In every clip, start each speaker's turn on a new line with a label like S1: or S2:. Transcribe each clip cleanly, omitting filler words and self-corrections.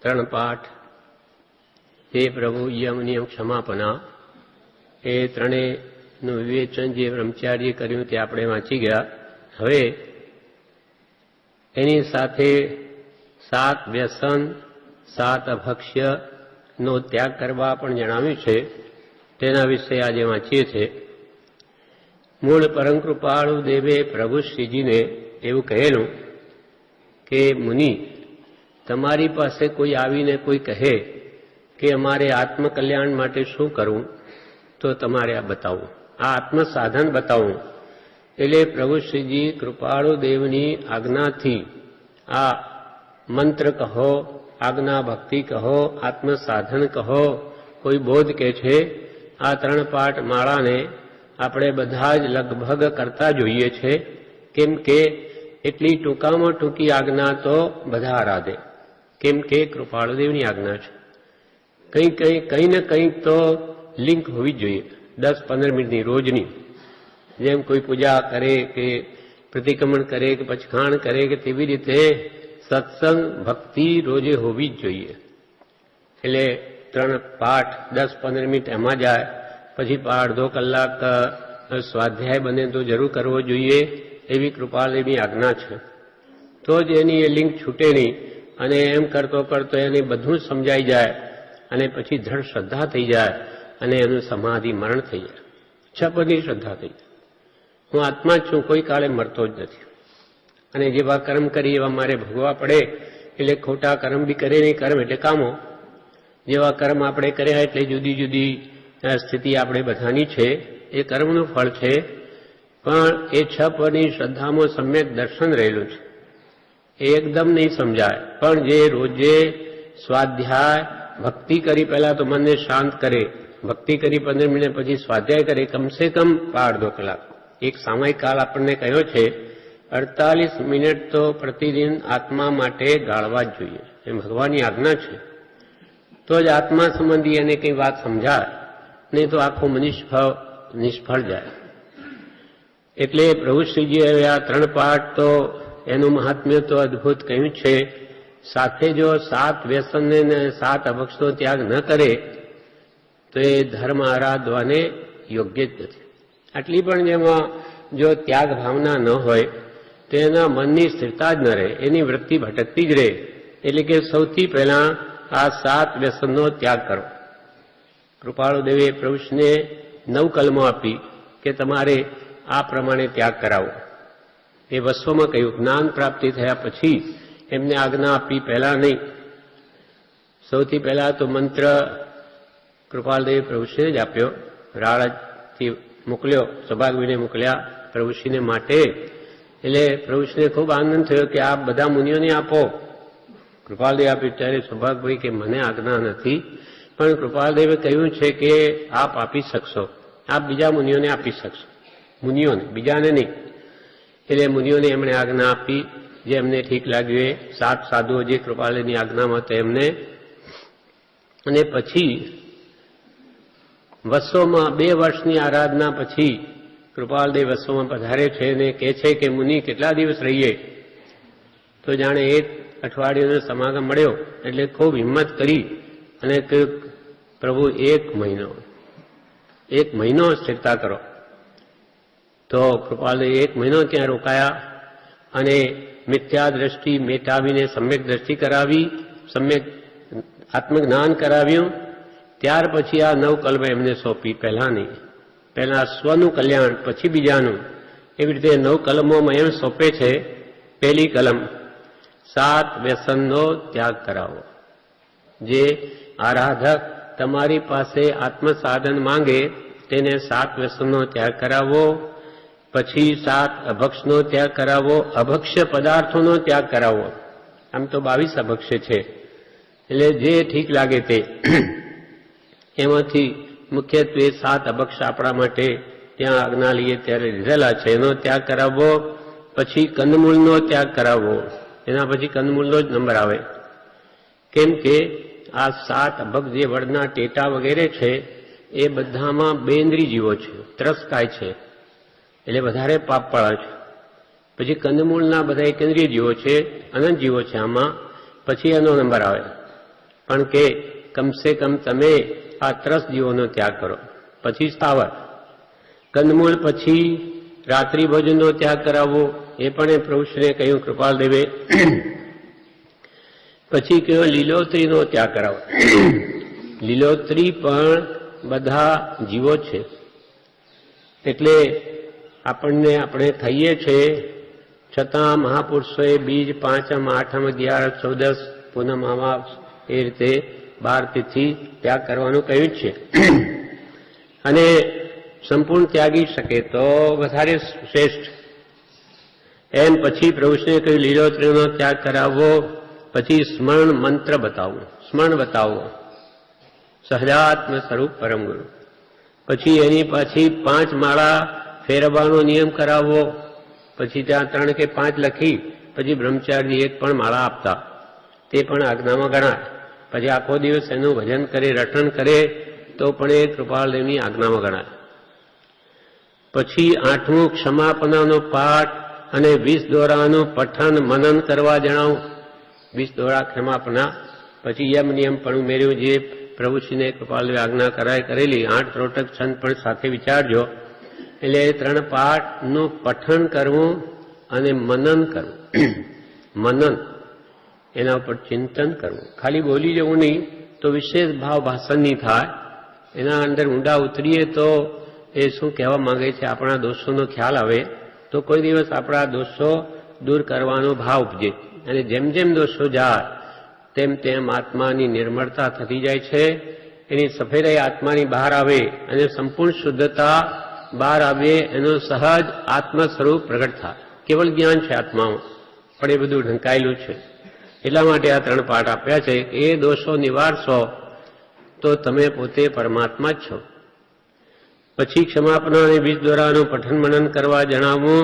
S1: 3 પાઠ, હે પ્રભુ યમ નિયમ ક્ષમાપના, એ ત્રણેયનું વિવેચન જે બ્રહ્મચારીએ કર્યું તે આપણે વાંચી ગયા. હવે એની સાથે 7 વ્યસન, 7 અભક્ષ્યનો ત્યાગ કરવા પણ જણાવ્યું છે. તેના વિશે આજે વાંચીએ છીએ. મૂળ પરમ કૃપાળુ દેવે પ્રભુ શ્રીજીને એવું કહેલું કે મુનિ, તમારી પાસે કોઈ આવીને કોઈ કહે કે અમારે આત્મકલ્યાણ માટે શું કરવું, તો તમારે આ બતાવવું, આ આત્મસાધન બતાવવું. એટલે પ્રભુ શ્રીજી કૃપાળુ દેવની આજ્ઞાથી આ મંત્ર કહો, આજ્ઞા ભક્તિ કહો, આત્મસાધન કહો, કોઈ બોધ કે છે, આ 3 પાઠ માળાને આપણે બધા જ લગભગ કરતા જોઈએ છે. કેમ કે એટલી ટૂંકામાં ટૂંકી આજ્ઞા તો બધા આરાધે, કેમ કે કૃપાળુદેવની આજ્ઞા છે. કંઈ ને કંઈક તો લિંક હોવી જ જોઈએ, 10-15 મિનિટની રોજની. જેમ કોઈ પૂજા કરે કે પ્રતિક્રમણ કરે કે પચખાણ કરે કે તેવી રીતે સત્સંગ ભક્તિ રોજે હોવી જ જોઈએ. એટલે 3 પાઠ 10-15 મિનિટ એમાં જાય, પછી અડધો કલાક સ્વાધ્યાય બને તો જરૂર કરવો જોઈએ, એવી કૃપાળુની આજ્ઞા છે. તો જ એની એ લિંક છૂટે નહીં. અને એમ કરતો કરતો એને બધું જ સમજાઈ જાય અને પછી દ્રઢ શ્રદ્ધા થઈ જાય અને એનું સમાધિ મરણ થઈ જાય, છપની શ્રદ્ધા થઈ જાય. હું આત્મા જ છું, કોઈ કાળે મરતો જ નથી. અને જેવા કર્મ કરી એવા મારે ભોગવા પડે. એટલે ખોટા કર્મ બી કરે નહીં, કર્મ એટલે કામો. જેવા કર્મ આપણે કર્યા એટલે જુદી જુદી સ્થિતિ આપણે બધાની છે, એ કર્મનું ફળ છે. પણ એ છપની શ્રદ્ધામાં સમ્યક દર્શન રહેલું છે, એ એકદમ નહીં સમજાય. પણ જે રોજે સ્વાધ્યાય ભક્તિ કરી, પહેલા તો મનને શાંત કરે, ભક્તિ કરી 15 મિનિટ પછી સ્વાધ્યાય કરે, કમસે કમ અડધો કલાક. એક સામયિક કાળ આપણને કહ્યો છે, 48 મિનિટ તો પ્રતિદિન આત્મા માટે ગાળવા જ જોઈએ, એ ભગવાનની આજ્ઞા છે. તો જ આત્મા સંબંધી એને કંઈ વાત સમજાય, નહીં તો આખું નિષ્ફળ જાય. એટલે પ્રભુ શ્રીજીએ આ 3 પાઠ તો એનું મહાત્મ્ય તો અદભુત કહ્યું છે. સાથે જો 7 વ્યસનને 7 અભક્ષનો ત્યાગ ન કરે તો એ ધર્મ આરાધવાને યોગ્ય જ નથી. આટલી પણ જેમાં જો ત્યાગ ભાવના ન હોય તો એના મનની સ્થિરતા જ ન રહે, એની વૃત્તિ ભટકતી જ રહે. એટલે કે સૌથી પહેલા આ 7 વ્યસનનો ત્યાગ કરો. કૃપાળુદેવે પ્રભુને 9 કલમો આપી કે તમારે આ પ્રમાણે ત્યાગ કરાવો. એ વસ્વમાં કહ્યું, જ્ઞાન પ્રાપ્તિ થયા પછી એમને આજ્ઞા આપી, પહેલા નહીં. સૌથી પહેલા તો મંત્ર કૃપાળદેવે પ્રભુશ્રીને જ આપ્યો, રાળથી મોકલ્યો, સૌભાગ્યને મોકલ્યા પ્રભુશ્રીને માટે. એટલે પ્રભુશ્રીને ખૂબ આનંદ થયો કે આ બધા મુનિઓને આપો. કૃપાળદેવ આપ્યું ત્યારે સૌભાગભાઈ કે મને આજ્ઞા નથી, પણ કૃપાળદેવે કહ્યું છે કે આપ આપી શકશો, આપ બીજા મુનિઓને આપી શકશો, મુનિઓને, બીજાને નહીં. એટલે મુનિઓને એમણે આજ્ઞા આપી, જે એમને ઠીક લાગ્યું એ 7 સાધુઓ જે કૃપાળદેવની આજ્ઞામાં હતા એમને. અને પછી વસોમાં 2 વર્ષની આરાધના પછી કૃપાળદેવ વસોમાં પધારે છે અને કહે છે કે મુનિ કેટલા દિવસ રહીએ? તો જાણે 1 અઠવાડિયાનો સમાગમ મળ્યો એટલે ખૂબ હિંમત કરી અને કહ્યું, પ્રભુ 1 મહિનો સ્થિરતા કરો. તો કૃપાળદેવ 1 મહિનો ત્યાં રોકાયા અને મિથ્યા દ્રષ્ટિ મેટાવીને સમ્યક દ્રષ્ટિ કરાવી, સમ્યક આત્મજ્ઞાન કરાવ્યું. ત્યાર પછી આ 9 કલમ એમને સોંપી, પહેલા નહીં. પહેલા સ્વનું કલ્યાણ, પછી બીજાનું. એવી રીતે 9 કલમોમાં એમ સોંપે છે. પહેલી કલમ, 7 વ્યસનનો ત્યાગ કરાવો. જે આરાધક તમારી પાસે આત્મસાધન માંગે તેને 7 વ્યસનનો ત્યાગ કરાવો. પછી 7 અભક્ષનો ત્યાગ કરાવો, અભક્ષ્ય પદાર્થોનો ત્યાગ કરાવો. આમ તો 22 અભક્ષ્ય છે, એટલે જે ઠીક લાગે તે. એમાંથી મુખ્યત્વે 7 અભક્ષ આપણા માટે ત્યાં આજ્ઞા લઈએ ત્યારે લીધેલા છે, એનો ત્યાગ કરાવવો. પછી કંદમૂળનો ત્યાગ કરાવવો, એના પછી કંદમૂળનો જ નંબર આવે. કેમ કે આ 7 અભક્ષ જે વડના ટેટા વગેરે છે એ બધામાં 2 ઇન્દ્રિય જીવો છે, ત્રસ્કાય છે, એટલે વધારે પાપવાળા છે. પછી કંદમૂળના બધા એકેન્દ્રિય જીવો છે, અનંત જીવો છે આમાં. પછી એનો નંબર આવે. પણ કે કમસે કમ તમે આ ત્રસ જીવોનો ત્યાગ કરો. પછી સ્થાવર કંદમૂળ, પછી રાત્રિ ભોજનનો ત્યાગ કરાવવો, એ પણ એ પ્રભુશ્રીએ કહ્યું કૃપાલદેવે. પછી કયો લીલોતરીનો ત્યાગ કરાવો. લીલોતરી પણ બધા જીવો છે, એટલે આપણે થઈએ છીએ, છતાં મહાપુરુષોએ બીજ, પાંચમ, આઠમ, 11, 14, પૂનમ, અમાસ એ રીતે 12 તિથિ ત્યાગ કરવાનું કહ્યું છે. અને સંપૂર્ણ ત્યાગી શકે તો વધારે શ્રેષ્ઠ. એમ પછી પ્રભુશ્રીએ કહ્યું લીલોતરીનો ત્યાગ કરાવવો. પછી સ્મરણ મંત્ર બતાવવું, સ્મરણ બતાવવો, સહજાત્મ સ્વરૂપ પરમ ગુરુ. પછી એની પાછી 5 માળા ફેરવવાનો નિયમ કરાવવો. પછી ત્યાં 3 કે 5 લખી પછી બ્રહ્મચારી 1 પણ માળા આપતા, તે પણ આજ્ઞામાં ગણાય. પછી આખો દિવસ એનું ભજન કરે, રટણ કરે તો પણ એ કૃપાલદેવની આજ્ઞામાં ગણાય. પછી 8મું ક્ષમાપનાનો પાઠ અને 20 દોરાનું પઠન મનન કરવા જણાવું. 20 દોરા ક્ષમાપના, પછી યમ નિયમ પણ ઉમેર્યું, જે પ્રભુશ્રીને કૃપાલદેવે આજ્ઞા કરેલી. 8 ત્રોટક છંદ પણ સાથે વિચારજો. એટલે 3 પાઠનું પઠન કરવું અને મનન કરવું. મનન એના ઉપર ચિંતન કરવું. ખાલી બોલી જવું નહીં તો વિશેષ ભાવ ભાષણ નહીં થાય. એના અંદર ઊંડા ઉતરીએ તો એ શું કહેવા માંગે છે, આપણા દોષોનો ખ્યાલ આવે તો કોઈ દિવસ આપણા દોષો દૂર કરવાનો ભાવ ઉપજે. અને જેમ જેમ દોષો જાય તેમ તેમ આત્માની નિર્મળતા થતી જાય છે. એની સફેદાઈ આત્માની બહાર આવે અને સંપૂર્ણ શુદ્ધતા બહાર આવે, એનું સહજ આત્મ સ્વરૂપ પ્રગટ થાય. કેવળ જ્ઞાન છે આત્મામાં, પણ એ બધું ઢંકાયેલું છે. એટલા માટે આ 3 પાઠ આપ્યા છે. એ દોષો નિવારશો તો તમે પોતે પરમાત્મા જ છો. પછી ક્ષમાપના અને 20 દોરાનું પઠન મનન કરવા જણાવવું.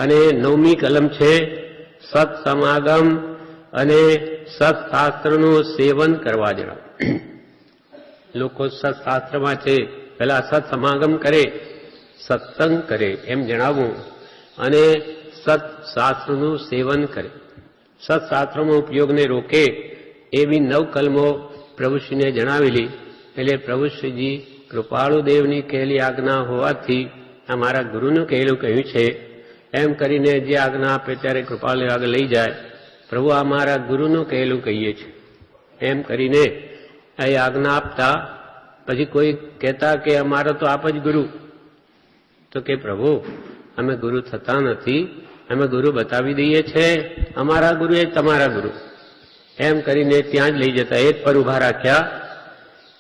S1: અને 9મી કલમ છે સત સમાગમ અને સત્શાસ્ત્રનું સેવન કરવા જણાવવું. લોકો સત્શાસ્ત્રમાં છે, પહેલા સત સમાગમ કરે, સત્સંગ કરે એમ જણાવવું, અને સત્શાસ્ત્રનું સેવન કરે, સત્શાસ્ત્રમાં ઉપયોગને રોકે એવી 9 કલમો પ્રભુશ્રીને જણાવેલી. એટલે પ્રભુશ્રીજી કૃપાળુદેવની કહેલી આજ્ઞા હોવાથી આ મારા ગુરુનું કહેલું કહ્યું છે એમ કરીને જે આજ્ઞા આપે ત્યારે કૃપાળુદેવ આગળ લઈ જાય. પ્રભુ આ મારા ગુરુનું કહેલું કહીએ છીએ એમ કરીને એ આજ્ઞા આપતા. પછી કોઈ કહેતા કે અમારો તો આપ જ ગુરુ, તો કે પ્રભુ અમે ગુરુ થતા નથી, અમે ગુરુ બતાવી દઈએ છીએ, અમારા ગુરુ એ તમારા ગુરુ એમ કરીને ત્યાં જ લઈ જતા, એ જ પર ઉભા રાખ્યા.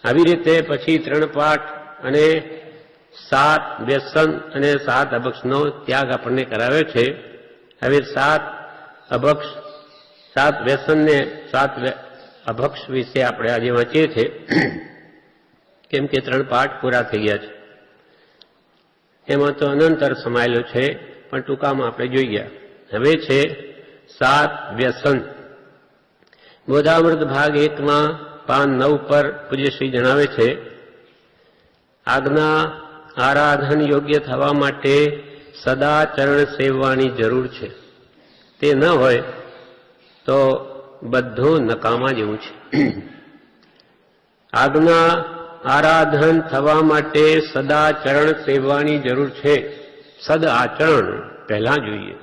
S1: આવી રીતે પછી 3 પાઠ અને 7 વ્યસન અને 7 અભક્ષનો ત્યાગ આપણને કરાવ્યો છે. હવે 7 અભક્ષ, 7 વ્યસન ને 7 અભક્ષ વિશે આપણે આજે વાંચીએ છીએ, કેમ કે 3 પાઠ પૂરા થઈ ગયા છે. એમાં તો અનંતર સમાયેલો છે, પણ ટૂંકામાં આપણે જોઈ ગયા. હવે છે 7 વ્યસન. બોધામૃત ભાગ 1માં પાન 9 પર પૂજ્યશ્રી જણાવે છે, આજ્ઞા આરાધન યોગ્ય થવા માટે સદા ચરણ સેવવાની જરૂર છે. તે ન હોય તો બધું નકામા જેવું છે. આજ્ઞા આરાધન થવા માટે સદા ચરણ સેવવાની જરૂર છે. સદ આચરણ પહેલા જોઈએ.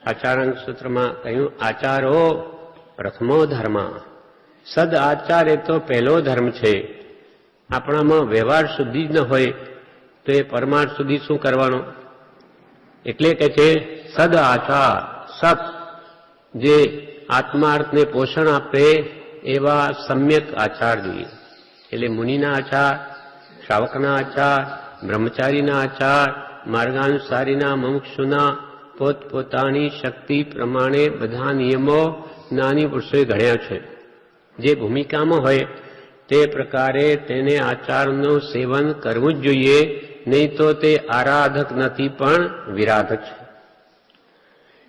S1: આચારણ સૂત્રમાં કહ્યું આચારો પ્રથમો ધર્મ. સદ આચાર એ તો પહેલો ધર્મ છે. આપણામાં વ્યવહાર શુદ્ધિ જ ન હોય તો એ પરમાર્થ સુધી શું કરવાનો? એટલે કે છે સદ આચાર, સત જે આત્માર્થને પોષણ આપે એવા સમ્યક આચાર જોઈએ. એટલે મુનિના આચાર, શ્રાવકના આચાર, બ્રહ્મચારીના આચાર, માર્ગાનુસારીના, મુમુક્ષુના પોતપોતાની શક્તિ પ્રમાણે બધા નિયમો જ્ઞાની પુરુષોએ ઘડ્યા છે. જે ભૂમિકામાં હોય તે પ્રકારે તેને આચારનું સેવન કરવું જ જોઈએ, નહીં તો તે આરાધક નથી પણ વિરાધક છે.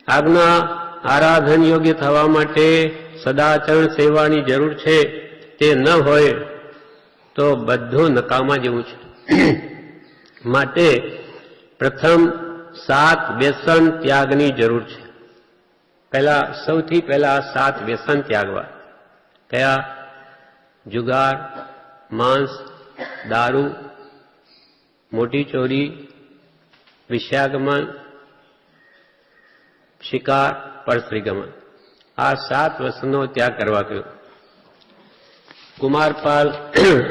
S1: આજ્ઞા આરાધન યોગ્ય થવા માટે સદાચરણ સેવાની જરૂર છે. તે ન હોય તો બધું નકામા જેવું છે. માટે પ્રથમ 7 વ્યસન ત્યાગની જરૂર છે. સૌથી પહેલા 7 વ્યસન ત્યાગવા. કયા? જુગાર, માંસ, દારૂ, મોટી ચોરી, વિષયાગમન, શિકાર, પરસ્ત્રીગમન, આ 7 વ્યસનનો ત્યાગ કરવા કહ્યું. કુમારપાલ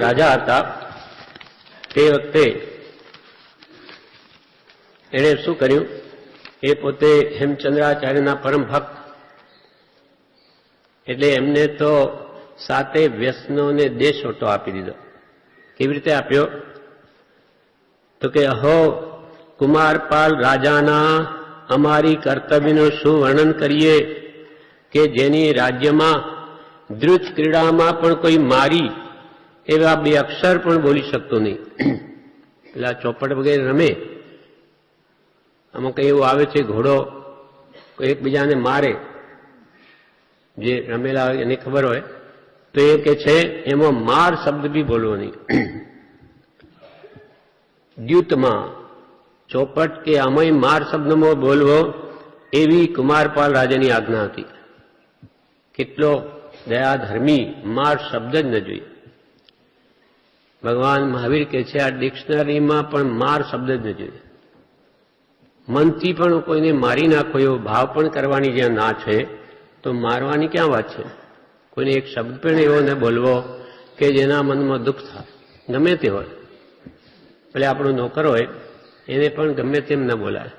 S1: રાજા હતા તે વખતે એણે શું કર્યું? એ પોતે હેમચંદ્રાચાર્યના પરમ ભક્ત, એટલે એમને તો 7 વ્યસનોને દેશવટો આપી દીધો. કેવી રીતે આપ્યો? તો કે અહો કુમારપાલ રાજાના અમારી કર્તવ્યનું શું વર્ણન કરીએ કે જેની રાજ્યમાં દ્રુજ ક્રીડામાં પણ કોઈ મારી એવા 2 અક્ષર પણ બોલી શકતો નહીં. પેલા ચોપડ વગેરે રમે, આમાં કઈ એવું આવે છે ઘોડો કોઈ એકબીજાને મારે, જે રમેલા હોય એને ખબર હોય, તો એ કે છે એમાં માર શબ્દ બી બોલવો નહીં. દ્યુતમાં ચોપટ કે આમાંય માર શબ્દમાં બોલવો એવી કુમારપાલ રાજાની આજ્ઞા હતી. કેટલો દયાધર્મી, માર શબ્દ જ ન જોઈએ. ભગવાન મહાવીર કહે છે આ ડિક્શનરીમાં પણ માર શબ્દ જ ન જોઈએ. મનથી પણ કોઈને મારી નાખો એવો ભાવ પણ કરવાની જ્યાં ના છે, તો મારવાની ક્યાં વાત છે? કોઈને એક શબ્દ પણ એવો ન બોલવો કે જેના મનમાં દુઃખ થાય, ગમે તે હોય. ભલે આપણો નોકર હોય એને પણ ગમે તેમ ન બોલાય.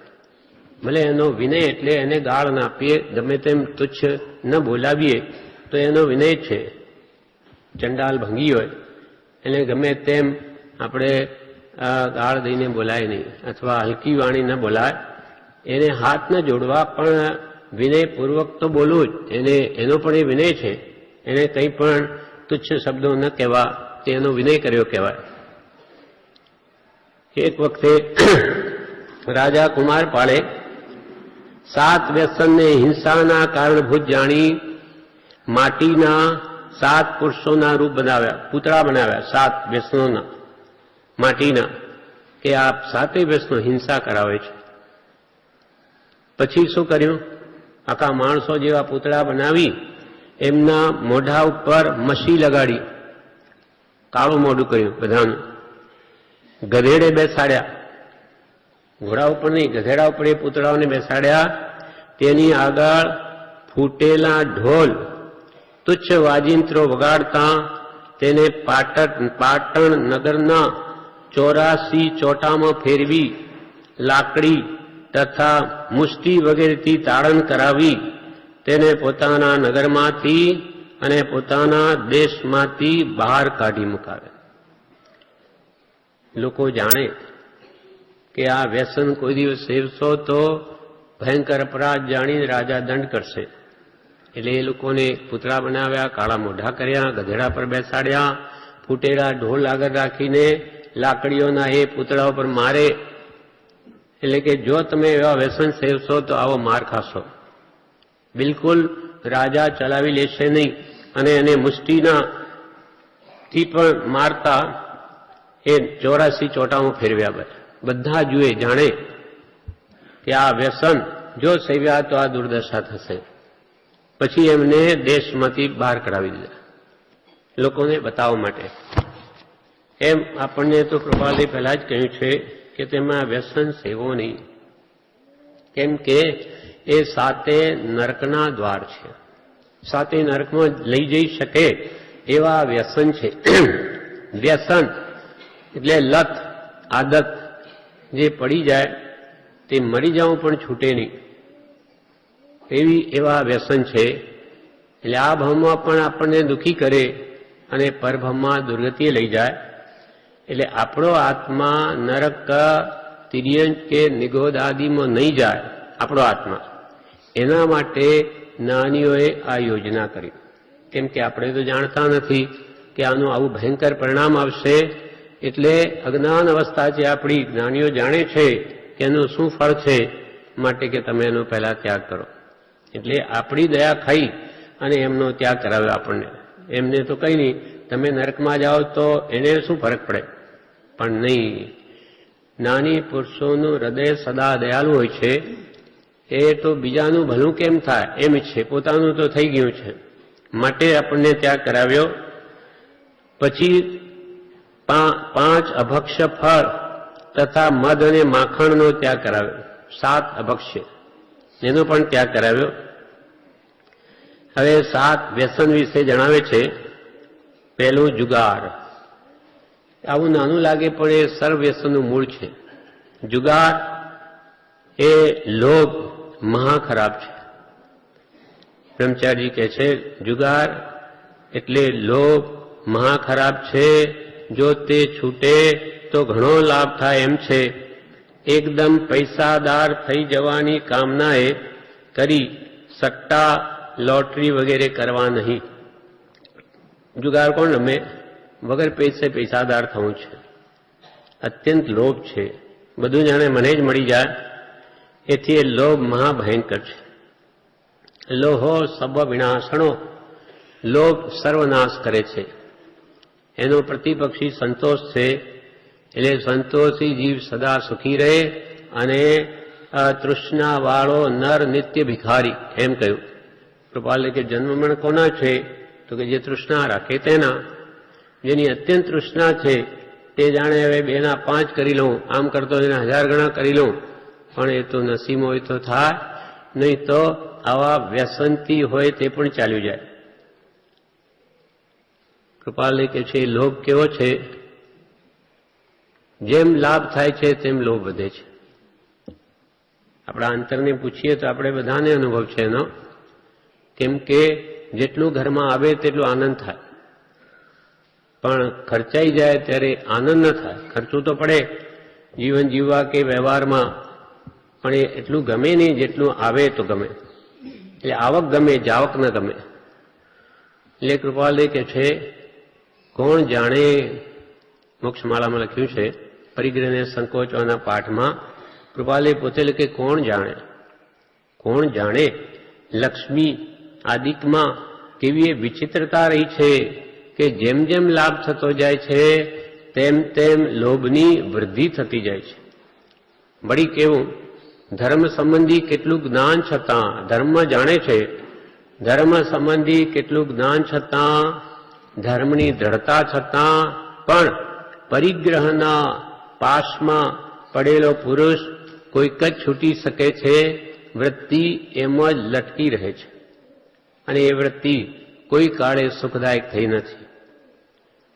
S1: ભલે એનો વિનય એટલે એને ગાળ ના આપીએ, ગમે તેમ તુચ્છ ન બોલાવીએ તો એનો વિનય છે. ચંડાલ ભંગી હોય એને ગમે તેમ આપણે ગાળ દઈને બોલાય નહીં, અથવા હલકી વાણી ન બોલાય. એને હાથ ન જોડવા, પણ વિનયપૂર્વક તો બોલવું જ. એનો પણ એ વિનય છે. એને કંઈ પણ તુચ્છ શબ્દો ન કહેવા, તે એનો વિનય કર્યો કહેવાય. એક વખતે રાજા કુમારપાળે 7 વ્યસનને હિંસાના કારણભૂત જાણી માટીના 7 પુરુષોના રૂપ બનાવ્યા, પૂતળા બનાવ્યા 7 વ્યસનોના માટીના, કે આ 7 વ્યસનો હિંસા કરાવે છે. પછી શું કર્યું? આખા માણસો જેવા પૂતળા બનાવી એમના મોઢા ઉપર મસી લગાડી, કાળું મોઢું કર્યું બધાનું. ગધેડે બેસાડ્યા, ઘોડા ઉપર નહીં, ગધેડા ઉપર એ પૂતળાઓને બેસાડ્યા. તેની આગળ ફૂટેલા ઢોલ, તુચ્છ વાજિંત્રો વગાડતા તેને પાટણ નગરના 84 ચોટામાં ફેરવી લાકડી તથા મુષ્ટિ વગેરેથી તાડન કરાવી તેને પોતાના નગરમાંથી અને પોતાના દેશમાંથી બહાર કાઢી મુકાવે. લોકો જાણે કે આ વ્યસન કોઈ દિવસ સેવશો તો ભયંકર અપરાધ જાણીને રાજા દંડ કરશે. એટલે એ લોકોને પૂતળા બનાવ્યા, કાળા મોઢા કર્યા, ગધેડા પર બેસાડ્યા, ફૂટેલા ઢોલ આગળ રાખીને લાકડીઓના એ પૂતળા ઉપર મારે. એટલે કે જો તમે એવા વ્યસન સેવશો તો આવો માર ખાશો. બિલકુલ રાજા ચલાવી લેશે નહીં. અને એને મુષ્ટિના થી પણ મારતા એ 84 ચોટામાં ફેરવ્યા. બધા જુએ, જાણે કે આ વ્યસન જો સેવ્યા તો આ દુર્દશા થશે. પછી એમને દેશમાંથી બહાર કઢાવી દીધા, લોકોને બતાવવા માટે. એમ આપણને તો કૃપાલજી પહેલા જ કહ્યું છે કે તેમાં વ્યસન સેવો નહીં, કેમ કે એ 7 નરકના દ્વાર છે. 7 નરકમાં લઈ જઈ શકે એવા વ્યસન છે. વ્યસન એટલે લત, આદત જે પડી જાય તે મરી જવું પણ છૂટે નહીં એવા વ્યસન છે. એટલે આ ભાવમાં પણ આપણને દુઃખી કરે અને પરભાવમાં દુર્ગતિએ લઈ જાય. એટલે આપણો આત્મા નરક, તિર્યંક કે નિગોદ આદિમાં નહીં જાય. આપણો આત્મા એના માટે જ્ઞાનીઓએ આ યોજના કરી. કેમ કે આપણે તો જાણતા નથી કે આનું આવું ભયંકર પરિણામ આવશે. એટલે અજ્ઞાન અવસ્થા છે આપણી, જ્ઞાનીઓ જાણે છે કે એનું શું ફળ છે, માટે કે તમે એનો પહેલા ત્યાગ કરો. એટલે આપણી દયા ખાઈ અને એમનો ત્યાગ કરાવ્યો આપણને. એમને તો કંઈ નહીં, તમે નરકમાં જાઓ તો એને શું ફરક પડે, પણ નહીં. જ્ઞાની પુરુષોનું હૃદય સદા દયાળુ હોય છે. એ તો બીજાનું ભલું કેમ થાય એમ છે, પોતાનું તો થઈ ગયું છે, માટે આપણને ત્યાગ કરાવ્યો. પછી 5 અભક્ષ્ય ફળ તથા મધ અને માખણનો ત્યાગ કરાવ્યો. 7 અભક્ષ્ય એનો પણ ત્યાગ કરાવ્યો. હવે 7 વ્યસન વિશે જણાવે છે. પહેલું જુગાર. આવું નાનું લાગે પણ એ સર્વ વ્યસનનું મૂળ છે. જુગાર એ લોભ મહા ખરાબ છે. બ્રહ્મચારી કહે છે જુગાર એટલે લોભ મહા ખરાબ છે. જો તે છૂટે તો ઘણો લાભ થાય એમ છે. એકદમ પૈસાદાર થઈ જવાની કામનાએ કરી સટ્ટા લોટરી વગેરે કરવા નહીં. જુગાર કોણ રમે? વગર પૈસે પૈસાદાર થવું છે. અત્યંત લોભ છે. બધું જાણે મને જ મળી જાય એથી એ લોભ મહાભયંકર છે. લોહો સબ વિનાશણો. લોભ સર્વનાશ કરે છે. એનો પ્રતિપક્ષી સંતોષ છે. એટલે સંતોષી જીવ સદા સુખી રહે અને તૃષ્ણાવાળો નર નિત્ય ભિખારી એમ કહ્યું. કૃપાલે કે જન્મમણ કોના છે? તો કે જે તૃષ્ણા રાખે તેના. જેની અત્યંત તૃષ્ણા છે તે જાણે હવે 2 ના 5 કરી લઉં, આમ કરતો એના 1000 ગણા કરી લઉં, પણ એ તો નસીબ હોય તો થાય, નહીં તો આવા વ્યસનથી હોય તે પણ ચાલ્યું જાય. કૃપાલે કે છે લોભ કેવો છે? જેમ લાભ થાય છે તેમ લોભ વધે છે. આપણા અંતરને પૂછીએ તો આપણે બધાને અનુભવ છે એનો. કેમ કે જેટલું ઘરમાં આવે તેટલું આનંદ થાય, પણ ખર્ચાઈ જાય ત્યારે આનંદ ન થાય. ખર્ચું તો પડે જીવન જીવવા કે વ્યવહારમાં, પણ એ એટલું ગમે નહીં જેટલું આવે તો ગમે. એટલે આવક ગમે, જાવક ન ગમે. એટલે કૃપાલે કે છે કોણ જાણે, મોક્ષમાળામાં લખ્યું છે પરિગ્રહને સંકોચવાના પાઠમાં કૃપાલે પોતે લખે કોણ જાણે. કોણ જાણે લક્ષ્મી આદિકમાં કેવી એ વિચિત્રતા રહી છે કે જેમ જેમ લાભ થતો જાય છે તેમ તેમ લોભની વૃદ્ધિ થતી જાય છે. વળી કેવું ધર્મ સંબંધી કેટલું જ્ઞાન છતાં, ધર્મ જાણે છે, ધર્મ સંબંધી કેટલું જ્ઞાન છતાં, ધર્મની દ્રઢતા છતાં પણ પરિગ્રહના પાશમાં પડેલો પુરુષ કોઈક જ છૂટી શકે છે. વૃત્તિ એમ જ લટકી રહે છે અને એ વૃત્તિ કોઈ કાળે સુખદાયક થઈ નથી.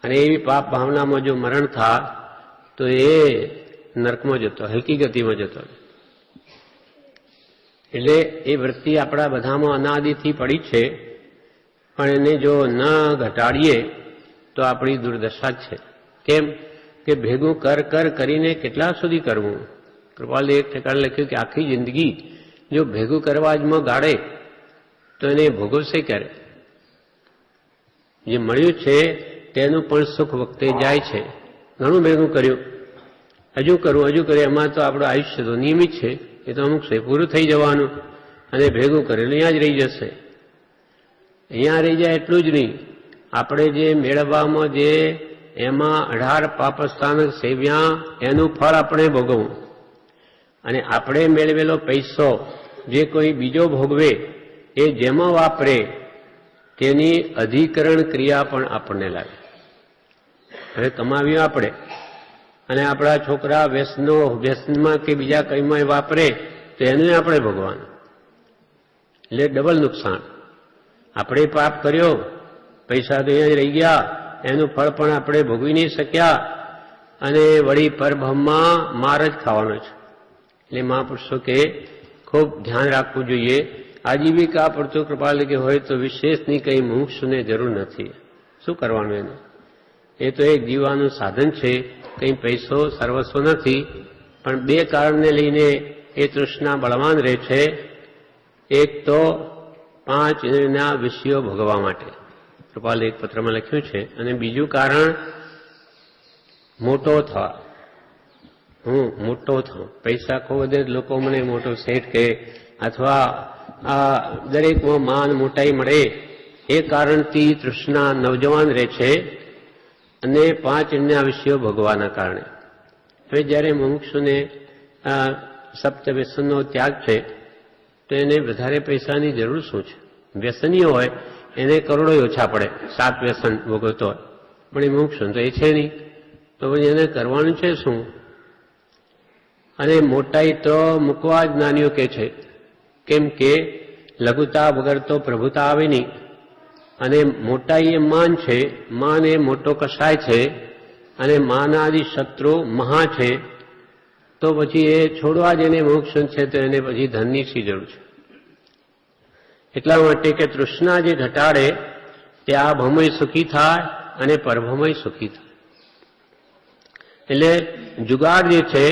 S1: અને એવી પાપ ભાવનામાં જો મરણ થાય તો એ નરકમાં જતો, હલકી ગતિમાં જતો. એટલે એ વૃત્તિ આપણા બધામાં અનાદિથી પડી છે, પણ એને જો ન ઘટાડીએ તો આપણી દુર્દશા જ છે. કેમ કે ભેગું કર કરીને કેટલા સુધી કરવું? કૃપાલે એક ઠેકાણે લખ્યું કે આખી જિંદગી જો ભેગું કરવા જમાં ગાળે તો એને ભોગવશે ક્યારે? જે મળ્યું છે તેનું પણ સુખ વખતે જાય છે. ઘણું ભેગું કર્યું, હજુ કરવું, એમાં તો આપણું આયુષ્ય તો નિયમિત છે, એ તો અમુક છે, પૂરું થઈ જવાનું, અને ભેગું કરેલું અહીંયા જ રહી જશે. અહીંયા રહી જાય એટલું જ નહીં, આપણે જે મેળવવામાં જે એમાં 18 પાપસ્થાનક સેવ્યા એનું ફળ આપણે ભોગવવું, અને આપણે મેળવેલો પૈસો જે કોઈ બીજો ભોગવે એ જેમાં વાપરે તેની અધિકરણ ક્રિયા પણ આપણને લાગે. હવે કમાવ્યું આપણે અને આપણા છોકરા વ્યસનમાં કે બીજા કંઈમાં વાપરે તો એનું આપણે ભોગવાનું. એટલે ડબલ નુકસાન. આપણે પાપ કર્યો, પૈસા તો અહીંયા જ રહી ગયા, એનું ફળ પણ આપણે ભોગવી નહીં શક્યા, અને વળી પરબ્રહ્મમાં માર જ ખાવાનો છે. એટલે મહાપુરુષો કે ખૂબ ધ્યાન રાખવું જોઈએ. આજીવિકા પડતું કૃપાલે કે હોય તો વિશેષની કંઈ મુમુક્ષુને જરૂર નથી. શું કરવાનું એને? એ તો એક જીવવાનું સાધન છે, કંઈ પૈસો સર્વસ્વ નથી. પણ 2 કારણને લઈને એ તૃષ્ણા બળવાન રહે છે. એક તો 5 ઇન્દ્રિયના વિષયો ભોગવવા માટે, કૃપાલે એક પત્રમાં લખ્યું છે. અને બીજું કારણ મોટો થવા. હું મોટો થાઉં, પૈસા ખૂબ વધે લોકો મને મોટો શેઠ કહે, અથવા આ દરેકમાં માન મોટાઈ મળે, એ કારણથી તૃષ્ણા નવજવાન રહે છે. અને 5 ઇન્દ્રિયના વિષયો ભોગવાના કારણે. હવે જ્યારે મુમુક્ષુને સપ્ત વ્યસનનો ત્યાગ છે તો એને વધારે પૈસાની જરૂર શું છે? વ્યસનીય હોય એને કરોડો ઓછા પડે, 7 વ્યસન ભોગવતો હોય, પણ એ મોક્ષ તો એ છે નહીં, તો પછી એને કરવાનું છે શું? અને મોટાઈ તો મૂકવા જ જ્ઞાનીઓ કે છે, કેમ કે લઘુતા વગર તો પ્રભુતા આવે નહીં. અને મોટાઈ એ માન છે, માન એ મોટો કસાય છે, અને માનાદિ શત્રુ મહા છે. તો પછી એ છોડવા જ એને મોક્ષ છે, તો એને પછી ધનની શી જરૂર છે? એટલા માટે કે તૃષ્ણા જે ઘટાડે તે આ ભમય સુખી થાય અને પરભમય સુખી થાય. એટલે જુગાડ જે છે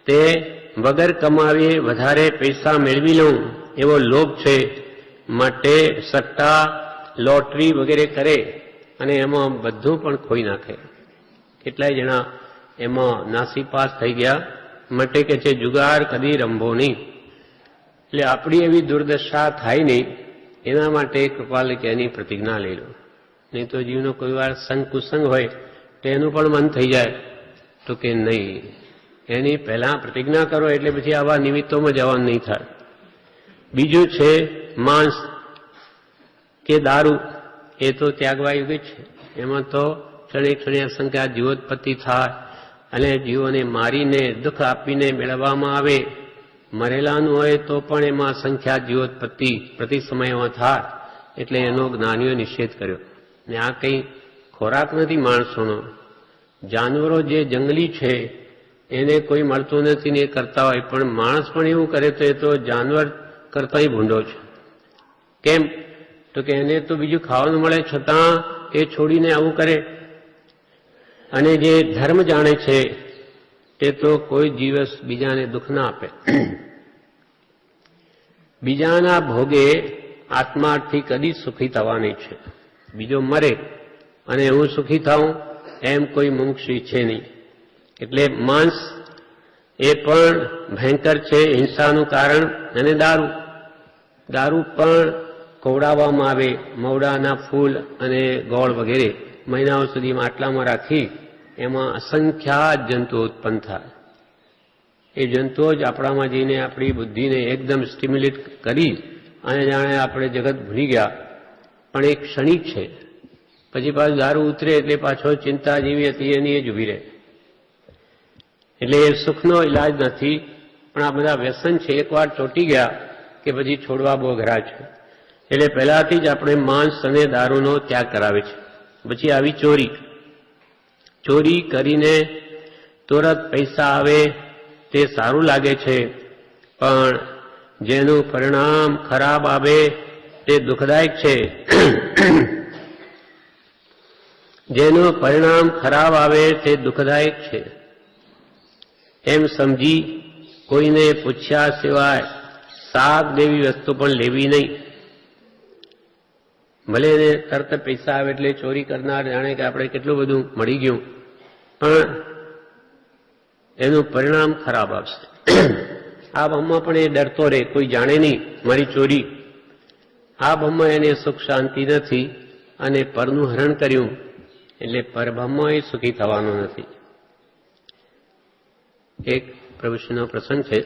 S1: તે વગર કમાવીએ વધારે પૈસા મેળવી લઉં એવો લોભ છે, માટે સટ્ટા લોટરી વગેરે કરે અને એમાં બધું પણ ખોઈ નાખે. કેટલાય જણા એમાં નાસીપાસ થઈ ગયા, માટે કે છે જુગાર કદી રમવો નહીં. એટલે આપણી એવી દુર્દશા થાય નહીં એના માટે કૃપાલ કે એની પ્રતિજ્ઞા લઈ લો. નહીં તો જીવનો કોઈ વાર સંગ કુસંગ હોય તો એનું પણ મન થઈ જાય, તો કે નહીં, એની પહેલા પ્રતિજ્ઞા કરો એટલે પછી આવા નિમિત્તોમાં જવાનું નહીં થાય. બીજું છે માંસ કે દારૂ, એ તો ત્યાગવા યોગ્ય છે. એમાં તો ક્ષણે ક્ષણે અસંખ્યા જીવોત્પત્તિ થાય અને જીવોને મારીને દુઃખ આપીને મેળવવામાં આવે. મરેલાનું હોય તો પણ એમાં અસંખ્યા જીવોત્પત્તિ પ્રતિ સમયમાં થાય, એટલે એનો જ્ઞાનીઓ નિષેધ કર્યો. ને આ કંઈ ખોરાક નથી માણસોનો. જાનવરો જે જંગલી છે એને કોઈ મળતું નથી ને એ કરતા હોય, પણ માણસ પણ એવું કરે તો એ તો જાનવર કરતાંય ભૂંડો છે. કેમ? તો કે એને તો બીજું ખાવાનું મળે છતાં એ છોડીને આવું કરે. અને જે ધર્મ જાણે છે તે તો કોઈ દિવસ બીજાને દુઃખ ના આપે. બીજાના ભોગે આત્માથી કદી સુખી થવાની છે. બીજો મરે અને હું સુખી થાઉં એમ કોઈ મુમુક્ષુ છે નહીં. એટલે માંસ એ પણ ભયંકર છે, હિંસાનું કારણ. અને દારૂ પણ ખવડાવવામાં આવે, મવડાના ફૂલ અને ગોળ વગેરે મહિનાઓ સુધી માટલામાં રાખી એમાં અસંખ્યા જંતુઓ ઉત્પન્ન થાય. એ જંતુઓ જ આપણામાં જઈને આપણી બુદ્ધિને એકદમ સ્ટિમ્યુલેટ કરી અને જાણે આપણે જગત ભૂલી ગયા. પણ એ ક્ષણિક છે, પછી પાછું દારૂ ઉતરે એટલે પાછો ચિંતા જેવી હતી એની એ જ ઊભી રહે. એટલે એ સુખનો ઇલાજ નથી. પણ આ બધા વ્યસન છે, એકવાર ચોંટી ગયા કે પછી છોડવા બહુ અઘરા છે. એટલે પહેલાથી જ આપણે માંસ અને દારૂનો ત્યાગ કરાવે છે. પછી આવી ચોરી કરીને તુરત પૈસા આવે તે સારું લાગે છે, પણ જેનું પરિણામ ખરાબ આવે તે દુઃખદાયક છે. જેનું પરિણામ ખરાબ આવે તે દુઃખદાયક છે એમ સમજી કોઈને પૂછ્યા સિવાય શાક જેવી વસ્તુ પણ લેવી નહીં. ભલે એને તરત પૈસા આવે એટલે ચોરી કરનાર જાણે કે આપણે કેટલું બધું મળી ગયું, પણ એનું પરિણામ ખરાબ આવશે. આ ભમમાં પણ એ ડરતો રહે, કોઈ જાણે નહીં મારી ચોરી. આ ભમમાં એને સુખ શાંતિ નથી અને પરનું હરણ કર્યું એટલે પરબ્રહ્મ એ સુખી થવાનો નથી. એક પ્રભુશ્રીનો પ્રસંગ છે.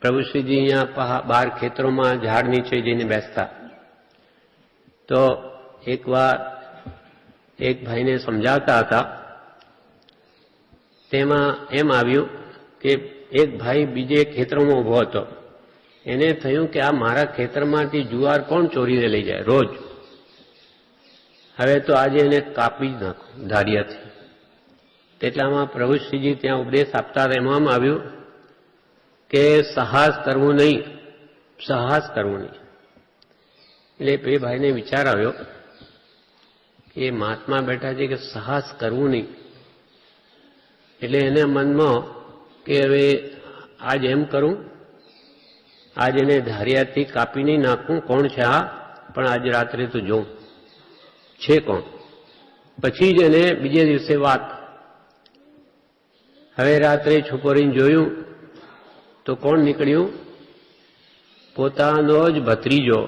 S1: પ્રભુશ્રીજી અહીંયા બહાર ખેતરોમાં ઝાડ નીચે જઈને બેસતા, તો એકવાર એક ભાઈને સમજાવતા હતા. તેમાં એમ આવ્યું કે એક ભાઈ બીજે ખેતરમાં ઊભો હતો. એને થયું કે આ મારા ખેતરમાંથી જુવાર કોણ ચોરીને લઈ જાય રોજ. હવે તો આજે એને કાપી જ નાખું ધારિયાથી. તેટલામાં પ્રભુશ્રીજી ત્યાં ઉપદેશ આપતા એમાં આવ્યું કે સાહસ કરવું નહીં. એટલે એ ભાઈને વિચાર આવ્યો કે મહાત્મા બેઠા છે કે સાહસ કરવું નહીં. એટલે એને મનમાં કે હવે આજ એમ કરું, આજ એને ધારિયાથી કાપી નહીં નાખું, કોણ છે આ, પણ આજ રાત્રે તો જોઉં છે કોણ. પછી જ એને બીજે દિવસે વાત. હવે રાત્રે છોકરીને જોયું તો કોણ નીકળ્યું? પોતાનો જ ભત્રીજો.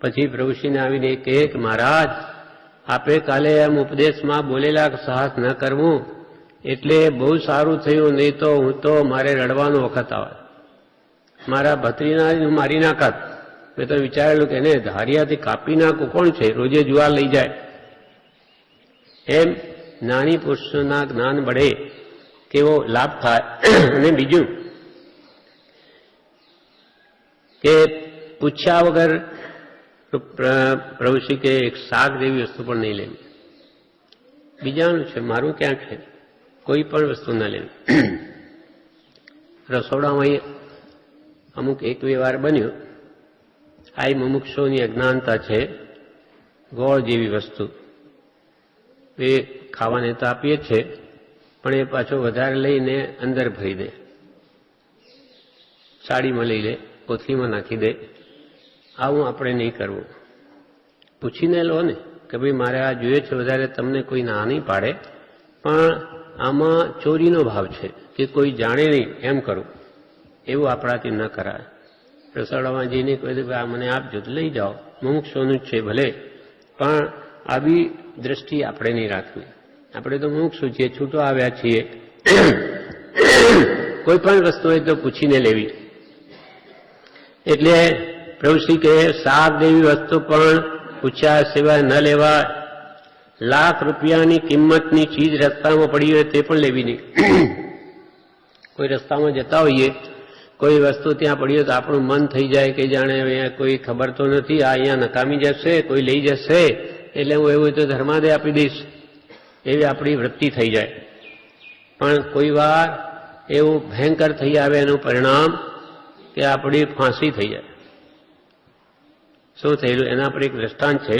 S1: પછી પ્રભુશ્રીને આવીને કહે કે મહારાજ, આપે કાલે એમ ઉપદેશમાં બોલેલા કે સાહસ ન કરવું, એટલે બહુ સારું થયું, નહીં તો હું તો મારે રડવાનો વખત આવે. મારા ભત્રીના જ હું મારી નાખત. મેં તો વિચારેલું કે એને ધારિયાથી કાપી નાખું, કોણ છે રોજે જુવાર લઈ જાય. એમ જ્ઞાની પુરુષોના જ્ઞાન બળે કેવો લાભ થાય. અને બીજું કે પૂછ્યા વગર પ્રભુશ્રી કે એક શાક જેવી વસ્તુ પણ નહીં લેવી. બીજાનું છે, મારું ક્યાં છે? કોઈ પણ વસ્તુ ન લેવી. રસોડામાં અમુક એક બે વાર બન્યું, આ મુમુક્ષોની અજ્ઞાનતા છે. ગોળ જેવી વસ્તુ એ ખાવાને તો આપીએ છે, પણ એ પાછો વધારે લઈને અંદર ભરી દે, સાડીમાં લઈ લે, કોથળીમાં નાખી દે. આવું આપણે નહીં કરવું. પૂછીને લો ને કે ભાઈ મારે આ જોઈએ છે વધારે, તમને કોઈ ના નહીં પાડે, પણ આમાં ચોરીનો ભાવ છે કે કોઈ જાણે નહીં એમ કરું, એવું આપણાથી ન કરાય. રસોડામાં જઈને કોઈ આ મને આપજો તો લઈ જાઓ, મુમુક્ષોનું જ છે ભલે, પણ આવી દ્રષ્ટિ આપણે નહીં રાખવી. આપણે તો મુમુક્ષુ છીએ, છૂટો આવ્યા છીએ. કોઈ પણ વસ્તુ હોય તો પૂછીને લેવી. એટલે પ્રભુશ્રી કહે શાક જેવી વસ્તુ પણ પૂછ્યા સિવાય ન લેવા. લાખ રૂપિયાની કિંમતની ચીજ રસ્તામાં પડી હોય તે પણ લેવી નહીં. કોઈ રસ્તામાં જતા હોઈએ, કોઈ વસ્તુ ત્યાં પડી હોય તો આપણું મન થઈ જાય કે જાણે અહીંયા કોઈ ખબર તો નથી, આ અહીંયા નકામી જશે, કોઈ લઈ જશે, એટલે હું એવું તો ધર્માદે આપી દઈશ, એવી આપણી વૃત્તિ થઈ જાય. પણ કોઈ વાર એવું ભયંકર થઈ આવે એનું પરિણામ કે આપણી ફાંસી થઈ જાય. શું થયેલું એના પર એક દ્રષ્ટાંત છે.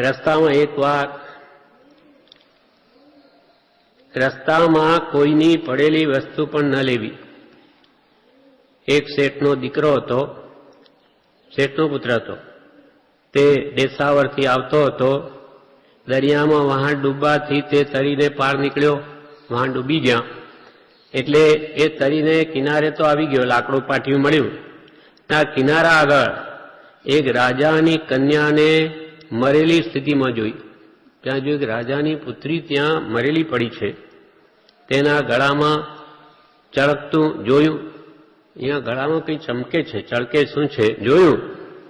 S1: રસ્તામાં એક વાર રસ્તામાં કોઈની પડેલી વસ્તુ પણ ન લેવી. એક શેઠનો દીકરો હતો, શેઠનો પુત્ર હતો. તે દેશાવરથી આવતો હતો. દરિયામાં વહાણ ડૂબવાથી તે તરીને પાર નીકળ્યો. વહાણ ડૂબી ગયા એટલે એ તરીને કિનારે તો આવી ગયો, લાકડું પાટિયું મળ્યું. ત્યાં કિનારા આગળ એક રાજાની કન્યાને મરેલી સ્થિતિમાં જોઈ. ત્યાં જો એક રાજાની પુત્રી ત્યાં મરેલી પડી છે. તેના ગળામાં ચળકતું જોયું. અહીંયા ગળામાં કંઈ ચમકે છે, ચળકે શું છે જોયું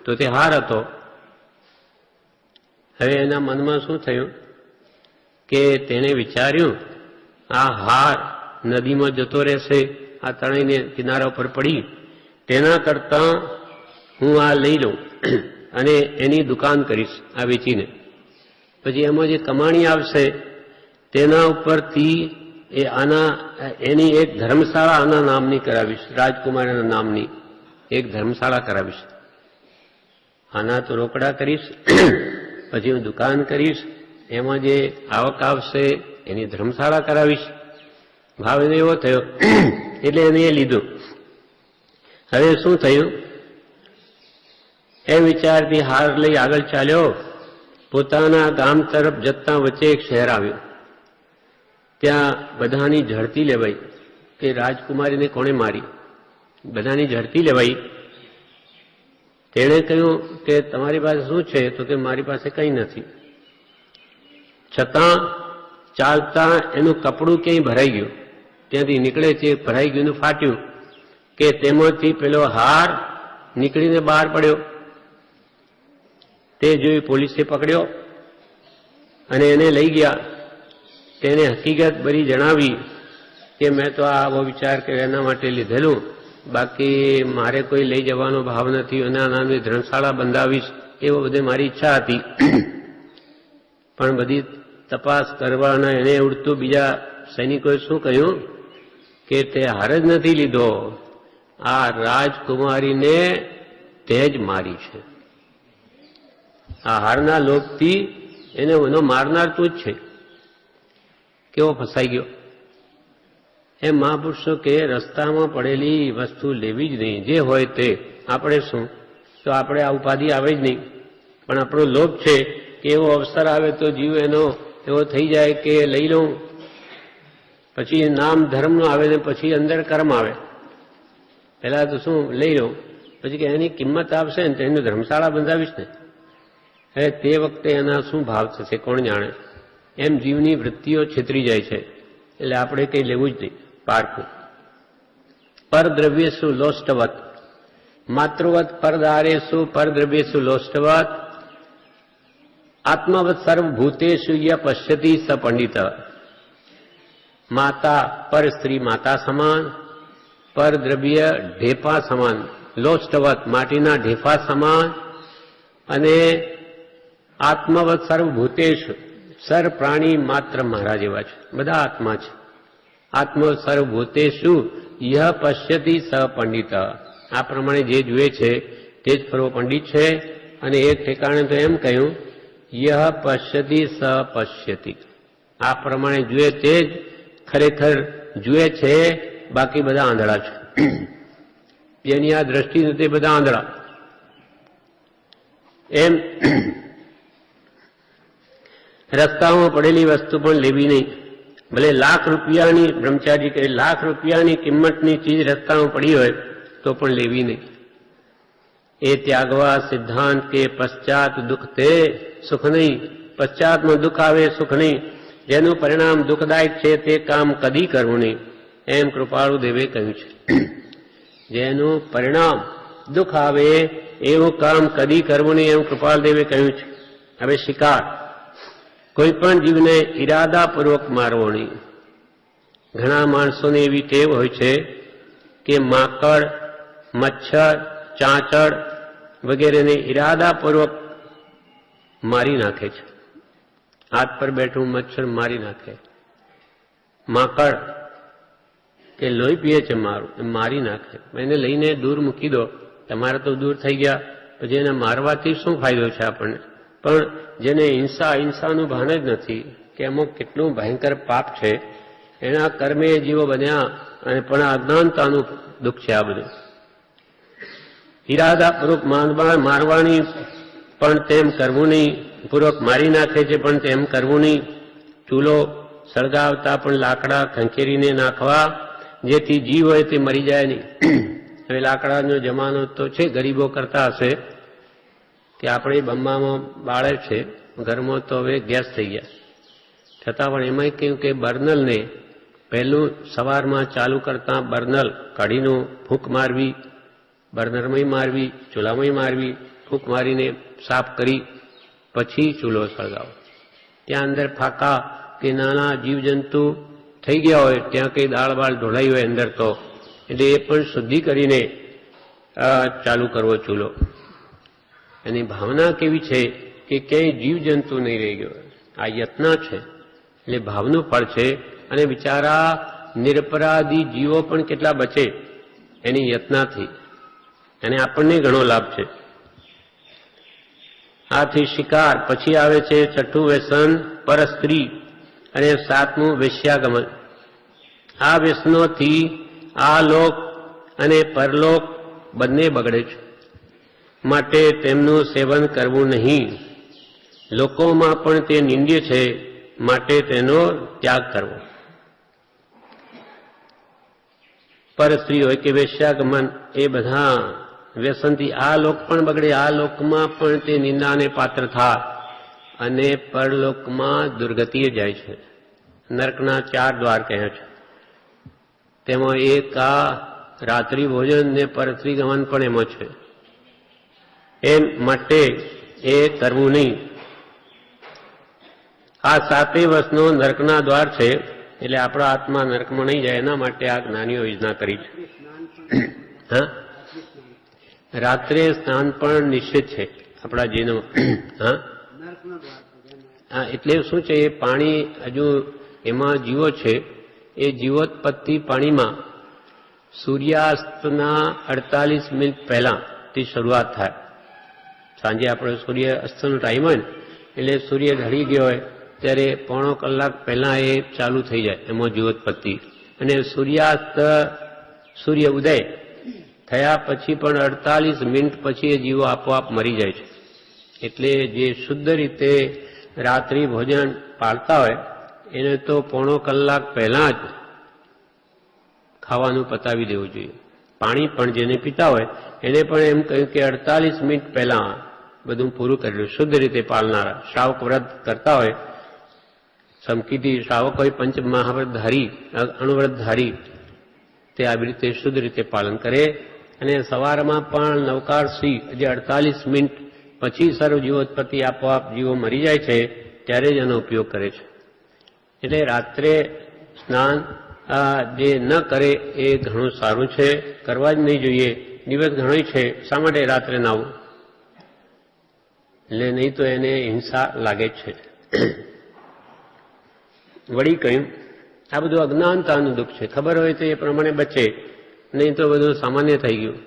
S1: તો તે હાર હતો. હવે એના મનમાં શું થયું કે તેણે વિચાર્યું આ હાર નદીમાં જતો રહેશે, આ તણાઈને કિનારા ઉપર પડી, તેના કરતાં હું આ લઈ લઉં અને એની દુકાન કરીશ આ વેચીને. પછી એમાં જે કમાણી આવશે તેના ઉપરથી એની એક ધર્મશાળા આના નામની કરાવીશ, રાજકુમારીના નામની એક ધર્મશાળા કરાવીશ. આના તો રોકડા કરીશ, પછી હું દુકાન કરીશ, એમાં જે આવક આવશે એની ધર્મશાળા કરાવીશ. ભાવ એને એવો થયો એટલે એને એ લીધું. હવે શું થયું, એ વિચારથી હાર લઈ આગળ ચાલ્યો. પોતાના ગામ તરફ જતા વચ્ચે એક શહેર આવ્યું. ત્યાં બધાની ઝડપી લેવાઈ કે રાજકુમારીને કોણે મારી. બધાની ઝડપી લેવાઈ. તેણે કહ્યું કે તમારી પાસે શું છે, તો કે મારી પાસે કંઈ નથી. છતાં ચાલતા એનું કપડું ક્યાંય ભરાઈ ગયું, ત્યાંથી નીકળે છે ભરાઈ ગયું, ફાટ્યું કે તેમાંથી પેલો હાર નીકળીને બહાર પડ્યો. તે જોઈ પોલીસે પકડ્યો અને એને લઈ ગયા. તેને હકીકત બધી જણાવી કે મેં તો આવો વિચાર કર્યો એના માટે લીધેલું, બાકી મારે કોઈ લઈ જવાનો ભાવ નથી, એના નામે ધર્મશાળા બંધાવીશ એવો બધી મારી ઈચ્છા હતી. પણ બધી તપાસ કરવાના એને ઉડતું બીજા સૈનિકોએ શું કહ્યું કે તે હાર જ નથી લીધો, આ રાજકુમારીને તે જ મારી છે. આ હારના લોભથી એનો મારનાર તું જ છે. કેવો ફસાઈ ગયો. એમ મહાપુરુષો કે રસ્તામાં પડેલી વસ્તુ લેવી જ નહીં. જે હોય તે આપણે શું, તો આપણે આ ઉપાધિ આવે જ નહીં. પણ આપણો લોભ છે કે એવો અવસર આવે તો જીવ એનો એવો થઈ જાય કે લઈ લઉં, પછી નામ ધર્મનો આવે ને પછી અંદર કર્મ આવે. પહેલા તો શું લઈ લઉં, પછી કે એની કિંમત આવશે ને તો એની ધર્મશાળા બંધાવીશ ને, હવે તે વખતે એના શું ભાવ થશે કોણ જાણે. એમ જીવની વૃત્તિઓ છેતરી જાય છે. એટલે આપણે કંઈ લેવું જ નહીં, પારખું. પરદ્રવ્યેષુ લોષ્ટવત માતૃવત પરદારેષુ પરદ્રવ્યેષુ લોષ્ટવત આત્મવત સર્વભૂતેષુ ય પશ્યતિ સ પંડિત. માતા પર સ્ત્રી માતા સમાન, પરદ્રવ્ય ઢેફા સમાન, લોષ્ટવત માટીના ઢેફા સમાન, અને આત્મવત સર્વભૂતેષુ સર્વ પ્રાણી માત્ર મારા જેવા છે, બધા આત્મા છે. આત્મ સર્વભૂતેષુ યહ પશ્યતિ સ પંડિત. આ પ્રમાણે જે જુએ છે તે જ ખરો પંડિત છે. અને એક ઠેકાણે તો એમ કહ્યું યહ પશ્યતિ સ પશ્યતિ. આ પ્રમાણે જુએ તે જ ખરેખર જુએ છે, બાકી બધા આંધળા છે. જેની આ દ્રષ્ટિ નથી તે બધા આંધળા. એમ રસ્તામાં પડેલી વસ્તુ પણ લેવી નહીં. ભલે લાખ રૂપિયાની, બ્રહ્મચારી કહે લાખ રૂપિયાની કિંમતની ચીજ રસ્તામાં પડી હોય તો પણ લેવી નહીં. એ ત્યાગવા સિદ્ધાંત કે પશ્ચાત દુઃખ તે સુખ નહીં. પશ્ચાતમાં દુઃખ આવે સુખ નહીં. જેનું પરિણામ દુઃખદાયક છે તે કામ કદી કરવું નહીં, એમ કૃપાળુ દેવે કહ્યું છે. જેનું પરિણામ દુઃખ આવે એવું કામ કદી કરવું નહીં, એમ કૃપાળુ દેવે કહ્યું છે. હવે શિકાર કોઈ પણ જીવને ઈરાદાપૂર્વક મારવો નહીં. ઘણા માણસોને એવી ટેવ હોય છે કે માંકડ, મચ્છર, ચાંચડ વગેરેને ઈરાદાપૂર્વક મારી નાખે છે. હાથ પર બેઠું મચ્છર મારી નાખે. માંકડ કે લોહી પીએ છે મારું, મારી નાખે. એને લઈને દૂર મૂકી દો, તમારે તો દૂર થઈ ગયા. પછી એને મારવાથી શું ફાયદો છે આપણને? પણ જેને હિંસાનું ભાન જ નથી કે અમુક કેટલું ભયંકર પાપ છે, એના કર્મે જીવો બન્યા, અને પણ અજ્ઞાનતાનું દુઃખ છે આ બધું. ઈરાદાપૂર્વક મારવાની પણ તેમ કરવું નહીં. પૂર્વક મારી નાખે છે પણ તેમ કરવું નહીં. ચૂલો સળગાવતા પણ લાકડા ખંખેરીને નાખવા, જેથી જીવ હોય તે મરી જાય નહીં. હવે લાકડાનો જમાનો તો છે, ગરીબો કરતા હશે કે આપણે બંબામાં બાળે છે, ઘરમાં તો હવે ગેસ થઈ ગયા. છતાં પણ એમાંય કહ્યું કે બર્નલને પહેલું સવારમાં ચાલુ કરતા બર્નલ કાઢીને ફૂંક મારવી, બર્નરમાંય મારવી, ચૂલામાંય મારવી, ફૂંક મારીને સાફ કરી પછી ચૂલો સળગાવો. ત્યાં અંદર ફાંકા કે નાના જીવજંતુ થઈ ગયા હોય, ત્યાં કંઈ દાળ બાળ ઢોળાઈ હોય અંદર, તો એટલે એ પણ શુદ્ધિ કરીને ચાલુ કરવો ચૂલો. એની ભાવના કેવી છે કે ક્યાંય જીવજંતુ નહીં રહી ગયો. આ યત્ન છે, એટલે ભાવનું ફળ છે. અને બિચારા નિરપરાધી જીવો પણ કેટલા બચે એની યત્નાથી, અને આપણને ઘણો લાભ છે. આથી શિકાર, પછી આવે છે છઠ્ઠું વ્યસન પરસ્ત્રી, અને સાતમું વેશ્યાગમન. આ વ્યસનોથી આ લોક અને પરલોક બંને બગડે છે. માટે તેમનું સેવન કરવું નહીં. લોકોમાં પણ તે નિંદ્ય છે, માટે તેનો ત્યાગ કરવો. પરસ્ત્રી હોય કે વેશ્યાગમન, એ બધા વ્યસનથી આ લોક પણ બગડે. આ લોકમાં પણ તે નિંદાને પાત્ર થાય, અને પરલોકમાં દુર્ગતિએ જાય છે. નરકના 4 દ્વાર કહ્યા છે, તેમાં એક આ રાત્રિ ભોજન ને પરસ્ત્રી ગમન પણ એમાં છે. એમ માટે એ કરવું નહીં. આ 7 વર્ષનો નરકના દ્વાર છે, એટલે આપણા આત્મા નરકમાં નહીં જાય એના માટે આ જ્ઞાનીઓ યોજના કરી છે. હા, રાત્રે સ્નાન પણ નિશ્ચિત છે આપણા જીવનમાં. હા, એટલે શું છે, એ પાણી હજુ એમાં જીવો છે, એ જીવોત્પત્તિ પાણીમાં સૂર્યાસ્તના 48 મિનિટ પહેલાથી શરૂઆત થાય. સાંજે આપણે સૂર્ય અસ્તનો ટાઈમ હોય ને, એટલે સૂર્ય ઢળી ગયો હોય ત્યારે 1.5 કલાક પહેલા એ ચાલુ થઈ જાય એમાં જીવોત્પત્તિ. અને સૂર્યાસ્ત, સૂર્ય ઉદય થયા પછી પણ 48 મિનિટ પછી એ જીવો આપોઆપ મરી જાય છે. એટલે જે શુદ્ધ રીતે રાત્રિ ભોજન પાળતા હોય એને તો 1.5 કલાક પહેલા જ ખાવાનું પતાવી દેવું જોઈએ. પાણી પણ જેને પીતા હોય એને પણ એમ કહ્યું કે 48 મિનિટ પહેલા બધું પૂરું કરેલું. શુદ્ધ રીતે પાલનારા શ્રાવક વ્રત કરતા હોય, સમકીથી શ્રાવક હોય, પંચ મહાવ્રતધારી, અણુવ્રતધારી, તે આવી રીતે શુદ્ધ રીતે પાલન કરે. અને સવારમાં પણ નવકાર સુઈ જે 48 મિનિટ પછી સર્વ જીવોત્પત્તિ આપોઆપ જીવો મરી જાય છે ત્યારે જ એનો ઉપયોગ કરે છે. એટલે રાત્રે સ્નાન જે ન કરે એ ઘણું સારું છે, કરવા જ નહીં જોઈએ. દિવસ ઘણો છે, શા માટે રાત્રે નાવું? એટલે નહીં તો એને હિંસા લાગે છે. વળી કહ્યું, આ બધું અજ્ઞાનતાનું દુઃખ છે. ખબર હોય તો એ પ્રમાણે બચે, નહીં તો બધું સામાન્ય થઈ ગયું.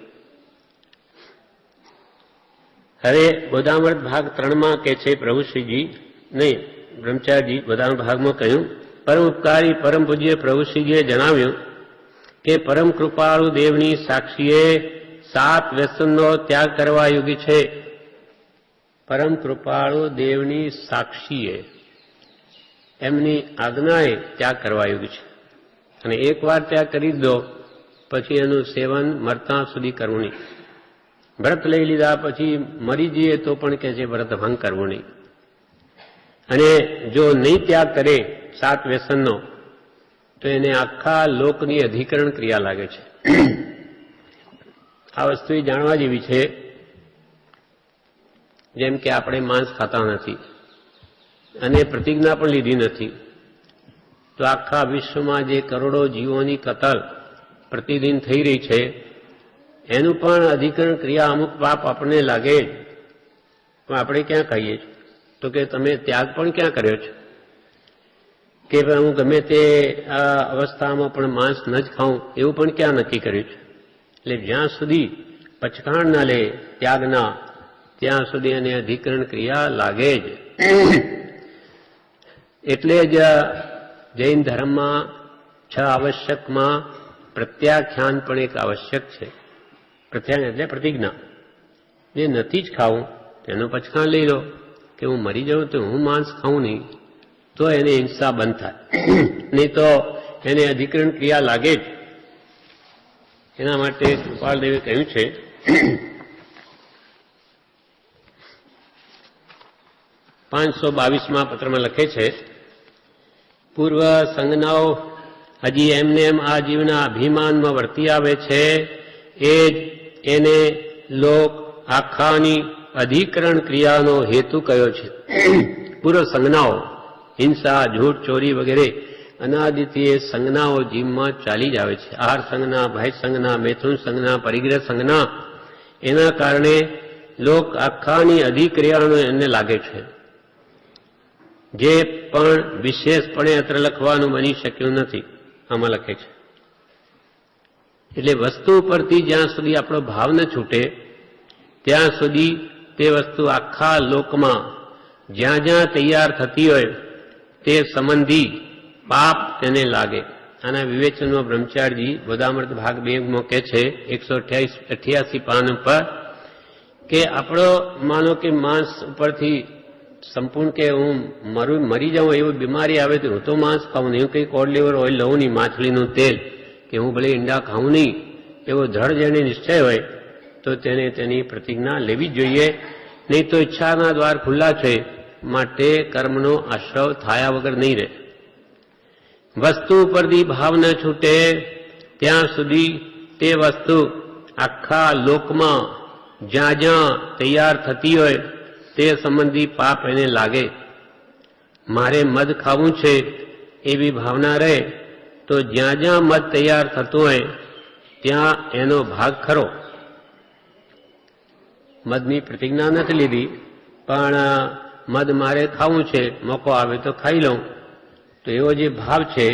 S1: હવે ગોદામૃત ભાગ 3 કે છે પ્રભુશ્રીજી, નહીં બ્રહ્મચારીજી, ગોદામૃત ભાગમાં કહ્યું, પરમ ઉપકારી પરમ પૂજ્ય પ્રભુશ્રીજીએ જણાવ્યું કે પરમ કૃપાળુ દેવની સાક્ષીએ 7 વ્યસનનો ત્યાગ કરવા યોગ્ય છે. પરમ કૃપાળુ દેવની સાક્ષીએ એમની આજ્ઞાએ ત્યાગ કરવા યોગ્ય છે. અને એકવાર ત્યાગ કરી દો પછી એનું સેવન મરતા સુધી કરવું નહીં. વ્રત લઈ લીધા પછી મરી જઈએ તો પણ કે છે વ્રત ભંગ કરવું નહીં. અને જો નહીં ત્યાગ કરે 7 વ્યસનનો તો એને આખા લોકની અધિકરણ ક્રિયા લાગે છે. આ વસ્તુ જાણવા જેવી છે. જેમ કે આપણે માંસ ખાતા નથી અને પ્રતિજ્ઞા પણ લીધી નથી, તો આખા વિશ્વમાં જે કરોડો જીવોની કતલ પ્રતિદિન થઈ રહી છે એનું પણ અધિકરણ ક્રિયા અમુક પાપ આપણને લાગે જ. પણ આપણે ક્યાં કહીએ છીએ? તો કે તમે ત્યાગ પણ ક્યાં કર્યો છે? કે હું ગમે તે અવસ્થામાં પણ માંસ ન જ ખાઉં એવું પણ ક્યાં નક્કી કર્યું છે? એટલે જ્યાં સુધી પચખાણ ના લે ત્યાગના, ત્યાં સુધી એને અધિકરણ ક્રિયા લાગે જ. એટલે જ જૈન ધર્મમાં 6 આવશ્યકમાં પ્રત્યાખ્યાન પણ એક આવશ્યક છે. પ્રત્યાખ્યાન એટલે પ્રતિજ્ઞા. જે નથી જ ખાવું તેનું પચખાણ લઈ લો કે હું મરી જાઉં તો હું માંસ ખાઉં નહીં, તો એને હિંસા બંધ થાય. નહીં તો એને અધિકરણ ક્રિયા લાગે જ. એના માટે કૃપાલદેવે કહ્યું છે, .522 પત્રમાં લખે છે, પૂર્વ સંજ્ઞાઓ હજી એમને એમ આ જીવના અભિમાનમાં વર્તી આવે છે, એ જ એને લોક આખાની અધિકરણ ક્રિયાનો હેતુ કયો છે. પૂર્વ સંજ્ઞાઓ, હિંસા, જૂઠ, ચોરી વગેરે અનાદિથી એ સંજ્ઞાઓ જીવમાં ચાલી જ આવે છે. આહાર સંજ્ઞા, ભય સંજ્ઞા, મૈથુન સંજ્ઞા, પરિગ્રહ સંજ્ઞા, એના કારણે લોક આખાની અધિક્રિયાનો એને લાગે છે. જે પણ વિશેષપણે અત્ર લખવાનું બની શક્યું નથી, આમાં લખે છે. એટલે વસ્તુ પરથી જ્યાં સુધી આપણો ભાવ ન છૂટે ત્યાં સુધી તે વસ્તુ આખા લોકમાં જ્યાં જ્યાં તૈયાર થતી હોય તે સંબંધી પાપ તેને લાગે. આના વિવેચનમાં બ્રહ્મચારીજી ગોદામૃત ભાગ 2 કહે છે 188 પાન પર કે આપણો માનો કે માંસ ઉપરથી સંપૂર્ણ કે હું મરી જાઉં એવું બીમારી આવે તો હું તો માંસ ખાઉં નહીં, કંઈ કોડ લીવર ઓઇલ લઉં નહીં, માછલીનું તેલ, કે હું ભલે ઈંડા ખાઉં નહીં, એવો ધડ જેને નિશ્ચય હોય તો તેને તેની પ્રતિજ્ઞા લેવી જ જોઈએ. નહીં તો ઈચ્છાના દ્વાર ખુલ્લા છે, માટે કર્મનો આશ્રવ થયા વગર નહીં રહે. વસ્તુ ઉપરથી ભાવ ન છૂટે ત્યાં સુધી તે વસ્તુ આખા લોકમાં જ્યાં જ્યાં તૈયાર થતી હોય તે સંબંધી પાપ એને લાગે. મારે મધ ખાવું છે એવી ભાવના રહે તો જ્યાં જ્યાં મધ તૈયાર થતું હોય ત્યાં એનો ભાગ ખરો. મધની પ્રતિજ્ઞા નથી લીધી પણ મધ મારે ખાવું છે, મોકો આવે તો ખાઈ લઉં, તો એવો જે ભાવ છે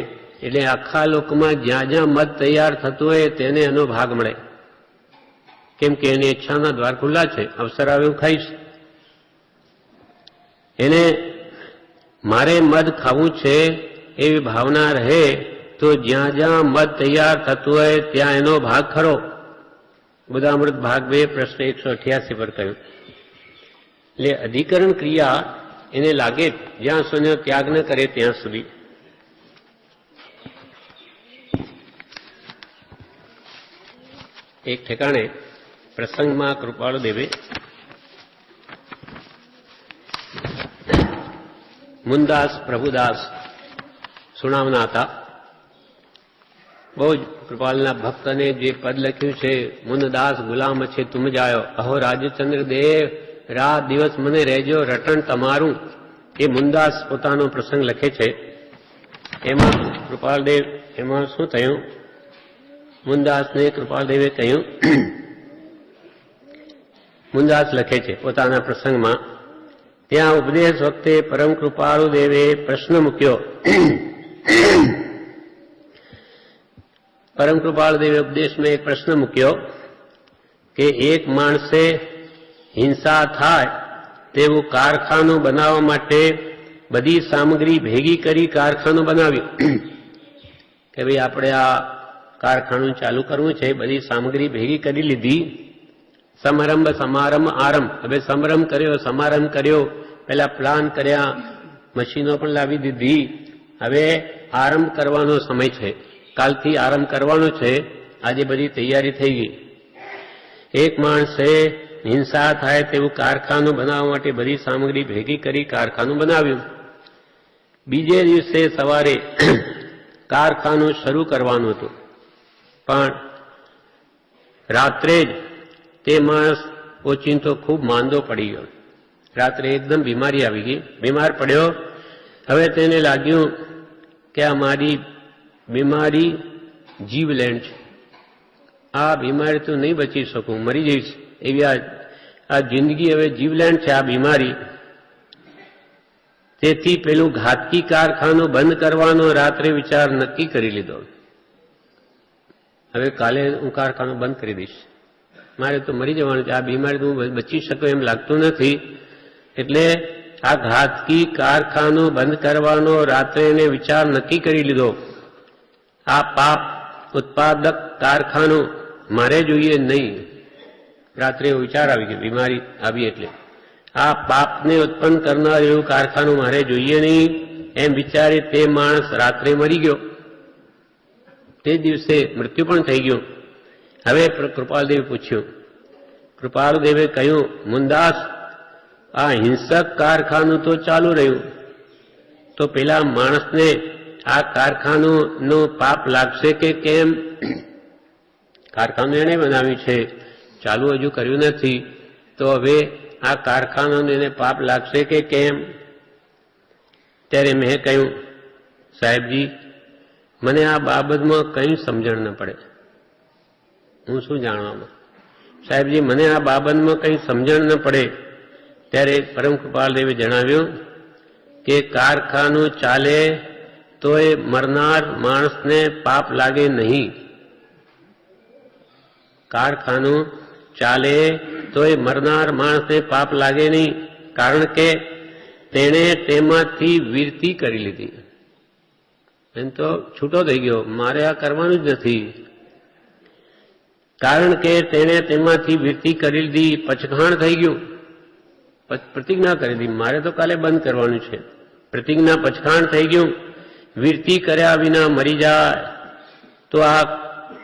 S1: એટલે આખા લોકમાં જ્યાં જ્યાં મધ તૈયાર થતું હોય તેને એનો ભાગ મળે. કેમ કે એની ઈચ્છાના દ્વાર ખુલ્લા છે, અવસર આવે હું ખાઈશ. એને મારે મધ ખાવું છે એવી ભાવના રહે તો જ્યાં જ્યાં મધ તૈયાર થતું હોય ત્યાં એનો ભાગ ખરો. ગોદામૃત ભાગ 2 પ્રશ્ન 188 પર કહ્યું. એટલે અધિકરણ ક્રિયા એને લાગે જ્યાં સુધી ત્યાગ ન કરે ત્યાં સુધી. એક ઠેકાણે પ્રસંગમાં કૃપાળુ દેવે મુનદાસ પ્રભુદાસ સુણાવના હતા. બહુ જ કૃપાલના ભક્તને જે પદ લખ્યું છે, મુનદાસ ગુલામ છે તુમ જાયો, અહો રાજચંદ્ર દેવ રાત દિવસ મને રહેજો રટણ તમારું, એ મુનદાસ પોતાનો પ્રસંગ લખે છે. એમાં કૃપાલદેવ, એમાં શું થયું, મુનદાસને કૃપાલદેવે કહ્યું, મુનદાસ લખે છે પોતાના પ્રસંગમાં, ત્યાં ઉપદેશ વખતે પરમ કૃપાળુ દેવે પ્રશ્ન મૂક્યો. પરમ કૃપાળુ દેવે ઉપદેશમાં એક પ્રશ્ન મૂક્યો કે એક માણસે હિંસા થાય તેવું કારખાનું બનાવવા માટે બધી સામગ્રી ભેગી કરી કારખાનું બનાવ્યું. કે ભાઈ આપણે આ કારખાનું ચાલુ કરવું છે, બધી સામગ્રી ભેગી કરી લીધી. સમારંભ સમારંભ આરંભ, હવે સમારંભ કર્યો, સમારંભ કર્યો, પેલા પ્લાન કર્યા, મશીનો પણ લાવી દીધી. હવે આરંભ કરવાનો સમય છે, કાલથી આરંભ કરવાનો છે. આજે બધી તૈયારી થઈ ગઈ. એક માણસે હિંસા થાય તેવું કારખાનું બનાવવા માટે બધી સામગ્રી ભેગી કરી કારખાનું બનાવ્યું. બીજે દિવસે સવારે કારખાનું શરૂ કરવાનું હતું, પણ રાત્રે જ તે માણસ ઓચિંતો ખૂબ માંદો પડી ગયો. રાત્રે એકદમ બીમારી આવી ગઈ, બીમાર પડ્યો. હવે તેને લાગ્યું કે આ મારી બીમારી જીવલેણ છે, આ બીમારી તો નહીં બચી શકું, મરી જઈશ એવી આ જિંદગી હવે જીવલેણ છે આ બીમારી. તેથી પેલું ઘાતકી કારખાનું બંધ કરવાનો રાત્રે વિચાર નક્કી કરી લીધો. હવે કાલે હું કારખાનું બંધ કરી દઈશ, મારે તો મરી જવાનું છે, આ બીમારી હું બચી શકું એમ લાગતું નથી. એટલે આ ઘાતકી કારખાનું બંધ કરવાનો રાત્રે એને વિચાર નક્કી કરી લીધો. આ પાપ ઉત્પાદક કારખાનું મારે જોઈએ નહીં. રાત્રે એવો વિચાર આવી ગયો, બીમારી આવી એટલે આ પાપને ઉત્પન્ન કરનાર એવું કારખાનું મારે જોઈએ નહીં એમ વિચારી તે માણસ રાત્રે મરી ગયો. તે દિવસે મૃત્યુ પણ થઈ ગયું. હવે કૃપાલદેવે પૂછ્યું, કૃપાલદેવે કહ્યું, મુનદાસ, આ હિંસક કારખાનું તો ચાલુ રહ્યું, તો પેલા માણસને આ કારખાનું પાપ લાગશે કે કેમ? કારખાનું એને બનાવ્યું છે, ચાલુ હજુ કર્યું નથી, તો હવે આ કારખાનું એને પાપ લાગશે કે કેમ? ત્યારે મેં કહ્યું, સાહેબજી, મને આ બાબતમાં કંઈ સમજણ ન પડે, હું શું જાણવામાં? સાહેબજી, મને આ બાબતમાં કંઈ સમજણ ન પડે. ત્યારે પરમ કૃપાલદેવે જણાવ્યું કે કારખાનું ચાલે તો એ મરનાર માણસને પાપ લાગે નહીં. કારખાનું ચાલે તો એ મરનાર માણસને પાપ લાગે નહીં, કારણ કે તેણે તેમાંથી વીરતી કરી લીધી. એમ તો છૂટો થઈ ગયો, મારે આ કરવાનું જ નથી. કારણ કે તેણે તેમાંથી વીરતી કરી લીધી, પચખાણ થઈ ગયું, પ્રતિજ્ઞા કરી દીધી, મારે તો કાલે બંધ કરવાનું છે. પ્રતિજ્ઞા પચખાણ થઈ ગયું. વીરતી કર્યા વિના મરી જાય તો આ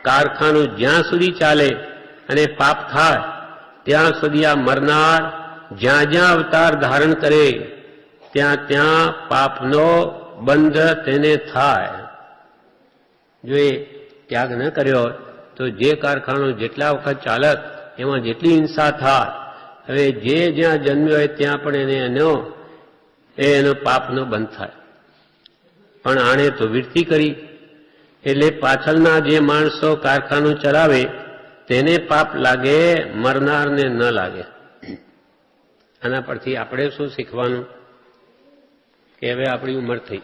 S1: કારખાનું જ્યાં સુધી ચાલે અને પાપ થાય ત્યાં સુધી આ મરનાર જ્યાં જ્યાં અવતાર ધારણ કરે ત્યાં ત્યાં પાપનો બંધ તેને થાય. જો એ ત્યાગ ન કર્યો તો જે કારખાનું જેટલા વખત ચાલત એમાં જેટલી હિંસા થાય, હવે જે જ્યાં જન્મ્યો હોય ત્યાં પણ એનો પાપનો બંધ થાય. પણ આણે તો વીરતી કરી, એટલે પાછળના જે માણસો કારખાનું ચલાવે તેને પાપ લાગે, મરનારને ન લાગે. આના પરથી આપણે શું શીખવાનું કે હવે આપણી ઉંમર થઈ,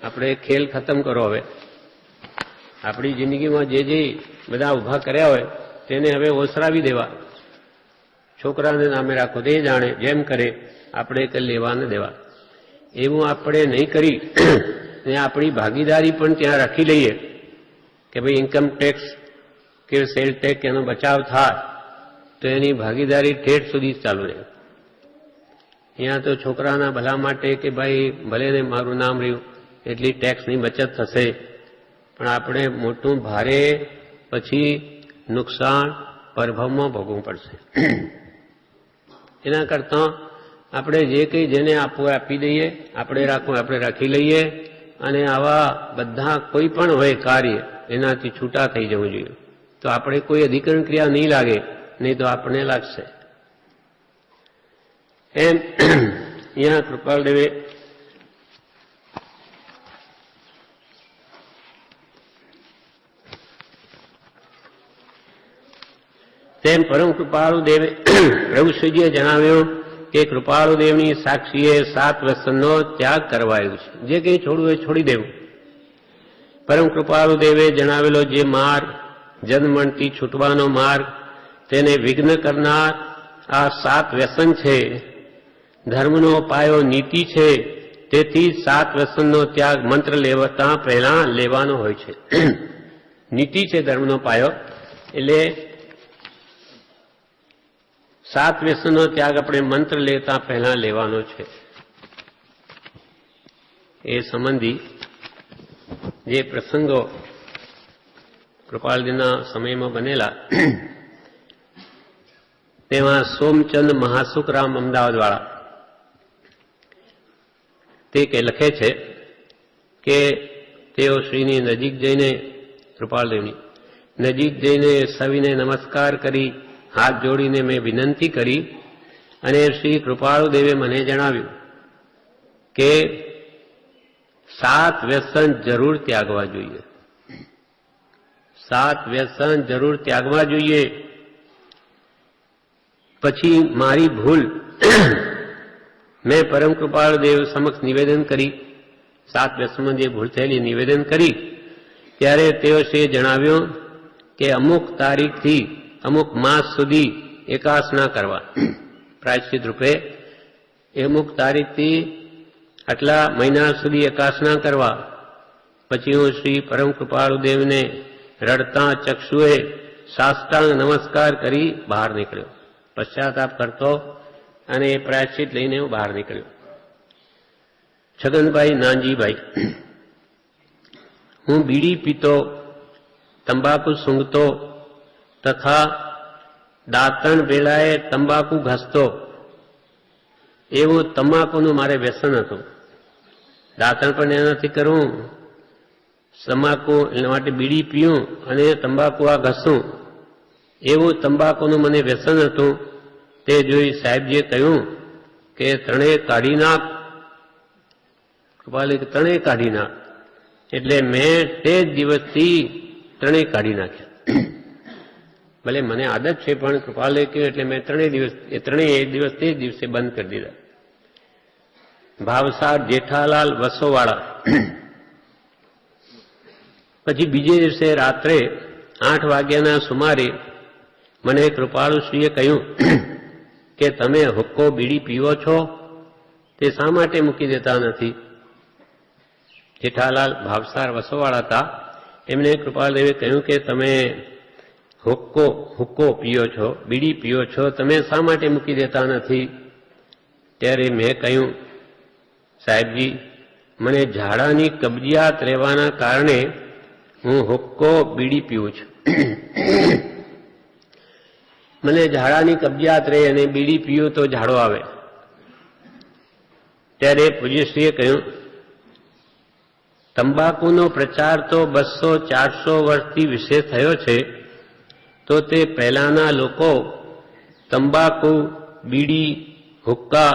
S1: આપણે ખેલ ખતમ કરો. હવે આપણી જિંદગીમાં જે જે બધા ઊભા કર્યા હોય તેને હવે ઓસરાવી દેવા. છોકરાને નામે રાખો, તે જાણે જેમ કરે, આપણે કંઈ લેવા ન દેવા. એવું આપણે નહીં કરી ને આપણી ભાગીદારી પણ ત્યાં રાખી લઈએ કે ભાઈ ઇન્કમ ટેક્સ કે સેલ ટેક્સ એનો બચાવ થાય તો એની ભાગીદારી ઠેઠ સુધી ચાલુ રહે. અહીંયા તો છોકરાના ભલા માટે કે ભાઈ ભલે ને મારું નામ રહ્યું એટલી ટેક્સની બચત થશે, પણ આપણે મોટું ભારે પછી નુકસાન પરભવમાં ભોગવવું પડશે. એના કરતાં આપણે જે કંઈ જેને આપવું આપી દઈએ, આપણે રાખવું આપણે રાખી લઈએ, અને આવા બધા કોઈ પણ હોય કાર્ય એનાથી છૂટા થઈ જવું જોઈએ. તો આપણે કોઈ અધિકરણ ક્રિયા નહીં લાગે, નહીં તો આપણને લાગશે. એમ અહીંયા કૃપાલદેવે તેમ પરમ કૃપાળુ દેવે પ્રભુ શ્રીજીએ જણાવ્યું કે કૃપાળુ દેવની સાક્ષીએ 7 વ્યસનનો ત્યાગ કરવાયું છે. જે કંઈ છોડવું એ છોડી દેવું. પરમ કૃપાળુ દેવે જણાવેલો જે માર્ગ, જન્મણથી છૂટવાનો માર્ગ, તેને વિઘ્ન કરનાર આ 7 વ્યસન છે. ધર્મનો પાયો નીતિ છે. તેથી 7 વ્યસનનો ત્યાગ મંત્ર લેવતા પહેલા લેવાનો હોય છે. નીતિ છે ધર્મનો પાયો, એટલે 7 વ્યસનનો ત્યાગ આપણે મંત્ર લેતા પહેલા લેવાનો છે. એ સંબંધી જે પ્રસંગો કૃપાલજીના સમયમાં બનેલા, તેમાં સોમચંદ મહાસુખરામ અમદાવાદવાળા તે કે લખે છે કે તેઓ શ્રીની નજીક જઈને, કૃપાલદેવની નજીક જઈને સવિને નમસ્કાર કરી, હાથ જોડીને મેં વિનંતી કરી, અને શ્રી કૃપાળુદેવે મને જણાવ્યું કે 7 વ્યસન જરૂર ત્યાગવા જોઈએ. 7 વ્યસન જરૂર ત્યાગવા જોઈએ. પછી મારી ભૂલ મેં પરમ કૃપાળુદેવ સમક્ષ નિવેદન કરી. 7 વ્યસનમાં જે ભૂલ થયેલી નિવેદન કરી, ત્યારે તેઓ શ્રીએ જણાવ્યું કે અમુક તારીખથી અમુક માસ સુધી એકાસ ના કરવા, પ્રાયશ્ચિત રૂપે અમુક તારીખથી આટલા મહિના સુધી એકાસ ના કરવા. પછી હું શ્રી પરમ કૃપાળુદેવને રડતા ચક્ષુએ સાષ્ટાંગ નમસ્કાર કરી બહાર નીકળ્યો. પશ્ચાતાપ કરતો અને એ પ્રાયશ્ચિત લઈને હું બહાર નીકળ્યો. છગનભાઈ નાનજીભાઈ, હું બીડી પીતો, તંબાકુ સૂંઘતો તથા દાંતણ વેળાએ તંબાકુ ઘસતો, એવું તમાકુનું મારે વ્યસન હતું. દાંતણ પણ એનાથી કરવું, તમાકુ એના માટે બીડી પીવું અને તંબાકુ આ ઘસું, એવું તંબાકુનું મને વ્યસન હતું. તે જોઈ સાહેબજીએ કહ્યું કે ત્રણેય કાઢી નાખ. કૃપાલે ત્રણેય કાઢી નાખ. એટલે મેં તે જ દિવસથી ત્રણેય કાઢી નાખ્યા. ભલે મને આદત છે, પણ કૃપાલે કહ્યું એટલે મેં ત્રણેય દિવસ તે જ દિવસે બંધ કરી દીધા. ભાવસાર જેઠાલાલ વસોવાળા. પછી બીજે દિવસે રાત્રે 8 વાગ્યાના સુમારે મને કૃપાળુશ્રીએ કહ્યું કે તમે હુક્કો બીડી પીવો છો, તે શા માટે મૂકી દેતા નથી? જેઠાલાલ ભાવસાર વસોવાળા હતા. એમને કૃપાલદેવે કહ્યું કે તમે હુક્કો પીઓ છો, બીડી પીઓ છો, તમે શા માટે મૂકી દેતા નથી? ત્યારે મેં કહ્યું, સાહેબજી, મને ઝાડાની કબજિયાત રહેવાના કારણે હું હુક્કો બીડી પીઉં છું. મને ઝાડાની કબજિયાત રહે અને બીડી પીવું તો ઝાડો આવે. ત્યારે પૂજ્યશ્રીએ કહ્યું, તંબાકુનો પ્રચાર તો 200-400 વર્ષથી વિશેષ થયો છે, તો તે પહેલાના લોકો તંબાકુ, બીડી, હુક્કા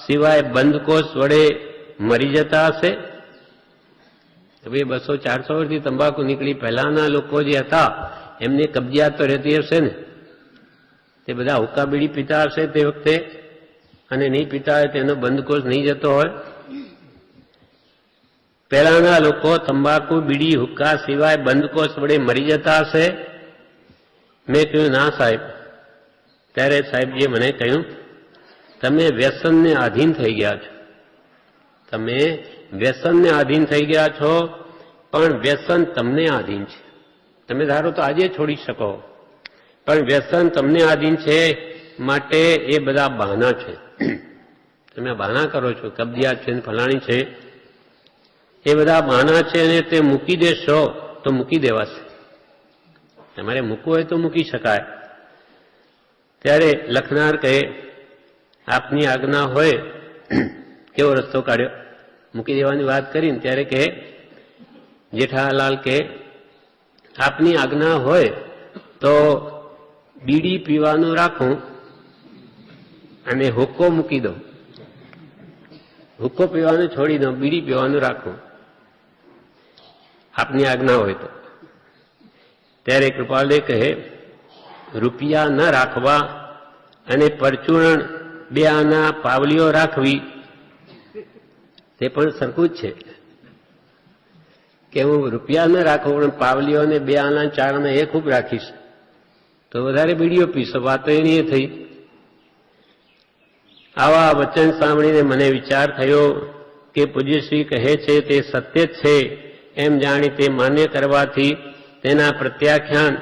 S1: સિવાય બંધકોષ વડે મરી જતા હશે? હવે 200-400 વર્ષથી તંબાકુ નીકળી, પહેલાના લોકો જે હતા એમની કબજિયાત તો રહેતી હશે ને? તે બધા હુક્કા બીડી પીતા હશે તે વખતે, અને નહીં પીતા હોય તેનો બંધકોષ નહીં જતો હોય. પહેલાના લોકો તંબાકુ, બીડી, હુક્કા સિવાય બંધકોષ વડે મરી જતા હશે? મેં કહ્યું, ના સાહેબ. ત્યારે સાહેબજીએ મને કહ્યું, તમે વ્યસનને આધીન થઈ ગયા છો. તમે વ્યસનને આધીન થઈ ગયા છો, પણ વ્યસન તમને આધીન છે. તમે ધારો તો આજે છોડી શકો, પણ વ્યસન તમને આધીન છે, માટે એ બધા બહાના છે. તમે બહાના કરો છો, કબજિયાત છે, ફલાણી છે, એ બધા બહાના છે, અને તે મૂકી દેશો તો મૂકી દેવાશે. તમારે મૂકવું હોય તો મૂકી શકાય. ત્યારે લખનાર કહે આપની આજ્ઞા હોય, કેવો રસ્તો કાઢ્યો, મૂકી દેવાની વાત કરીને ત્યારે કહે જેઠાલાલ કે આપની આજ્ઞા હોય તો બીડી પીવાનું રાખું અને હુક્કો મૂકી દઉં, હુક્કો પીવાનું છોડી દઉં, બીડી પીવાનું રાખું, આપની આજ્ઞા હોય તો. ત્યારે કૃપાલદેવ કહે રૂપિયા ન રાખવા અને પરચુરણ 2 આના પાવલીઓ રાખવી તે પણ સરખું જ છે કે હું રૂપિયા ન રાખું પણ પાવલીઓને 2 આના 4 આના એ ખૂબ રાખીશ તો વધારે બીડીઓ પીશો. વાતો એની એ થઈ. આવા વચન સાંભળીને મને વિચાર થયો કે પૂજ્યશ્રી કહે છે તે સત્ય જ છે એમ જાણી તે માન્ય કરવાથી તેના પ્રત્યાખ્યાન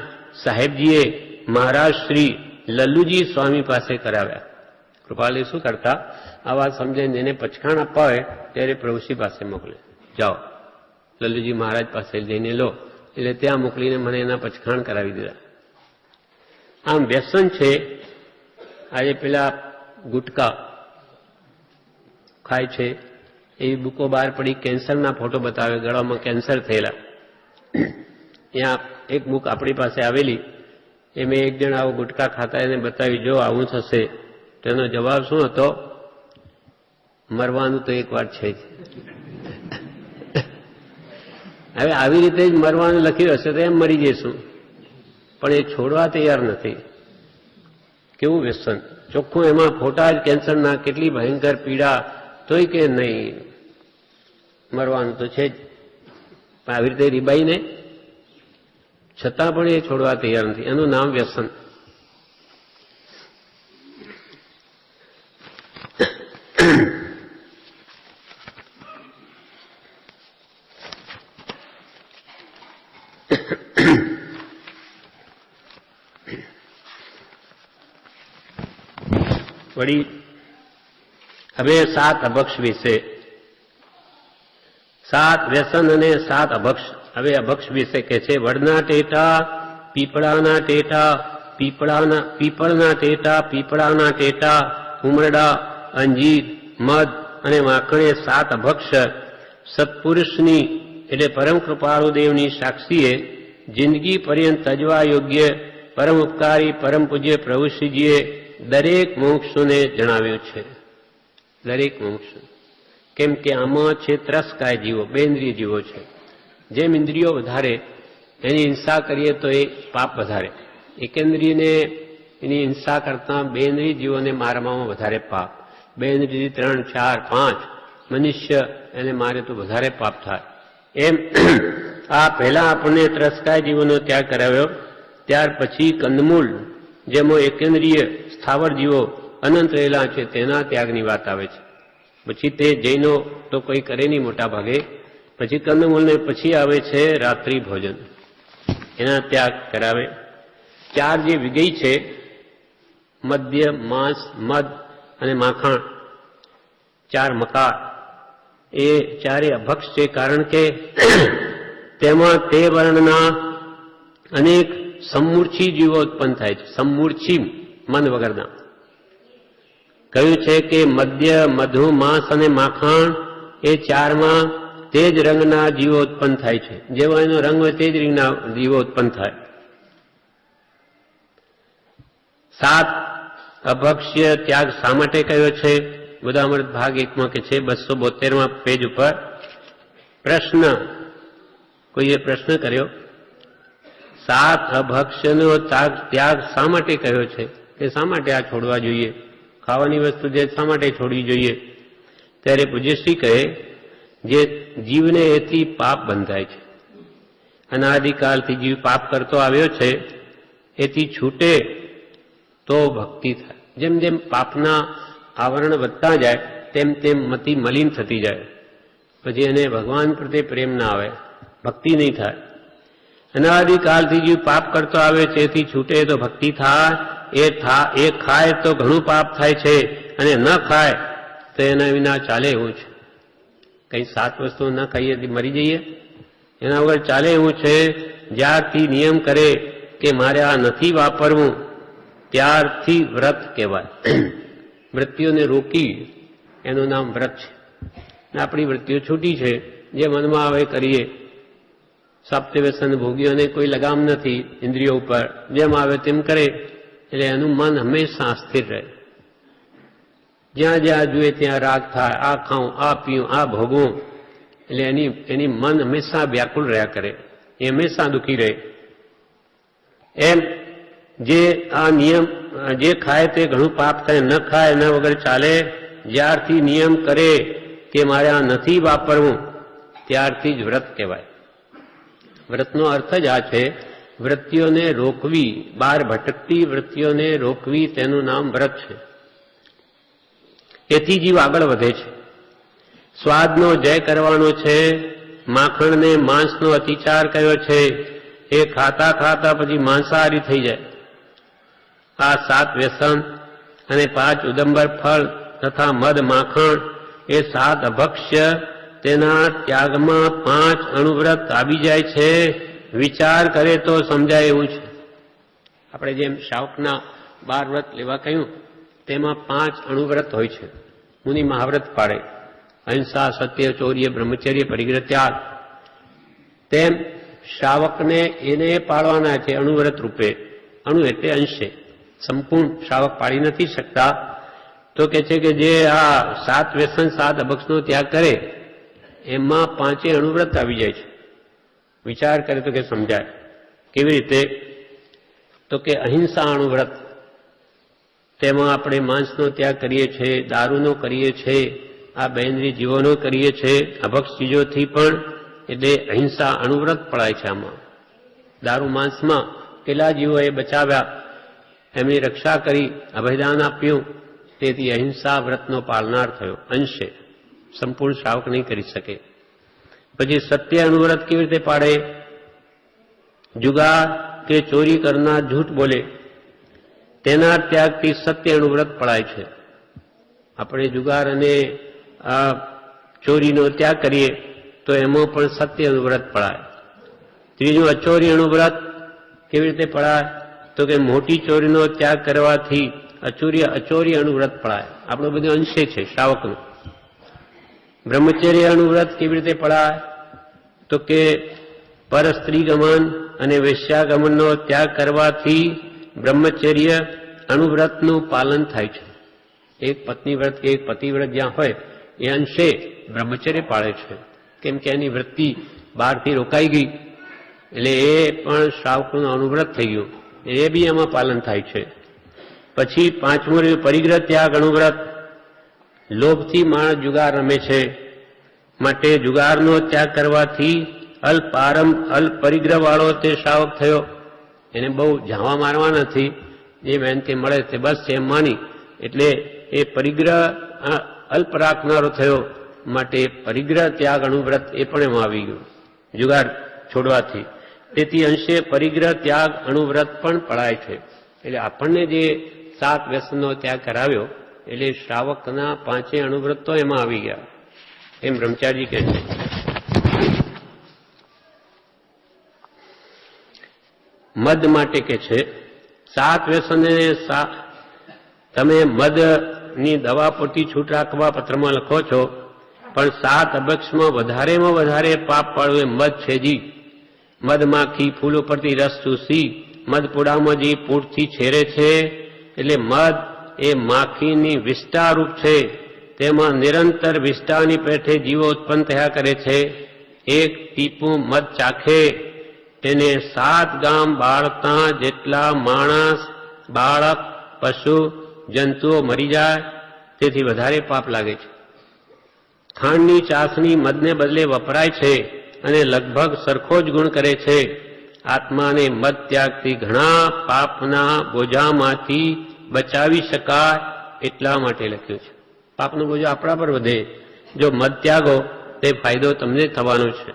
S1: સાહેબજીએ મહારાજ શ્રી લલ્લુજી સ્વામી પાસે કરાવ્યા. કૃપાલદેવ શું કરતા, આ વાત સમજાઈને જેને પચખાણ આપવા હોય ત્યારે પ્રભુશ્રી પાસે મોકલે, જાઓ લલ્લુજી મહારાજ પાસે જઈને લો. એટલે ત્યાં મોકલીને મને એના પચખાણ કરાવી દીધા. આમ વ્યસન છે. આજે પેલા ગુટકા ખાય છે એવી બુકો બહાર પડી, કેન્સરના ફોટો બતાવે, ગળામાં કેન્સર થયેલા. ત્યાં એક બુક આપણી પાસે આવેલી, એ મેં એક જણ આવો ગુટકા ખાતા એને બતાવી, જો આવું થશે. તેનો જવાબ શું હતો, મરવાનું તો એક વાર છે જ. હવે આવી રીતે જ મરવાનું લખ્યું હશે તો એમ મરી જઈશું, પણ એ છોડવા તૈયાર નથી. કેવું વ્યસન ચોખ્ખું, એમાં ફોટા જ કેન્સરના, કેટલી ભયંકર પીડા, તોય કે નહીં મરવાનું તો છે જ. પણ આવી રીતે રીબાઈને છતાં પણ એ છોડવા તૈયાર નથી. એનું નામ વ્યસન. વળી હવે 7 અભક્ષ વિશે, 7 વ્યસન અને 7 અભક્ષ. હવે અભક્ષ વિશે કે છે વડના ટેટા, પીપળાના ટેટા, પીપળના ટેટા, પીપળાના ટેટા, ઉમરડા, અંજીર, મધ અને માખણે 7 અભક્ષ સત્પુરુષની એટલે પરમ કૃપાળુ દેવની સાક્ષીએ જિંદગી પર્યંત તજવા યોગ્ય પરમ ઉપકારી પરમ પૂજ્ય પ્રભુશ્રીજીએ દરેક મુમુક્ષુને જણાવ્યું છે. દરેક મુમુક્ષુ, કેમ કે આમાં છે ત્રસકાય જીવો, 2 ઇન્દ્રિય જીવો છે. જેમ ઇન્દ્રિયો વધારે એની હિંસા કરીએ તો એ પાપ વધારે. એકેન્દ્રિયને એની હિંસા કરતા 2 ઇન્દ્રિય જીવોને મારવામાં વધારે પાપ. 2 ઇન્દ્રિય 3, 4, 5 મનુષ્ય એને મારે તો વધારે પાપ થાય. એમ આ પહેલા આપણને ત્રસકાય જીવોનો ત્યાગ કરાવ્યો, ત્યાર પછી કંદમૂળ જેમાં એકેન્દ્રિય સ્થાવર જીવો અનંત રહેલા છે તેના ત્યાગની વાત આવે છે. પછી તે જૈનો તો કોઈ કરે નહીં મોટા ભાગે. પછી કંદમૂળને પછી આવે છે રાત્રિ ભોજન, એના ત્યાગ કરાવે. 4 જે વિગઈ છે, મદ્ય, માંસ, મધ અને માખણ, 4 મકાર, એ 4 અભક્ષ છે. કારણ કે તેમાં તે વર્ણના અનેક સમૂર્છી જીવો ઉત્પન્ન થાય છે. સમૂર્છી મન વગરના. કહ્યું છે કે મદ્ય, મધુ, માંસ અને માખણ એ 4માં તે જ રંગના જીવો ઉત્પન્ન થાય છે. જેવો એનો રંગ હોય તે જ રંગના જીવો ઉત્પન્ન થાય. 7 અભક્ષ્ય ત્યાગ શા માટે કહ્યો છે? બુદ્ધામૃત ભાગ 1માં કે છે 272માં પેજ ઉપર. પ્રશ્ન, કોઈએ પ્રશ્ન કર્યો 7 અભક્ષ્યનો ત્યાગ શા માટે કહ્યો છે, કે શા માટે આ છોડવા જોઈએ, ખાવાની વસ્તુ જે શા માટે છોડવી જોઈએ? ત્યારે પૂજ્યશ્રી કહે જે જીવને એથી પાપ બંધાય છે. અનાદિકાલથી જીવ પાપ કરતો આવ્યો છે, એથી છૂટે તો ભક્તિ થાય. જેમ જેમ પાપના આવરણ વધતા જાય તેમ તેમ મતિ મલિન થતી જાય. પછી એને ભગવાન પ્રત્યે પ્રેમ ના આવે, ભક્તિ નહીં થાય. અનાદિકાલથી જીવ પાપ કરતો આવે છે, એથી છૂટે તો ભક્તિ થાય. એ ખાય તો ઘણું પાપ થાય છે, અને ન ખાય તો એના વિના ચાલે એવું છે. કંઈ 7 વસ્તુ ન ખાઈએ મરી જઈએ, એના વગર ચાલે એવું છે. જ્યારથી નિયમ કરે કે મારે આ નથી વાપરવું ત્યારથી વ્રત કહેવાય. વૃત્તિઓને રોકી એનું નામ વ્રત છે. આપણી વૃત્તિઓ છૂટી છે, જે મનમાં આવે કરીએ. સપ્ત વ્યસન ભોગીઓને કોઈ લગામ નથી ઇન્દ્રિયો ઉપર, જેમ આવે તેમ કરે, એટલે એનું મન હંમેશા અસ્થિર રહે. જ્યાં જ્યાં જોઈએ ત્યાં રાગ થાય, આ ખાઉં, આ પીવું, આ ભોગવું, એટલે એની મન હંમેશા વ્યાકુળ રહ્યા કરે, એ હંમેશા દુઃખી રહે. એમ જે આ નિયમ જે ખાય તે ઘણું પાપ થાય, ન ખાય એના વગર ચાલે. જ્યારથી નિયમ કરે કે મારે આ નથી વાપરવું, ત્યારથી જ વ્રત કહેવાય. વ્રતનો અર્થ જ આ છે, વૃત્તિઓને રોકવી, બહાર ભટકતી વૃત્તિઓને રોકવી, તેનું નામ વ્રત છે. એથી જીવ આગળ વધે છે. સ્વાદનો જય કરવાનો છે, માખણને માંસનો અતિચાર કર્યો છે, એ ખાતા ખાતા પછી માંસાહારી થઈ જાય. આ 7 વ્યસન અને 5 ઉદંબર ફળ તથા મદ માખણ એ 7 અભક્ષ્ય, તેના ત્યાગમાં 5 અણુવ્રત આવી જાય છે. વિચાર કરે તો સમજાય એવું છે. આપણે જેમ શાવકના 12 વ્રત લેવા કહ્યું, તેમાં 5 અણુવ્રત હોય છે. મુનિ મહાવ્રત પાડે, અહિંસા, સત્ય, ચૌર્ય, બ્રહ્મચર્ય, પરિગ્રહ, ત્યાગ. તેમ શાવકને એને પાળવાના છે અણુવ્રત રૂપે. અણુ એટલે અંશે, સંપૂર્ણ શાવક પાડી નથી શકતા. તો કે છે કે જે આ 7 વ્યસન 7 અભક્ષનો ત્યાગ કરે, એમાં 5 અણુવ્રત આવી જાય છે. વિચાર કરે તો કે સમજાય. કેવી રીતે? તો કે અહિંસા અણુવ્રત, તેમાં આપણે માંસનો ત્યાગ કરીએ છીએ, દારૂનો કરીએ છીએ, આ બેન્દ્રી જીવોનો કરીએ છીએ, અભક્ષ ચીજોથી પણ, એટલે અહિંસા અણુવ્રત પડાય છે. આમાં દારૂ માંસમાં કેટલા જીવોએ બચાવ્યા, એમની રક્ષા કરી, અભયદાન આપ્યું, તેથી અહિંસા વ્રતનો પાળનાર થયો. અંશે, સંપૂર્ણ શાવક નહીં કરી શકે. પછી સત્ય અણુવ્રત કેવી રીતે પાડે? જુગાર કે ચોરી કરનાર જૂઠ બોલે, તેના ત્યાગથી સત્ય અણુવ્રત પડાય છે. આપણે જુગાર અને ચોરીનો ત્યાગ કરીએ તો એમાં પણ સત્ય અણુવ્રત પડાય. ત્રીજું અચોરી અણુવ્રત કેવી રીતે પડાય? તો કે મોટી ચોરીનો ત્યાગ કરવાથી અચોરી અણુવ્રત પડાય. આપણું બધું અંશે છે શાવકનું. બ્રહ્મચર્ય અણુવ્રત કેવી રીતે પડાય? તો કે પર સ્ત્રી ગમન અને વેશ્યાગમનનો ત્યાગ કરવાથી બ્રહ્મચર્ય અણુવ્રતનું પાલન થાય છે. એક પત્ની વ્રત કે એક પતિવ્રત જ્યાં હોય એ અંશે બ્રહ્મચર્ય પાળે છે, કેમ કે એની વૃત્તિ બહારથી રોકાઈ ગઈ, એટલે એ પણ શાવકનું અણુવ્રત થઈ ગયું, એ બી એમાં પાલન થાય છે. પછી 5મું પરિગ્રહ ત્યાગ અણુવ્રત. લોભથી માણસ જુગાર રમે છે, માટે જુગારનો ત્યાગ કરવાથી અલ્પ પરિગ્રહ વાળો તે શાવક થયો. એને બહુ ઝાવા મારવા નથી, જે મહેનથી મળે તે બસ એમ માની, એટલે એ પરિગ્રહ અલ્પ રાખનારો થયો. માટે પરિગ્રહ ત્યાગ અણુવ્રત એ પણ એમાં આવી ગયું જુગાર છોડવાથી. તેથી અંશે પરિગ્રહ ત્યાગ અણુવ્રત પણ પડાય છે. એટલે આપણને જે 7 વ્યસનનો ત્યાગ કરાવ્યો, એટલે શ્રાવકના 5 અણુવ્રત તો એમાં આવી ગયા, એમ બ્રહ્મચારી કહે છે. મદ માટે કે છે 7 વ્યસનને તમે મદની દવા પૂરતી છૂટ રાખવા પત્રમાં લખો છો, પણ 7 અભક્ષમાં વધારેમાં વધારે પાપ પાડવું એ મદ છે જી. મધ માખી ફૂલ ઉપરથી રસ ચૂસી મધ પુડામાં જે પૂરથી છેરે છે, એટલે મધ એ માખીની વિષ્ટા રૂપ છે. તેમાં નિરંતર વિષ્ટાની પેઠે જીવો ઉત્પન્ન થયા કરે છે. એક ટીપું મધ ચાખે તેને 7 ગામ બાળતા જેટલા માણસ, બાળક, પશુ, જંતુઓ મરી જાય, તેથી વધારે પાપ લાગે છે. ખાંડની ચાસણી મધને બદલે વપરાય છે અને લગભગ સરખો જ ગુણ કરે છે. આત્માને મદ ત્યાગથી ઘણા પાપના બોજામાંથી બચાવી શકાય, એટલા માટે લખ્યું છે. પાપનો બોજો આપણા પર વધે જો મદ ત્યાગો, તે ફાયદો તમને થવાનો છે.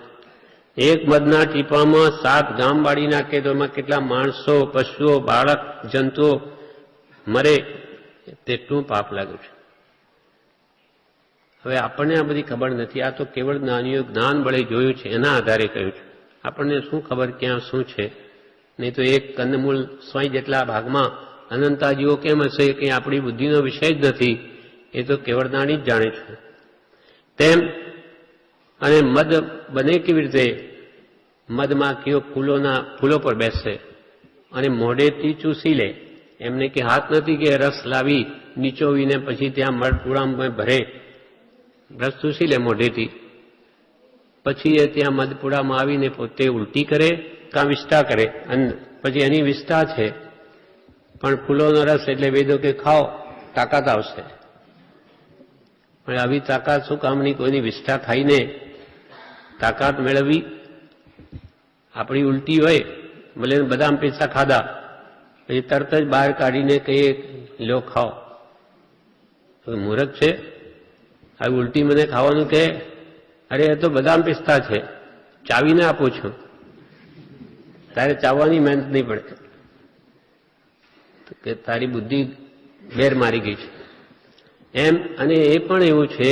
S1: એક મધના ટીપામાં 7 ગામ બાળી નાખે તો એમાં કેટલા માણસો, પશુઓ, બાળક, જંતુઓ મરે, તેટલું પાપ લાગ્યું છે. હવે આપણને આ બધી ખબર નથી, આ તો કેવળ જ્ઞાનીઓ જ્ઞાન બળે જોયું છે, એના આધારે કહ્યું છે. આપણને શું ખબર ક્યાં શું છે? નહીં તો એક કંદમૂળ સ્વાઈ જેટલા ભાગમાં અનંતાજીવો કેમ હશે કે આપણી બુદ્ધિનો વિષય જ નથી, એ તો કેવળનાની જ જાણે છે. તેમ અને મદ બને કેવી રીતે? મદમાં કયો ફૂલો પર બેસે અને મોઢેથી ચૂસી લે. એમને કે હાથ નથી કે રસ લાવી નીચોવીને પછી ત્યાં મધપુડામાં ભરે, રસ ચૂસી લે મોઢેથી, પછી એ ત્યાં મધપુડામાં આવીને પોતે ઉલટી કરે કાં વિષ્ટા કરે, અને પછી એની વિષ્ટા છે. પણ ફૂલોનો રસ એટલે વેદો કે ખાઓ તાકાત આવશે. પણ આવી તાકાત શું કામની? કોઈની વિષ્ટા ખાઈને તાકાત મેળવવી? આપણી ઉલટી હોય, ભલે બદામ પિસ્તા ખાધા, પછી તરત જ બહાર કાઢીને કહીએ લો ખાઓ. મૂર્ખ છે? આવી ઉલટી મને ખાવાનું કહે? અરે એ તો બદામ પિસ્તા છે, ચાવીને આપું છું, તારે ચાવવાની મહેનત નહીં પડે. કે તારી બુદ્ધિ બેર મારી ગઈ છે એમ. અને એ પણ એવું છે,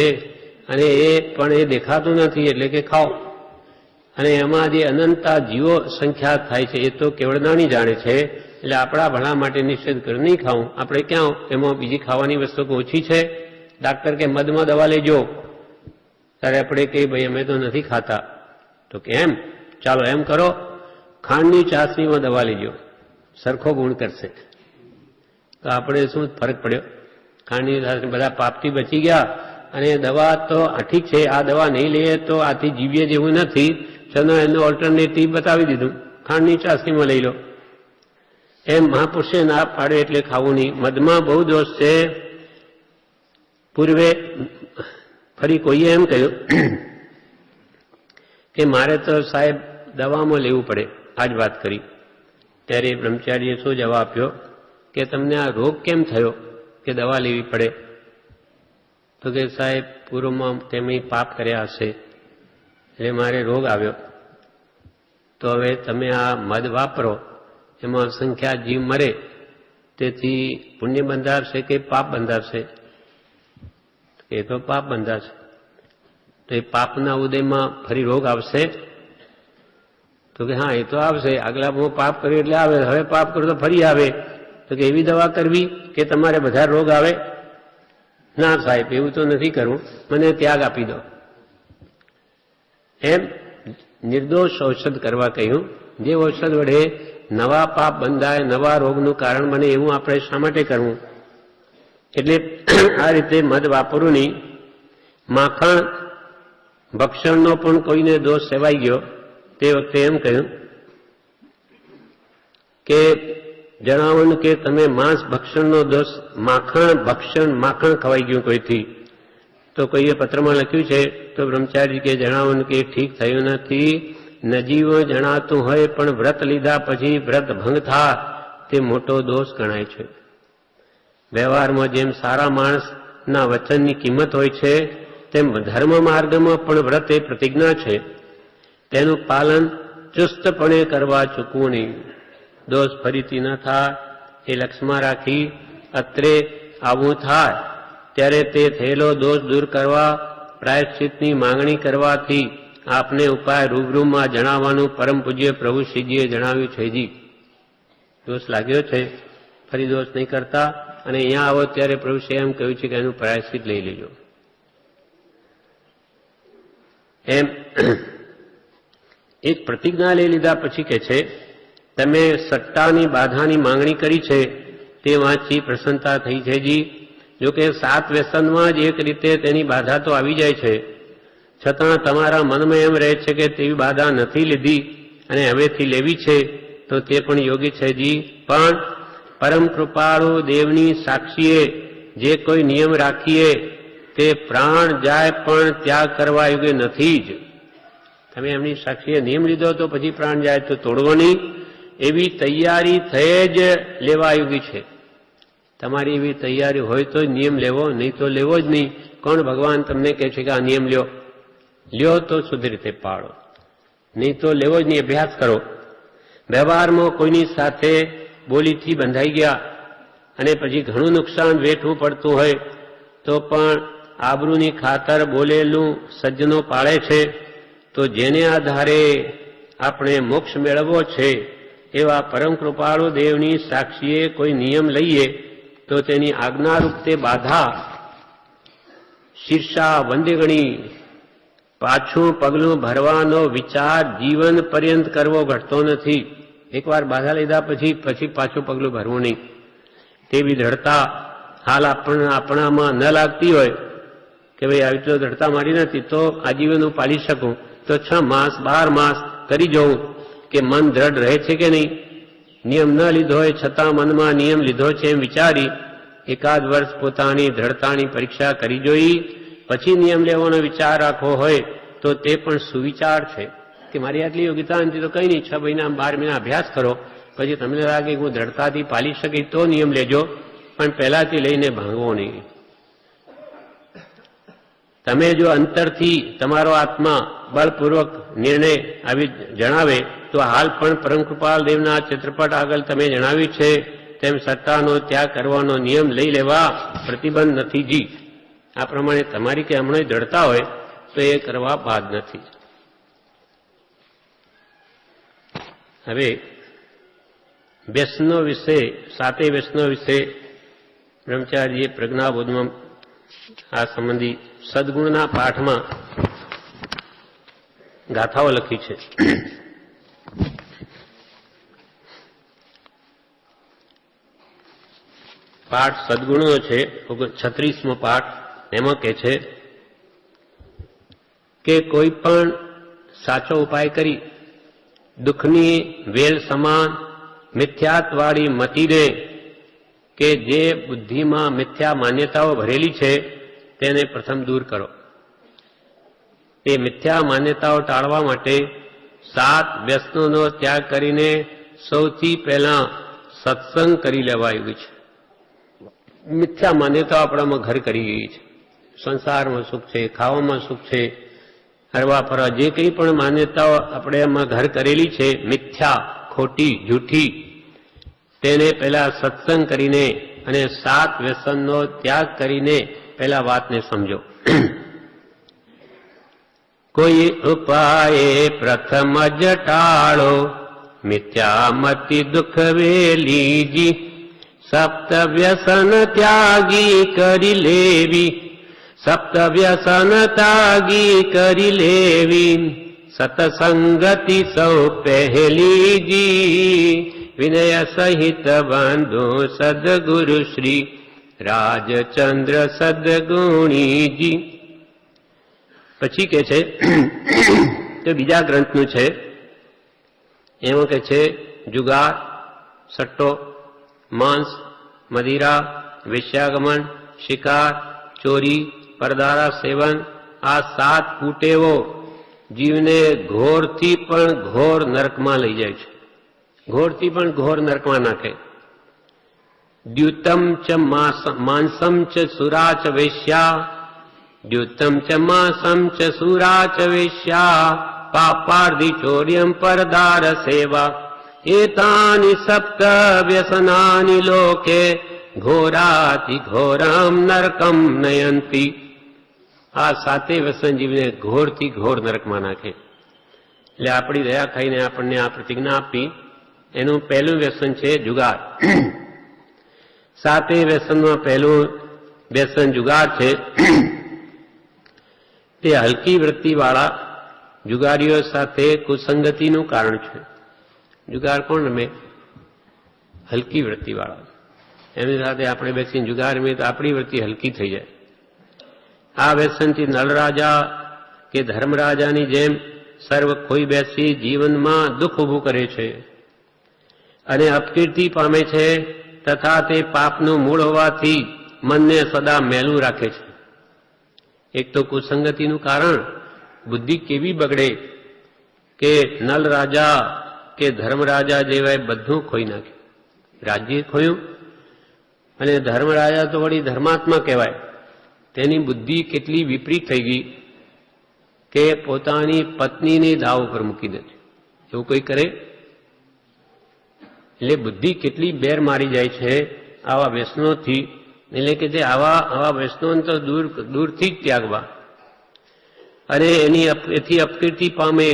S1: અને એ પણ એ દેખાતું નથી એટલે કે ખાઓ. અને એમાં જે અનંતા જીવો સંખ્યા થાય છે એ તો કેવળનાની જાણે છે. એટલે આપણા ભલા માટે નિષેધ કરે નહીં ખાવું. આપણે ક્યાં એમાં બીજી ખાવાની વસ્તુ ઓછી છે? ડાક્ટર કે મધમાં દવા લેજો, ત્યારે આપણે કહીએ ભાઈ અમે તો નથી ખાતા. તો કે એમ ચાલો એમ કરો, ખાંડની ચાસણીમાં દવા લેજો, સરખો ગુણ કરશે. તો આપણે શું ફરક પડ્યો? ખાંડની ચાસણી, બધા પાપથી બચી ગયા. અને દવા તો ઠીક છે, આ દવા નહીં લઈએ તો આથી જીવીએ જેવું નથી, ચલો એનું ઓલ્ટરનેટિવ બતાવી દીધું, ખાંડની ચાસણીમાં લઈ લો. એમ મહાપુરુષે ના પાડે એટલે ખાવું નહીં. મધમાં બહુ દોષ છે. પૂર્વે ફરી કોઈએ એમ કહ્યું કે મારે તો સાહેબ દવામાં લેવું પડે, આ જ વાત કરી. ત્યારે બ્રહ્મચારીએ શું જવાબ આપ્યો કે તમને આ રોગ કેમ થયો કે દવા લેવી પડે? તો કે સાહેબ પૂર્વમાં તેમે પાપ કર્યા હશે એટલે મારે રોગ આવ્યો. તો હવે તમે આ મધ વાપરો, એમાં સંખ્યા જીવ મરે, તેથી પુણ્ય બંધાશે કે પાપ બંધાશે? એ તો પાપ બંધાશે. તો એ પાપના ઉદયમાં ફરી રોગ આવશે? તો કે હા એ તો આવશે, આગલા હું પાપ કર્યું એટલે આવે, હવે પાપ કરું તો ફરી આવે. તો કે એવી દવા કરવી કે તમારે બધા રોગ આવે? ના સાહેબ એવું તો નથી કરવું, મને ત્યાગ આપી દો. એમ નિર્દોષ ઔષધ કરવા કહ્યું. જે ઔષધ વડે નવા પાપ બંધાય, નવા રોગનું કારણ બને, એવું આપણે શા માટે કરવું? એટલે આ રીતે મધ વાપરવું નહીં. માખણ ભક્ષણનો પણ કોઈને દોષ સેવાઈ ગયો. તે વખતે એમ કહ્યું કે જણાવવાનું કે તમે માંસ ભક્ષણનો દોષ, માખણ ખવાઈ ગયું કોઈથી. તો કોઈએ પત્રમાં લખ્યું છે તો બ્રહ્મચારી કે જણાવવાનું કે ઠીક થયું નથી. નજીવો જણાતું હોય પણ વ્રત લીધા પછી વ્રત ભંગ થાય તે મોટો દોષ ગણાય છે. વ્યવહારમાં જેમ સારા માણસના વચનની કિંમત હોય છે, તેમ ધર્મ માર્ગમાં પણ વ્રત એ પ્રતિજ્ઞા છે. તેનું પાલન ચુસ્તપણે કરવા ચૂકવું નહીં. દોષ ફરીથી ન થાય એ લક્ષમાં રાખી અત્રે આવું થાય ત્યારે તે થયેલો દોષ દૂર કરવા પ્રાયશ્ચિતની માંગણી કરવાથી આપને ઉપાય રૂબરૂમાં જણાવવાનું પરમ પૂજ્ય પ્રભુ શ્રીજીએ જણાવ્યું છે. જી દોષ લાગ્યો છે, ફરી દોષ નહીં કરતા, અને અહીંયા આવો ત્યારે પ્રભુશ્રીએ એમ કહ્યું છે કે એનું પ્રાયશ્ચિત લઈ લેજો. એમ એક પ્રતિજ્ઞા લઈ લીધા પછી કે છે તમે સટ્ટાની બાધાની માંગણી કરી છે તે વાંચી પ્રસન્નતા થઈ છે. જી જોકે 7 વ્યસનમાં જ એક રીતે તેની બાધા તો આવી જાય છે, છતાં તમારા મનમાં એમ રહે છે કે તેવી બાધા નથી લીધી અને હવેથી લેવી છે, તો તે પણ યોગ્ય છે. જી પણ પરમ કૃપાળુ દેવની સાક્ષીએ જે કોઈ નિયમ રાખીએ તે પ્રાણ જાય પણ ત્યાગ કરવા યોગ્ય નથી જ. તમે એમની સાક્ષીએ નિયમ લીધો તો પછી પ્રાણ જાય તો તોડવો નહીં, એવી તૈયારી થઈ જ લેવા યોગ્ય છે. તમારી એવી તૈયારી હોય તો જ નિયમ લેવો, નહીં તો લેવો જ નહીં. કોણ ભગવાન તમને કહે છે કે આ નિયમ લ્યો તો શુદ્ધ રીતે પાળો, નહીં તો લેવો જ નહીં. અભ્યાસ કરો. વ્યવહારમાં કોઈની સાથે બોલીથી બંધાઈ ગયા અને પછી ઘણું નુકસાન વેઠવું પડતું હોય તો પણ આબરૂની ખાતર બોલેલું સજ્જનો પાળે છે. તો જેને આધારે આપણે મોક્ષ મેળવવો છે એવા પરમ કૃપાળુ દેવની સાક્ષીએ કોઈ નિયમ લઈએ તો તેની આજ્ઞારૂપ તે બાધા શીર્ષા વંદેગણી પાછું પગલું ભરવાનો વિચાર જીવન પર્યંત કરવો ઘટતો નથી. એકવાર બાધા લીધા પછી પાછું પગલું ભરવું નહીં. તેવી દ્રઢતા હાલ આપણામાં ન લાગતી હોય કે ભાઈ આવી તો દ્રઢતા મારી નથી તો આજીવન હું પાલી શકું, તો 6 માસ 12 માસ કરી જવું કે મન દ્રઢ રહે છે કે નહીં. નિયમ ન લીધો હોય છતાં મનમાં નિયમ લીધો છે એમ વિચારી એકાદ વર્ષ પોતાની દ્રઢતાની પરીક્ષા કરી જોઈ પછી નિયમ લેવાનો વિચાર રાખવો હોય તો તે પણ સુવિચાર છે કે મારી આટલી યોગ્યતા નથી તો કંઈ નહીં, 6 મહિના 12 મહિના અભ્યાસ કરો, પછી તમને લાગે હું દ્રઢતાથી પાલી શકી તો નિયમ લેજો, પણ પહેલાથી લઈને ભાંગવો નહીં. તમે જો અંતરથી તમારો આત્મા બળપૂર્વક નિર્ણય આવી જણાવે તો હાલ પણ પરમકૃપાલ દેવના ચિત્રપટ આગળ તમે જણાવ્યું છે તેમ સત્તાનો ત્યાગ કરવાનો નિયમ લઈ લેવા પ્રતિબંધ નથી જી. આ પ્રમાણે તમારી કે હમણાં દ્રઢતા હોય તો એ કરવા બાદ નથી. હવે વ્યસનો વિશે 7 વ્યસનો વિશે બ્રહ્મચારીએ પ્રજ્ઞાબોધમાં આ સંબંધી સદગુણના પાઠમાં ગાથાઓ લખી છે. પાઠ સદગુણનો છે 36મો પાઠ. એમાં કહે છે કે કોઈ પણ સાચો ઉપાય કરી દુઃખની વેલ સમાન મિથ્યાત્વાળી મતીને કે જે બુદ્ધિમાં મિથ્યા માન્યતાઓ ભરેલી છે તેને પ્રથમ દૂર કરો. તે મિથ્યા માન્યતાઓ ટાળવા માટે 7 વ્યસનોનો ત્યાગ કરીને સૌથી પહેલા સત્સંગ કરી લેવાયું છે. મિથ્યા માન્યતાઓ આપણામાં ઘર કરી ગઈ છે. સંસારમાં સુખ છે, ખાવામાં સુખ છે, હરવા ફરવા જે કંઈ પણ માન્યતાઓ આપણે એમાં ઘર કરેલી છે મિથ્યા, ખોટી, જૂઠી, તેને પહેલા સત્સંગ કરીને અને 7 વ્યસનનો ત્યાગ કરીને પહેલા વાતને સમજો. કોઈ ઉપાયે પ્રથમ જ ટાળો મિથ્યામતિ દુઃખ વેલીજી 7 વ્યસન ત્યાગી કરી લેવી 7 વ્યસન ત્યાગી કરી લેવી સતસંગતિ સૌ પહેલીજી વિનય સહિત બંધુ સદગુરુ શ્રી રાજચંદ્ર સદગુણીજી. પછી કે છે તો બીજા ગ્રંથનું છે એમાં કે છે જુગાર, સટ્ટો, માંસ, મદિરા, વેશ્યાગમન, શિકાર, ચોરી, પરદારા સેવન આ 7 કુટેવો જીવને ઘોરથી પણ ઘોર નરકમાં લઈ જાય છે. ઘોરથી પણ ઘોર નરકમાં નાખે. દ્યુતમ ચ માંસમ ચ સુરા ચ વેશ્યા દ્યુતમ ચ માંસમ ચ સુરા ચ વેશ્યા પાપાર્ધિ ચોર્યમ પરદાર સેવા એતાની 7 વ્યસનાની લોકે ઘોરાતિ ઘોરમ નરકમ નયંતી. આ 7 વ્યસન જીવને ઘોરથી ઘોર નરકમાં નાખે. એટલે આપણી દયા ખાઈને આપણને આ પ્રતિજ્ઞા આપી. એનું પહેલું વ્યસન છે જુગાર. 7 વ્યસનમાં પહેલું વ્યસન જુગાર છે. તે હલકી વૃત્તિવાળા જુગારીઓ સાથે કુસંગતિનું કારણ છે. જુગાર કોણ રમે? હલકી વૃત્તિવાળા. એની સાથે આપણે બેસીને જુગાર રમીએ તો આપણી વૃત્તિ હલકી થઈ જાય. આ વ્યસનથી નળરાજા કે ધર્મરાજાની જેમ સર્વ ખોઈ બેસી જીવનમાં દુઃખ ઊભું કરે છે અને અપકીર્તિ પામે છે તથા તે પાપનું મૂળ હોવાથી મનને સદા મેલું રાખે છે. એક તો કુસંગતિનું કારણ બુદ્ધિ કેવી બગડે કે નલ રાજા કે ધર્મરાજા જેવાય બધું ખોઈ નાખે. રાજ્ય ખોયું અને ધર્મરાજા તો વળી ધર્માત્મા કહેવાય. તેની બુદ્ધિ કેટલી વિપરીત થઈ ગઈ કે પોતાની પત્નીને દાવ ઉપર મૂકી દે છે. એવું કોઈ કરે? એટલે બુદ્ધિ કેટલી બેર મારી જાય છે આવા વ્યસનોથી. એટલે કે જે આવા વ્યસનો તો દૂરથી જ ત્યાગવા અને એથી અપકીર્તિ પામે,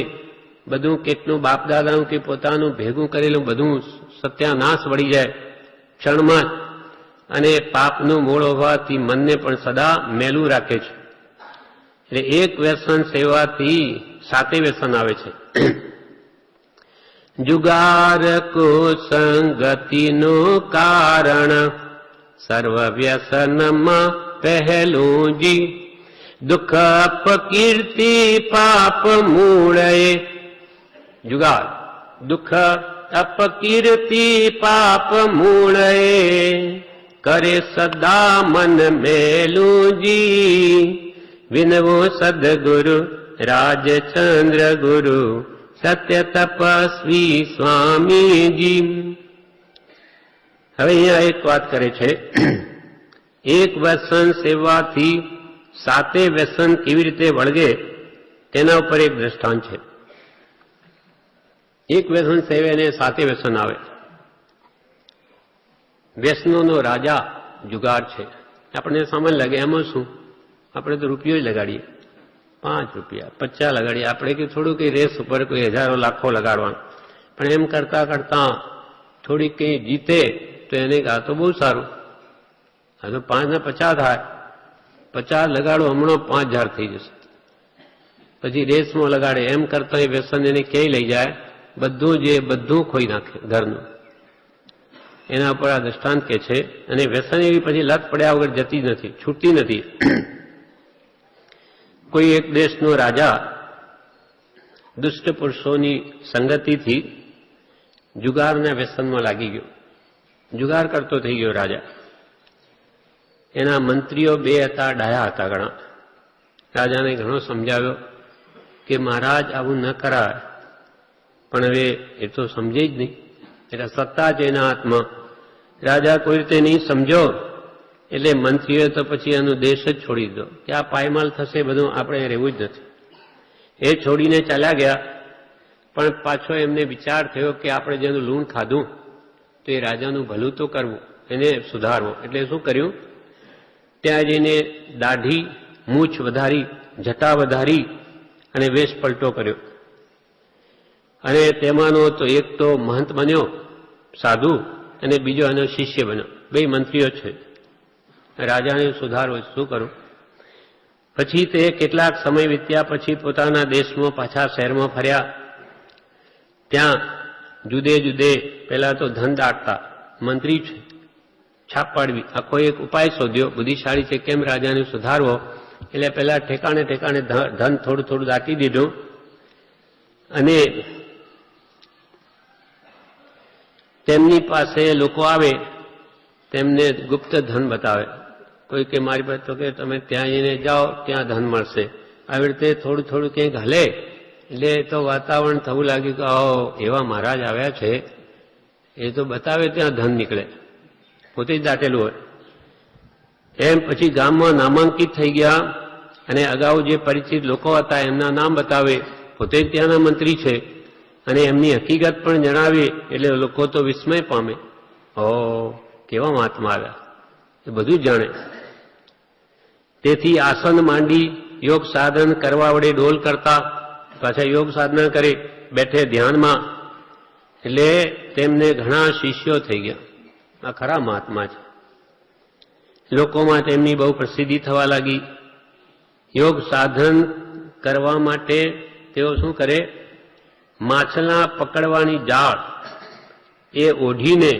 S1: બધું કેટલું બાપ દાદાનું કે પોતાનું ભેગું કરેલું બધું સત્યાનાશ વળી જાય ક્ષણમાં જ, અને પાપનું મૂળ હોવાથી મનને પણ સદા મેલું રાખે છે. એટલે એક વ્યસન સેવાથી 7 વ્યસન આવે છે. જુગાર કો સંગતિનું કારણ સર્વ વ્યસનમાં પહેલું જી, દુઃખ અપકીર્તિ પાપ મૂળે. જુગાર દુઃખ અપકીર્તિ પાપ મૂળે, કરે સદા મન મેલું જી. વિનવો સદગુરુ રાજચંદ્ર ગુરુ સત્ય તપસ્વી સ્વામીજી. હવે અહીંયા એક વાત કરે છે, એક વ્યસન સેવાથી 7 વ્યસન કેવી રીતે વળગે તેના ઉપર એક દ્રષ્ટાંત છે. એક વ્યસન સેવે અને 7 વ્યસન આવે. વ્યસનોનો રાજા જુગાર છે. આપણને સામાન્ય લાગે એમાં શું, આપણે તો રૂપિયો જ લગાડીએ, 5 રૂપિયા 50 લગાડીએ, આપણે કે થોડું કઈ રેસ ઉપર કોઈ હજારો લાખો લગાડવાનું. પણ એમ કરતા કરતા થોડીક કંઈ જીતે તો એને આ તો બહુ સારું, આ તો 5 ના 50 થાય, 50 લગાડો હમણાં 5000 થઈ જશે. પછી રેસમાં લગાડે, એમ કરતા એ વ્યસન એને ક્યાંય લઈ જાય, બધું ખોઈ નાખે ઘરનું. એના ઉપર આ દ્રષ્ટાંત કે છે. અને વ્યસન એવી પછી લત પડ્યા વગર જતી નથી, છૂટતી નથી. કોઈ એક દેશનો રાજા દુષ્ટ પુરુષોની સંગતિથી જુગારના વ્યસનમાં લાગી ગયો. જુગાર કરતો થઈ ગયો રાજા. એના મંત્રીઓ 2 હતા, ડાયા હતા ઘણા. રાજાને ઘણો સમજાવ્યો કે મહારાજ આવું ન કરાય, પણ હવે એ તો સમજે જ નહીં. એટલે સત્તા છે એના હાથમાં. રાજા કોઈ રીતે નહીં સમજો એટલે મંત્રીઓએ તો પછી એનો દેશ જ છોડી દીધો કે આ પાયમાલ થશે, બધું આપણે રહેવું જ નથી. એ છોડીને ચાલ્યા ગયા. પણ પાછો એમને વિચાર થયો કે આપણે જેનું લૂણ ખાધું તો એ રાજાનું ભલું તો કરવું, એને સુધારવો. એટલે શું કર્યું, ત્યાં જઈને દાઢી મૂછ વધારી, જટા વધારી અને વેશ પલટો કર્યો. અને તેમાંનો તો એક તો મહંત બન્યો સાધુ, અને બીજો એનો શિષ્ય બન્યો. 2 મંત્રીઓ છે. રાજાને સુધારવો, શું કરું? પછી તે કેટલાક સમય વીત્યા પછી પોતાના દેશમાં પાછા શહેરમાં ફર્યા. ત્યાં જુદે જુદે પહેલા તો ધન દાટતા મંત્રી છે, છાપ પાડવી, આખો એક ઉપાય શોધ્યો. બુદ્ધિશાળી છે, કેમ રાજાને સુધારવો. એટલે પહેલા ઠેકાણે ઠેકાણે ધન થોડું થોડું દાટી દીધું. અને તેમની પાસે લોકો આવે, તેમને ગુપ્ત ધન બતાવે. કોઈ કે મારી પાસે, તો કે તમે ત્યાં જઈને જાઓ, ત્યાં ધન મળશે. આવી રીતે થોડું થોડું ક્યાંક હલે એટલે તો વાતાવરણ થવું લાગ્યું કે એવા મહારાજ આવ્યા છે, એ તો બતાવે ત્યાં ધન નીકળે, પોતે જ દાટેલું હોય. એમ પછી ગામમાં નામાંકિત થઈ ગયા. અને અગાઉ જે પરિચિત લોકો હતા એમના નામ બતાવે, પોતે જ ત્યાંના મંત્રી છે, અને એમની હકીકત પણ જણાવી. એટલે લોકો તો વિસ્મય પામે, કેવા મહાત્મા આવ્યા, એ બધું જ જાણે. તેથી આસન માંડી યોગ સાધન કરવા વડે ડોલ કરતા, પાછા યોગ સાધના કરી બેઠે ધ્યાનમાં. એટલે તેમને ઘણા શિષ્યો થઈ ગયા. આ ખરા મહાત્મા છે. લોકોમાં તેમની બહુ પ્રસિદ્ધિ થવા લાગી. યોગ સાધન કરવા માટે તેઓ શું કરે, માછલા પકડવાની જાળ એ ઓઢીને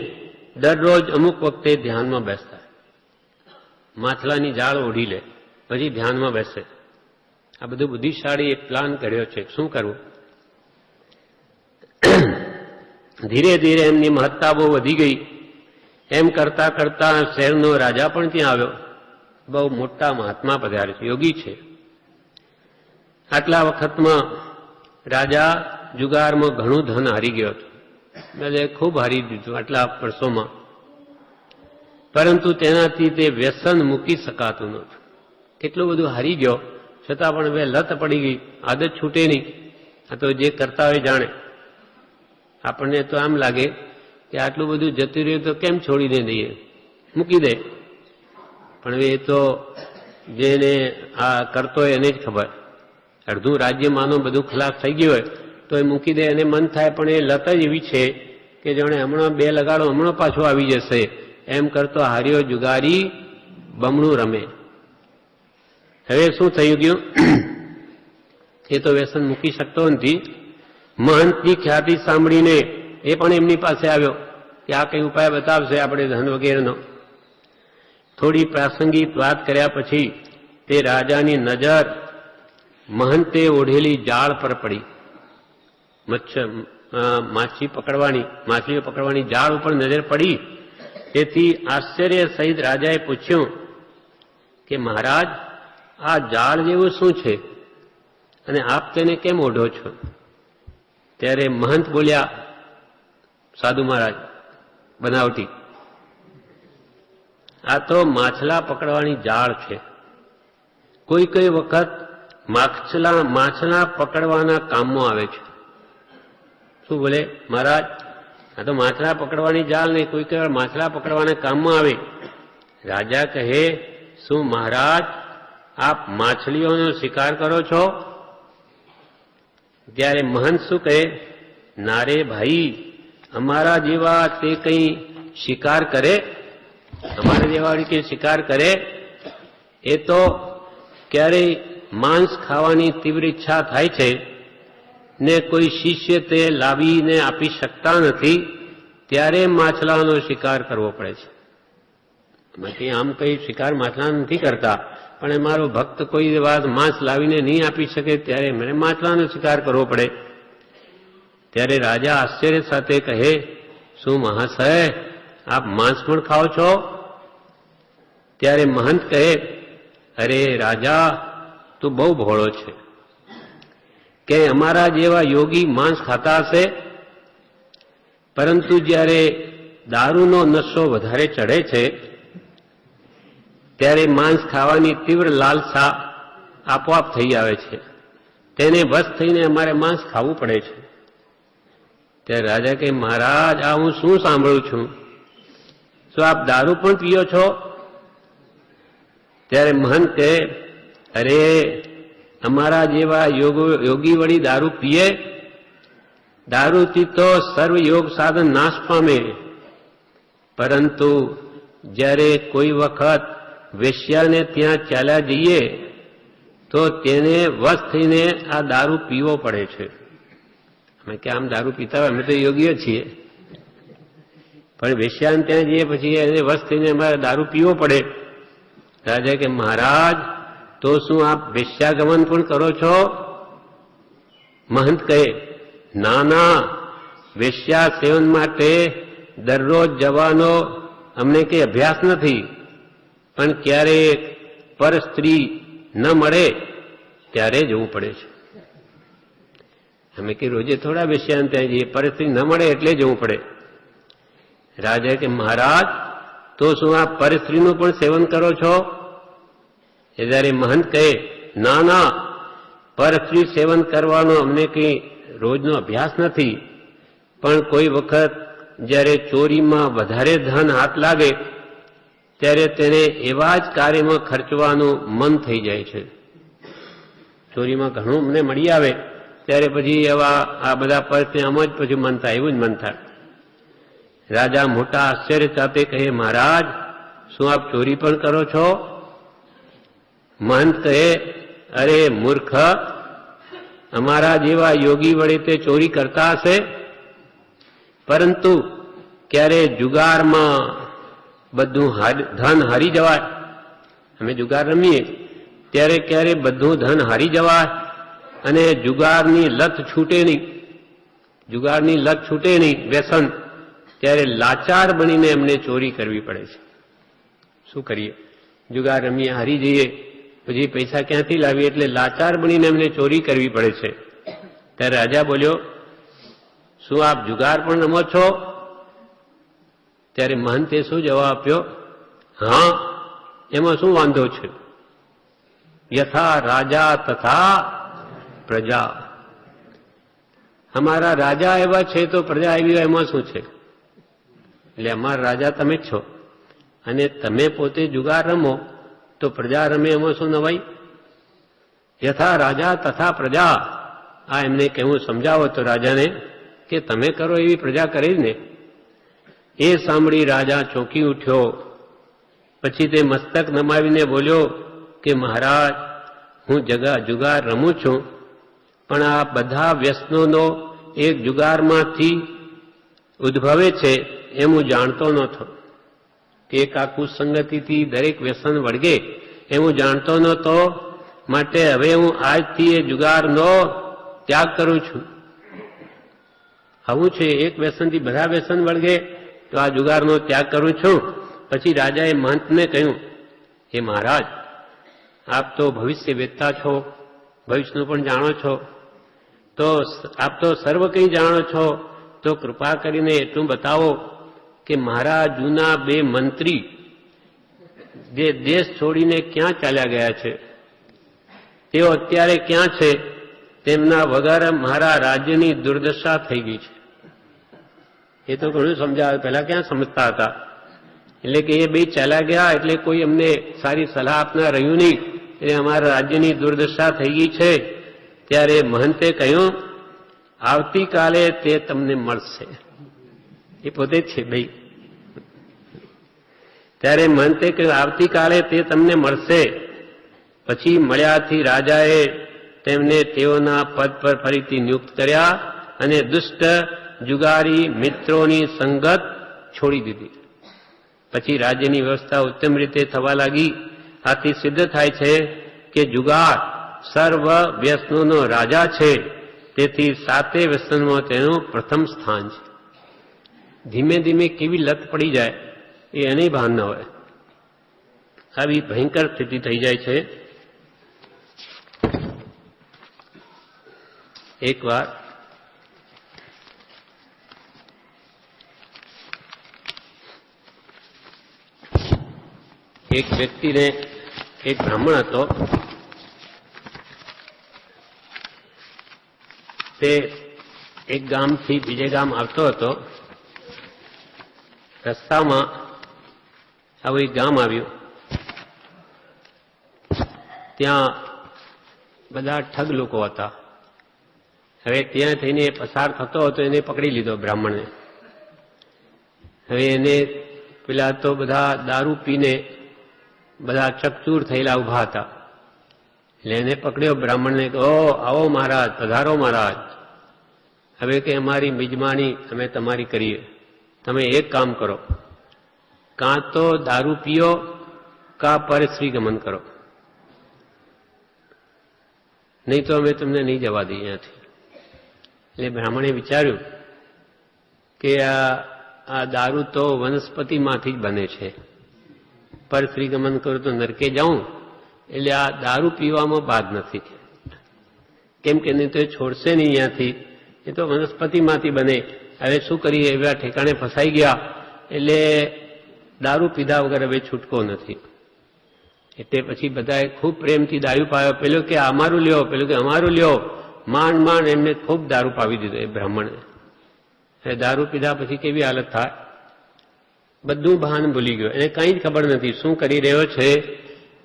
S1: દરરોજ અમુક વખતે ધ્યાનમાં બેસતા. માછલાની જાળ ઓઢી લે, પછી ધ્યાનમાં બેસે. આ બધું બુદ્ધિશાળી એક પ્લાન કર્યો છે. શું કરવું? ધીરે ધીરે એમની મહત્તા બહુ વધી ગઈ. એમ કરતા કરતા શહેરનો રાજા પણ ત્યાં આવ્યો. બહુ મોટા મહાત્મા પધારે છે, યોગી છે. આટલા વખતમાં રાજા જુગારમાં ઘણું ધન હારી ગયો હતો. એટલે ખૂબ હારી દીધું આટલા વર્ષોમાં. પરંતુ તેનાથી તે વ્યસન મૂકી શકાતું નહોતું. કેટલું બધું હારી ગયો, છતાં પણ હવે લત પડી ગઈ, આદત છૂટે નહીં. આ તો જે કરતા હોય જાણે. આપણને તો આમ લાગે કે આટલું બધું જતું રહ્યું તો કેમ છોડીને દઈએ, મૂકી દે. પણ હવે એ તો જેને આ કરતો હોય એને જ ખબર. અડધું રાજ્ય માનો બધું ખલાસ થઈ ગયું હોય તો એ મૂકી દે અને મન થાય, પણ એ લત જ એવી છે કે જાણે હમણાં બે લગાડો હમણાં પાછો આવી જશે એમ કરતો હાર્યો જુગારી બમણું રમે. હવે શું થયું ગયું? એ તો વ્યસન મૂકી શકતો નથી. મહંતની ખ્યાતિ સાંભળીને એ પણ એમની પાસે આવ્યો કે આ કઈ ઉપાય બતાવશે આપણે ધન વગેરેનો. થોડી પ્રાસંગિક વાત કર્યા પછી તે રાજાની નજર મહંતે ઓઢેલી જાળ પર પડી. માછલીઓ પકડવાની જાળ ઉપર નજર પડી. તેથી આશ્ચર્ય સહિત રાજાએ પૂછ્યું કે મહારાજ, આ જાળ જેવું શું છે અને આપ તેને કેમ ઓઢો છો? ત્યારે મહંત બોલ્યા, સાધુ મહારાજ બનાવટી, આ તો માછલા પકડવાની જાળ છે. કોઈ કોઈ વખત માછલા પકડવાના કામમાં આવે છે. શું બોલે મહારાજ? આ તો માછલા પકડવાની જાળ નહીં, કોઈ કોઈ માછલા પકડવાના કામમાં આવે. રાજા કહે, શું મહારાજ આપ માછલીઓનો શિકાર કરો છો? ત્યારે મહંત શું કહે, નારે ભાઈ, અમારા જેવા તે કંઈ શિકાર કરે? અમારા જેવા કે શિકાર કરે? એ તો ક્યારેય માંસ ખાવાની તીવ્ર ઈચ્છા થાય છે ને કોઈ શિષ્ય તે લાવીને આપી શકતા નથી, ત્યારે માછલાનો શિકાર કરવો પડે છે. બાકી આમ કઈ શિકાર માછલા નથી કરતા, પણ મારો ભક્ત કોઈ વાત માંસ લાવીને નહીં આપી શકે ત્યારે મને માછલાનો શિકાર કરવો પડે. ત્યારે રાજા આશ્ચર્ય સાથે કહે, શું મહાશય આપ માંસ પણ ખાઓ છો? ત્યારે મહંત કહે, અરે રાજા, તું બહુ ભોળો છે કે અમારા જેવા યોગી માંસ ખાતા હશે, પરંતુ જ્યારે દારૂનો નશો વધારે ચડે છે ત્યારે માંસ ખાવાની તીવ્ર લાલસા આપોઆપ થઈ આવે છે. તેને વશ થઈને અમારે માંસ ખાવું પડે છે. ત્યારે રાજા કહે, મહારાજ, આ હું શું સાંભળું છું? શું આપ દારૂ પણ પીઓ છો? ત્યારે મહંત કહે, અરે અમારા જેવા યોગી વળી દારૂ પીએ? દારૂથી તો સર્વ યોગ સાધન નાશ પામે. પરંતુ જ્યારે કોઈ વખત વેશ્યાને ત્યાં ચાલ્યા જઈએ તો તેને વશ થઈને આ દારૂ પીવો પડે છે. અમે કે આમ દારૂ પીતા હોય, અમે તો યોગીઓ છીએ, પણ વેશ્યાને ત્યાં જઈએ પછી એને વશ થઈને અમારે દારૂ પીવો પડે. રાજા કે, મહારાજ, તો શું આપ વેશ્યાગમન પણ કરો છો? મહંત કહે, ના ના, વેશ્યા સેવન માટે દરરોજ જવાનો અમને કઈ અભ્યાસ નથી, પણ ક્યારેક પર સ્ત્રી ન મળે ત્યારે જવું પડે છે. અમે કે રોજે થોડા વેશ્યાને ત્યાં જઈએ, પર સ્ત્રી ન મળે એટલે જવું પડે. રાજા કે, મહારાજ, તો શું આપ પર સ્ત્રીનું પણ સેવન કરો છો? એ જ્યારે મહંત કહે, ના ના, પર સ્ત્રી સેવન કરવાનો અમને કંઈ રોજનો અભ્યાસ નથી, પણ કોઈ વખત જ્યારે ચોરીમાં વધારે ધન હાથ લાગે ત્યારે તેને એવા જ કાર્યમાં ખર્ચવાનું મન થઈ જાય છે. ચોરીમાં ઘણું અમને મળી આવે ત્યારે પછી એવા આ બધા પરથી આમ જ પછી મન થાય, એવું જ મન થાય. રાજા મોટા આશ્ચર્ય સાથે કહે, મહારાજ, શું આપ ચોરી પણ કરો છો? મહંત કહે, અરે મૂર્ખ, અમારા જેવા યોગી વડે તે ચોરી કરતા હશે, પરંતુ ક્યારે જુગારમાં બધું ધન હારી જવાય. અમે જુગાર રમીએ ત્યારે ક્યારે બધું ધન હારી જવાય અને જુગારની લત છૂટે નહીં, વ્યસન, ત્યારે લાચાર બનીને એમને ચોરી કરવી પડે છે. શું કરીએ? જુગાર રમીએ, હારી જઈએ, પછી પૈસા ક્યાંથી લાવીએ, એટલે લાચાર બનીને એમને ચોરી કરવી પડે છે. ત્યારે રાજા બોલ્યો, શું આપ જુગાર પણ રમો છો? ત્યારે મહંતે શું જવાબ આપ્યો? હા, એમાં શું વાંધો છે? યથા રાજા તથા પ્રજા. અમારા રાજા એવા છે તો પ્રજા એવી હોય, એમાં શું છે? એટલે અમારા રાજા તમે જ છો, અને તમે પોતે જુગાર રમો તો પ્રજા રમે, એમાં શું નવાઈ? યથા રાજા તથા પ્રજા. આ એમને કહેવું સમજાવો તો રાજાને કે તમે કરો એવી પ્રજા કરે જ ને. એ સાંભળી રાજા ચોંકી ઉઠ્યો. પછી તે મસ્તક નમાવીને બોલ્યો કે મહારાજ, હું જુગાર રમું છું, પણ આ બધા વ્યસનોનો એક જુગારમાંથી ઉદ્ભવે છે એમ હું જાણતો નહોતો. કે એક આ કુસંગતિથી દરેક વ્યસન વળગે એમ હું જાણતો નહોતો. માટે હવે હું આજથી એ જુગારનો ત્યાગ કરું છું. આવું છે, એક વ્યસનથી બધા વ્યસન વળગે તો આ જુગારનો ત્યાગ કરું છું. પછી રાજાએ મહંતને કહ્યું, હે મહારાજ, આપ તો ભવિષ્ય વેદતા છો, ભવિષ્યનું પણ જાણો છો, તો આપ તો સર્વ કંઈ જાણો છો, તો કૃપા કરીને એટલું બતાવો કે મારા જૂના 2 મંત્રી જે દેશ છોડીને ક્યાં ચાલ્યા ગયા છે, તેઓ અત્યારે ક્યાં છે? તેમના વગર મારા રાજ્યની દુર્દશા થઈ ગઈ છે. એ તો ઘણું સમજાવે, પહેલા ક્યાં સમજતા હતા. એટલે કે એ 2 ચાલ્યા ગયા એટલે કોઈ અમને સારી સલાહ આપનાર રહ્યું નહીં, એટલે અમારા રાજ્યની દુર્દશા થઈ ગઈ છે. ત્યારે મહંતે કહ્યું, આવતીકાલે તે તમને મળશે. એ પોતે જ છે ભાઈ. ત્યારે મહંતે કહ્યું, આવતીકાલે તે તમને મળશે. પછી મળ્યાથી રાજાએ તેમને તેઓના પદ પર ફરીથી નિયુક્ત કર્યા અને દુષ્ટ જુગારી મિત્રોની સંગત છોડી દીધી. પછી રાજ્યની વ્યવસ્થા ઉત્તમ રીતે થવા લાગી. આથી સિદ્ધ થાય છે કે જુગાર સર્વ વ્યસનોનો રાજા છે. તેથી 7 વ્યસનમાં તેનું પ્રથમ સ્થાન છે. ધીમે ધીમે કેવી લત પડી જાય એ એને ભાન ન હોય. આવી ભયંકર સ્થિતિ થઈ જાય છે. એકવાર એક વ્યક્તિને, એક બ્રાહ્મણ હતો, તે એક ગામથી બીજે ગામ આવતો હતો. રસ્તામાં આવું એક ગામ આવ્યું. ત્યાં બધા ઠગ લોકો હતા. હવે ત્યાં થઈને પસાર થતો હતો, એને પકડી લીધો બ્રાહ્મણને. હવે એને પેલા તો બધા દારૂ પીને બધા ચકચૂર થયેલા ઉભા હતા. એટલે એને પકડ્યો બ્રાહ્મણને કે, ઓ આવો મહારાજ, પધારો મહારાજ. હવે કે અમારી મિજમાની અમે તમારી કરીએ. તમે એક કામ કરો, કાં તો દારૂ પીઓ કાં પરશ્રી ગમન કરો, નહીં તો અમે તમને નહીં જવા દઈએ અહીંયાથી. એટલે બ્રાહ્મણે વિચાર્યું કે આ દારૂ તો વનસ્પતિમાંથી જ બને છે, પરશ્રી ગમન કરું તો નરકે જાઉં, એટલે આ દારૂ પીવામાં બાદ નથી. કેમ કે નહીં તો એ છોડશે નહીં અહીંયાથી, એ તો વનસ્પતિમાંથી બને. હવે શું કરીએ, એવા ઠેકાણે ફસાઈ ગયા. એટલે દારૂ પીધા વગર હવે છૂટકો નથી. એટલે પછી બધાએ ખૂબ પ્રેમથી દારૂ પાયો. પેલો કે અમારું લ્યો, પેલું કે અમારું લ્યો. માંડ માંડ એમને ખૂબ દારૂ પાવી દીધો એ બ્રાહ્મણે. એ દારૂ પીધા પછી કેવી હાલત થાય? બધું ભાન ભૂલી ગયો, એને કંઈ જ ખબર નથી શું કરી રહ્યો છે.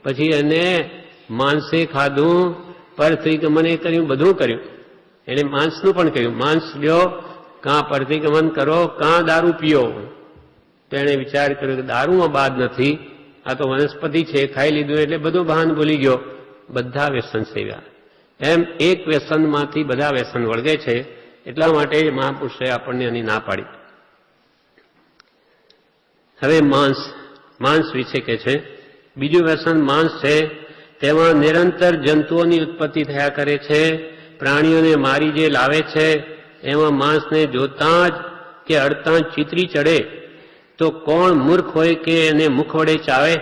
S1: પછી એને માંસે ખાધું, પરશ્રીગમન કર્યું, બધું કર્યું. એને માંસનું પણ કહ્યું, માંસ લ્યો, કાં પરશ્રીગમન કરો, કાં દારૂ પીઓ. તો એણે વિચાર કર્યો કે દારૂમાં બાદ નથી, આ તો વનસ્પતિ છે, ખાઈ લીધું એટલે બધું ભાન ભૂલી ગયો. બધા વ્યસન સેવ્યા. એમ એક વ્યસનમાંથી બધા વ્યસન વળગે છે. એટલા માટે મહાપુરુષે આપણને એની ના પાડી. હવે માંસ વિશે કે છે, બીજું વ્યસન માંસ છે. તેમાં નિરંતર જંતુઓની ઉત્પત્તિ થયા કરે છે. પ્રાણીઓને મારી જે લાવે છે એમાં માંસને જોતાં જ કે અડતાં જ ચીતરી ચડે. તો કોણ મૂર્ખ હોય કે એને મુખ વડે ચાવે?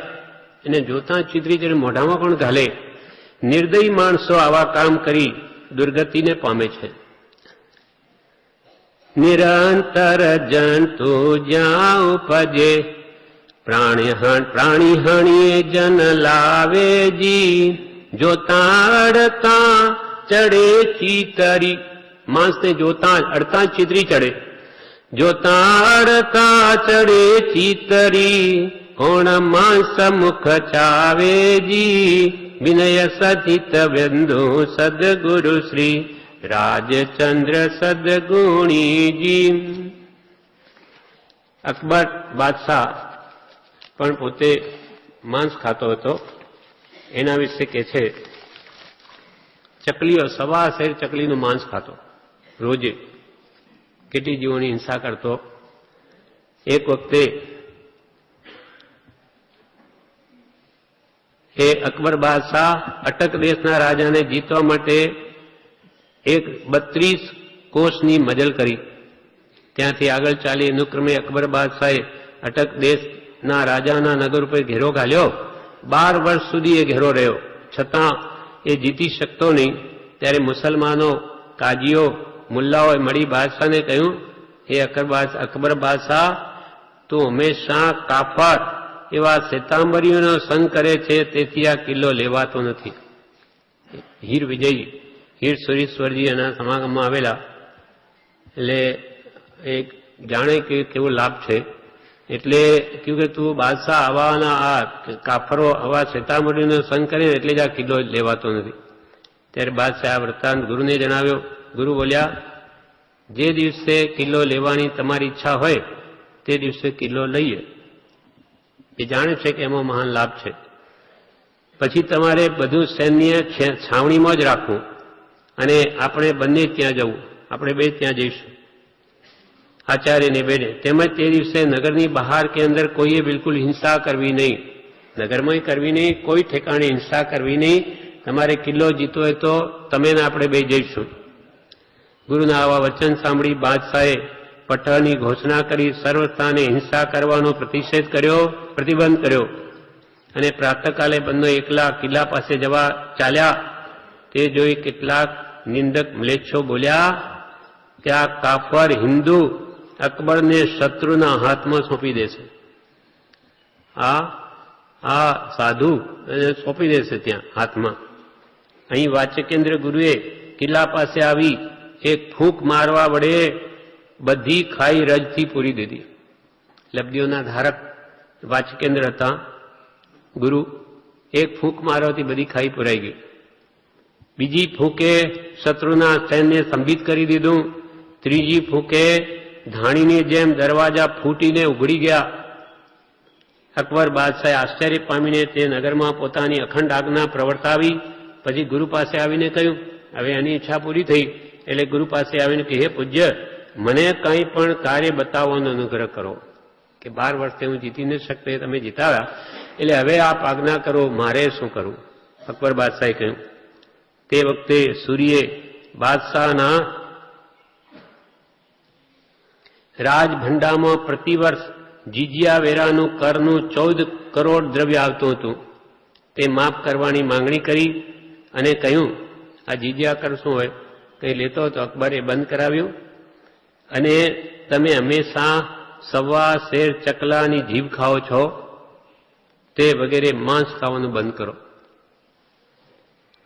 S1: એને જોતાં જ ચીતરી ચડે, મોઢામાં પણ ઘાલે. નિર્દયી માણસો આવા કામ કરી દુર્ગતિને પામે છે. નિરંતર જંતુ જ્યાં ઉપજે, પ્રાણી હણીએ જન લાવે જી. જોતાં અડતાં ચડે ચીતરી, માંસને જોતાં અડતાં ચીતરી ચડે. જોતાં અડતાં ચડે ચીતરી, કોણ માંસ મુખ ચાવે જી. વિનય સચિત બંધુ સદગુરુ શ્રી, રાજચંદ્ર સદગુણીજી. અકબર બાદશાહ પણ પોતે માંસ ખાતો હતો. એના વિશે કે છે, ચકલીઓ 1.25 શેર ચકલીનું માંસ ખાતો રોજે. કેટલી જીવોની હિંસા કરતો. એક વખતે એ અકબર બાદશાહ અટક દેશના રાજાને જીતવા માટે એક 32 કોષની મજલ કરી. ત્યાંથી આગળ ચાલી અનુક્રમે અકબર બાદશાહે અટક દેશના રાજાના નગર ઉપર ઘેરો ઘાલ્યો. 12 વર્ષ સુધી એ ઘેરો રહ્યો, છતાં એ જીતી શકતો નહીં. ત્યારે મુસલમાનો, કાજીઓ, મુલ્લાઓએ મળી બાદશાહને કહ્યું, હે અકબર બાદશાહ, તું હંમેશા કાફર એવા શ્વેતાંબરીઓનો સંગ કરે છે, તેથી આ કિલ્લો લેવાતો નથી. હીર વિજયજી, હીર સુરેશ્વરજી એના સમાગમમાં આવેલા. એટલે એક જાણે કે કેવો લાભ છે. એટલે કહ્યું કે તું બાદશાહ આવાના આ કાફરો આવા શ્વેતાંબરીઓનો સંગ કરે એટલે જ આ કિલ્લો લેવાતો નથી. ત્યારે બાદશાહ આ વૃત્તાંત ગુરુને જણાવ્યો. ગુરુ બોલ્યા, જે દિવસે કિલ્લો લેવાની તમારી ઈચ્છા હોય તે દિવસે કિલ્લો લઈએ. એ જાણે છે કે એમાં મહાન લાભ છે. પછી તમારે બધું સૈન્ય છાવણીમાં જ રાખવું અને આપણે બંને ત્યાં જવું. આપણે બે ત્યાં જઈશું, આચાર્યને બેને. તેમજ તે દિવસે નગરની બહાર કે અંદર કોઈએ બિલકુલ હિંસા કરવી નહીં. નગરમાં કરવી નહીં, કોઈ ઠેકાણે હિંસા કરવી નહીં. તમારે કિલ્લો જીતો હોય તો તમે ને આપણે બે જઈશું. ગુરુના આવા વચન સાંભળી બાદશાહે પઠાની ઘોષણા કરી સર્વસ્થાને હિંસા કરવાનો પ્રતિબંધ કર્યો અને પ્રાતઃકાલે બંને એકલા કિલ્લા પાસે જવા ચાલ્યા. તે જોઈ કેટલાક નિંદક મ્લેચ્છો બોલ્યા કે આ કાફર હિન્દુ અકબરને શત્રુના હાથમાં સોંપી દેશે. આ સાધુ સોંપી દેશે ત્યાં હાથમાં. અહીં વાચકેન્દ્ર ગુરુએ કિલ્લા પાસે આવી એક ફૂંક મારવા વડે બધી ખાઈ રજથી પૂરી દીધી. લબ્ધિઓના ધારક વાચકેન્દ્ર હતા ગુરુ. એક ફૂંક મારવાથી બધી ખાઈ પુરાઈ ગઈ. બીજી ફૂંકે શત્રુના સૈન્ય સંભિત કરી દીધું. ત્રીજી ફૂંકે ધાણીની જેમ દરવાજા ફૂટીને ઉઘડી ગયા. અકબર બાદશાહે આશ્ચર્ય પામીને તે નગરમાં પોતાની અખંડ આજ્ઞા પ્રવર્તાવી. પછી ગુરુ પાસે આવીને કહ્યું, હવે એની ઈચ્છા પૂરી થઈ. એટલે ગુરુ પાસે આવીને કે, હે પૂજ્ય, મને કંઈ પણ કાર્ય બતાવવાનો અનુગ્રહ કરો. કે 12 વર્ષથી હું જીતી નથી શકતો, તમે જીતાવ્યા, એટલે હવે આપ આજ્ઞા કરો, મારે શું કરવું? અકબર બાદશાહે કહ્યું. તે વખતે સૂર્યે બાદશાહના રાજભંડામાં પ્રતિવર્ષ જીજિયા વેરાનું કરનું 14 કરોડ દ્રવ્ય આવતું હતું. તે માફ કરવાની માંગણી કરી અને કહ્યું, આ જીજિયા કર શું હોય? કંઈ લેતો હતો. અકબરે બંધ કરાવ્યું અને તમે હંમેશા 1.25 શેર ચકલાની જીભ ખાઓ છો, તે વગેરે માંસ ખાવાનું બંધ કરો.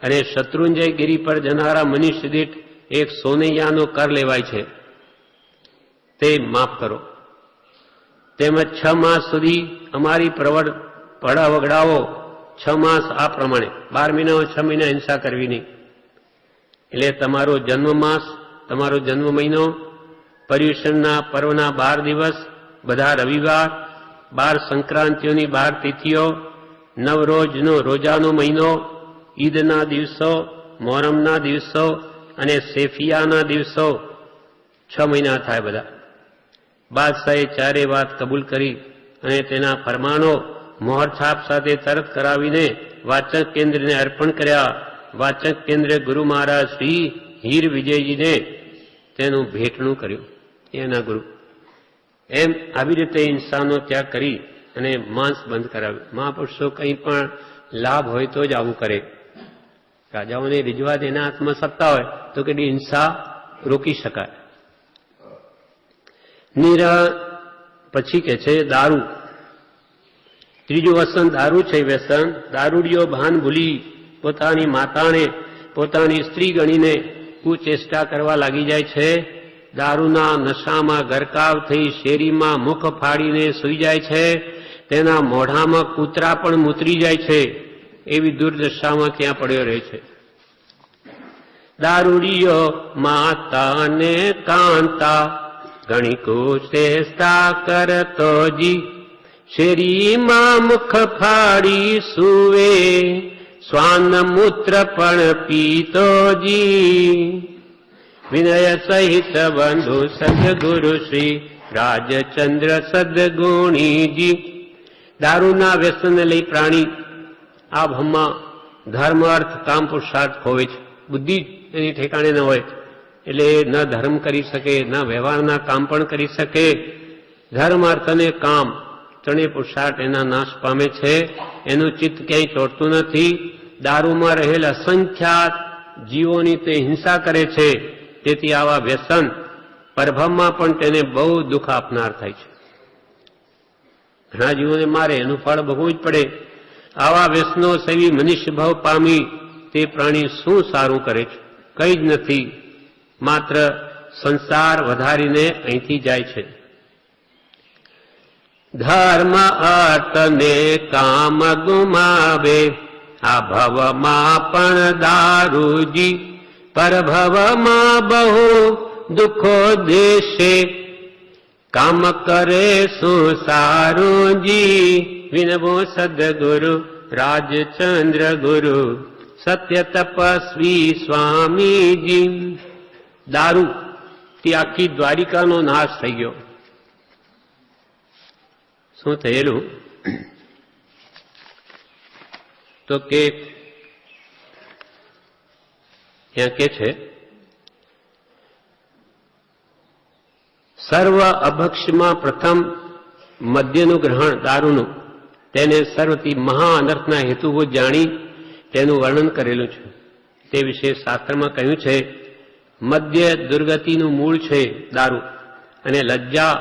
S1: અને શત્રુંજય ગિરી પર જનારા મનુષ્ય દીઠ 1 સોનૈયાનો કર લેવાય છે, તે માફ કરો. તેમજ 6 માસ સુધી અમારી પડા વગડાવો. 6 માસ આ પ્રમાણે, 12 મહિનામાં 6 મહિના હિંસા કરવી નહીં. એટલે તમારો જન્મ માસ, તમારો જન્મ મહિનો, પર્યુષણના પર્વના 12 દિવસ, બધા રવિવાર, 12 સંક્રાંતિઓની 12 તિથિઓ, નવરોજનો રોજાનો મહિનો, ઈદના દિવસો, મોહરમના દિવસો અને સેફિયાના દિવસો, 6 મહિના થાય બધા. બાદશાહે ચારે વાત કબૂલ કરી અને તેના ફરમાનો મોહર છાપ સાથે તરત કરાવીને વાચક કેન્દ્રને અર્પણ કર્યા. વાચક કેન્દ્રે ગુરુ મહારાજ શ્રી હીર વિજયજીને તેનું ભેટણું કર્યું, એના ગુરુ. એમ આવી રીતે હિંસાનો ત્યાગ કરી અને માંસ બંધ કરાવ્યું. મહાપુરુષો કંઈ પણ લાભ હોય તો જ આવું કરે. રાજાઓને રીઝવા એના હાથમાં સત્તા હોય તો કેટલી હિંસા રોકી શકાય. પછી કે છે દારૂ. ત્રીજું વ્યસન દારૂ છે. વ્યસન દારૂડિયો ભાન ભૂલી પોતાની માતાને પોતાની સ્ત્રી ગણીને કુચેષ્ટા કરવા લાગી જાય છે. દારૂના નશામાં ગરકાવ થઈ શેરીમાં મુખ ફાડીને સૂઈ જાય છે. તેના મોઢામાં કૂતરા પણ મૂતરી જાય છે. એવી દુર્દશામાં ત્યાં પડ્યો રહે છે. દારૂડિયો માતા ને કાંતા ઘણી કુશેષતા કરતો જી શેરીમાં મુખ ફાડી સુવે શ્વાન મૂત્ર પણ પીતો જી વિનય સહિત બંધુ સદગુરુ શ્રી રાજચંદ્ર સદગુણીજી. દારૂના વ્યસનને લઈ પ્રાણી આ ભમમાં ધર્મ અર્થ કામ પુરુષાર્થ ખોવે છે. બુદ્ધિ એની ઠેકાણે ન હોય એટલે ન ધર્મ કરી શકે, ન વ્યવહારના કામ પણ કરી શકે. ધર્મ અર્થ અને કામ ત્રણેય પુરુષાર્થ એના નાશ પામે છે. એનું ચિત્ત ક્યાંય ચોટતું નથી. દારૂમાં રહેલ અસંખ્યાત જીવોની તે હિંસા કરે છે. તેથી આવા વ્યસન પરભમમાં પણ તેને બહુ દુઃખ આપનાર થાય છે. ઘણા જીવોને મારે એનું ફળ ભોગવવું જ પડે. આવા વ્યસનો સેવી મનુષ્ય ભાવ પામી તે પ્રાણી શું સારું કરે છે? કંઈ જ નથી. માત્ર સંસાર વધારીને અહીંથી જાય છે. ધર્મ અર્થ ને કામ ગુમાવે આ ભવમાં પણ દારૂજી પરભવમાં બહુ દુઃખો દેશે કામ કરે શું સારું જી વિનવો સદગુરુ રાજચંદ્ર ગુરુ સત્ય તપસ્વી સ્વામીજી. દારૂ તે આખી દ્વારિકાનો નાશ થઈ ગયો. શું થયેલું તો કે ત્યાં કે છે સર્વ અભક્ષ્યમાં પ્રથમ મદ્યનું ગ્રહણ દારૂનું તેને સર્વથી મહા અનર્થના હેતુભૂત જાણી તેનું વર્ણન કરેલું છે. તે વિશે શાસ્ત્રમાં કહ્યું છે મદ્ય દુર્ગતિનું મૂળ છે દારૂ અને લજ્જા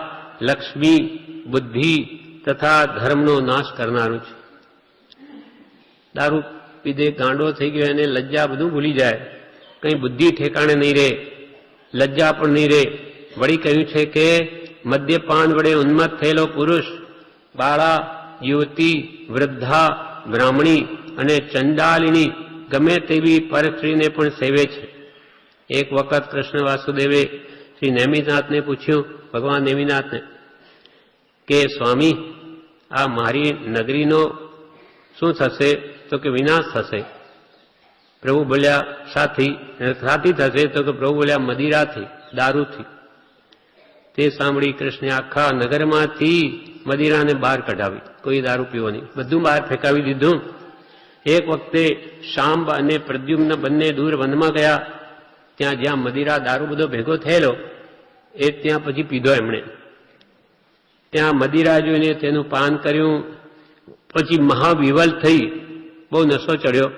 S1: લક્ષ્મી બુદ્ધિ તથા ધર્મનો નાશ કરનારું છે. દારૂ પીધે ગાંડો થઈ ગયો અને લજ્જા બધું ભૂલી જાય, કંઈ બુદ્ધિ ઠેકાણે નહીં રહે, લજ્જા પણ નહીં રહે. વળી કહ્યું છે કે મદ્યપાન વડે ઉન્મત્ત થયેલો પુરુષ બાળા યુવતી વૃદ્ધા બ્રાહ્મણી અને ચંડાલિની ગમે તેવી પરસ્ત્રીને પણ સેવે છે. એક વખત કૃષ્ણ વાસુદેવે શ્રી નેમિનાથને પૂછ્યું, ભગવાન નેમિનાથને, કે સ્વામી આ મારી નગરીનો શું થશે? તો કે વિનાશ થશે. પ્રભુ બોલ્યા સાથી થશે? તો કે પ્રભુ બોલ્યા મદિરાથી, દારૂથી. તે સાંભળી કૃષ્ણે આખા નગરમાંથી મદિરાને બહાર કઢાવી, કોઈ દારૂ પીવો નહીં, બધું બહાર ફેંકાવી દીધું. એક વખતે શાંબ અને પ્રદ્યુમ્ન બંને દૂર વનમાં ગયા. ત્યાં જ્યાં મદિરા દારૂ બધો ભેગો થયેલો એ ત્યાં પછી પીધો એમણે. ત્યાં મદિરા જોઈને તેનું પાન કર્યું. પછી મહાવિવલ થઈ, બહુ નશો ચડ્યો.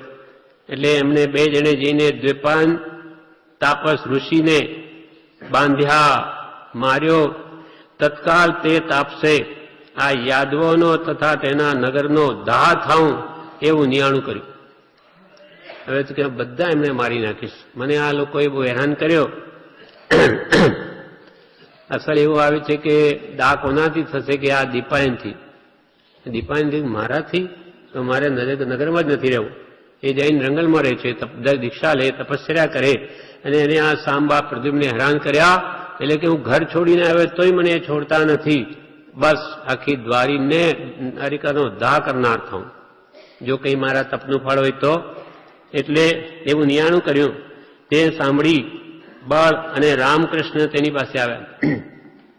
S1: એટલે એમણે બે જણે જઈને દ્વિપાન તાપસ ઋષિને બાંધ્યા, માર્યો. તત્કાલ તે તાપસે આ યાદવોનો તથા તેના નગરનો દાહ થાઉં એવું નિયાણું કર્યું. હવે તો કે બધા એમને મારી નાખીશ, મને આ લોકોએ બહુ હેરાન કર્યો. અસર એવું આવે છે કે દાહ કોનાથી થશે? કે આ દીપાયનથી. દીપાયનથી મારાથી તો મારે નગરમાં જ નથી રહેવું. એ જઈને જંગલમાં રહે છે, દીક્ષા લે, તપસ્યા કરે, અને એને આ સાંબા પ્રદ્યુમ્નને હેરાન કર્યા. એટલે કે હું ઘર છોડીને આવ્યો તોય મને છોડતા નથી. બસ આખી દ્વારીને દ્વારિકાનો દાહ કરનાર થાઉં, જો કંઈ મારા તપનું ફળ હોય તો. એટલે એવું નિયાણું કર્યું. તે સાંભળી બળ અને રામકૃષ્ણ તેની પાસે આવ્યા.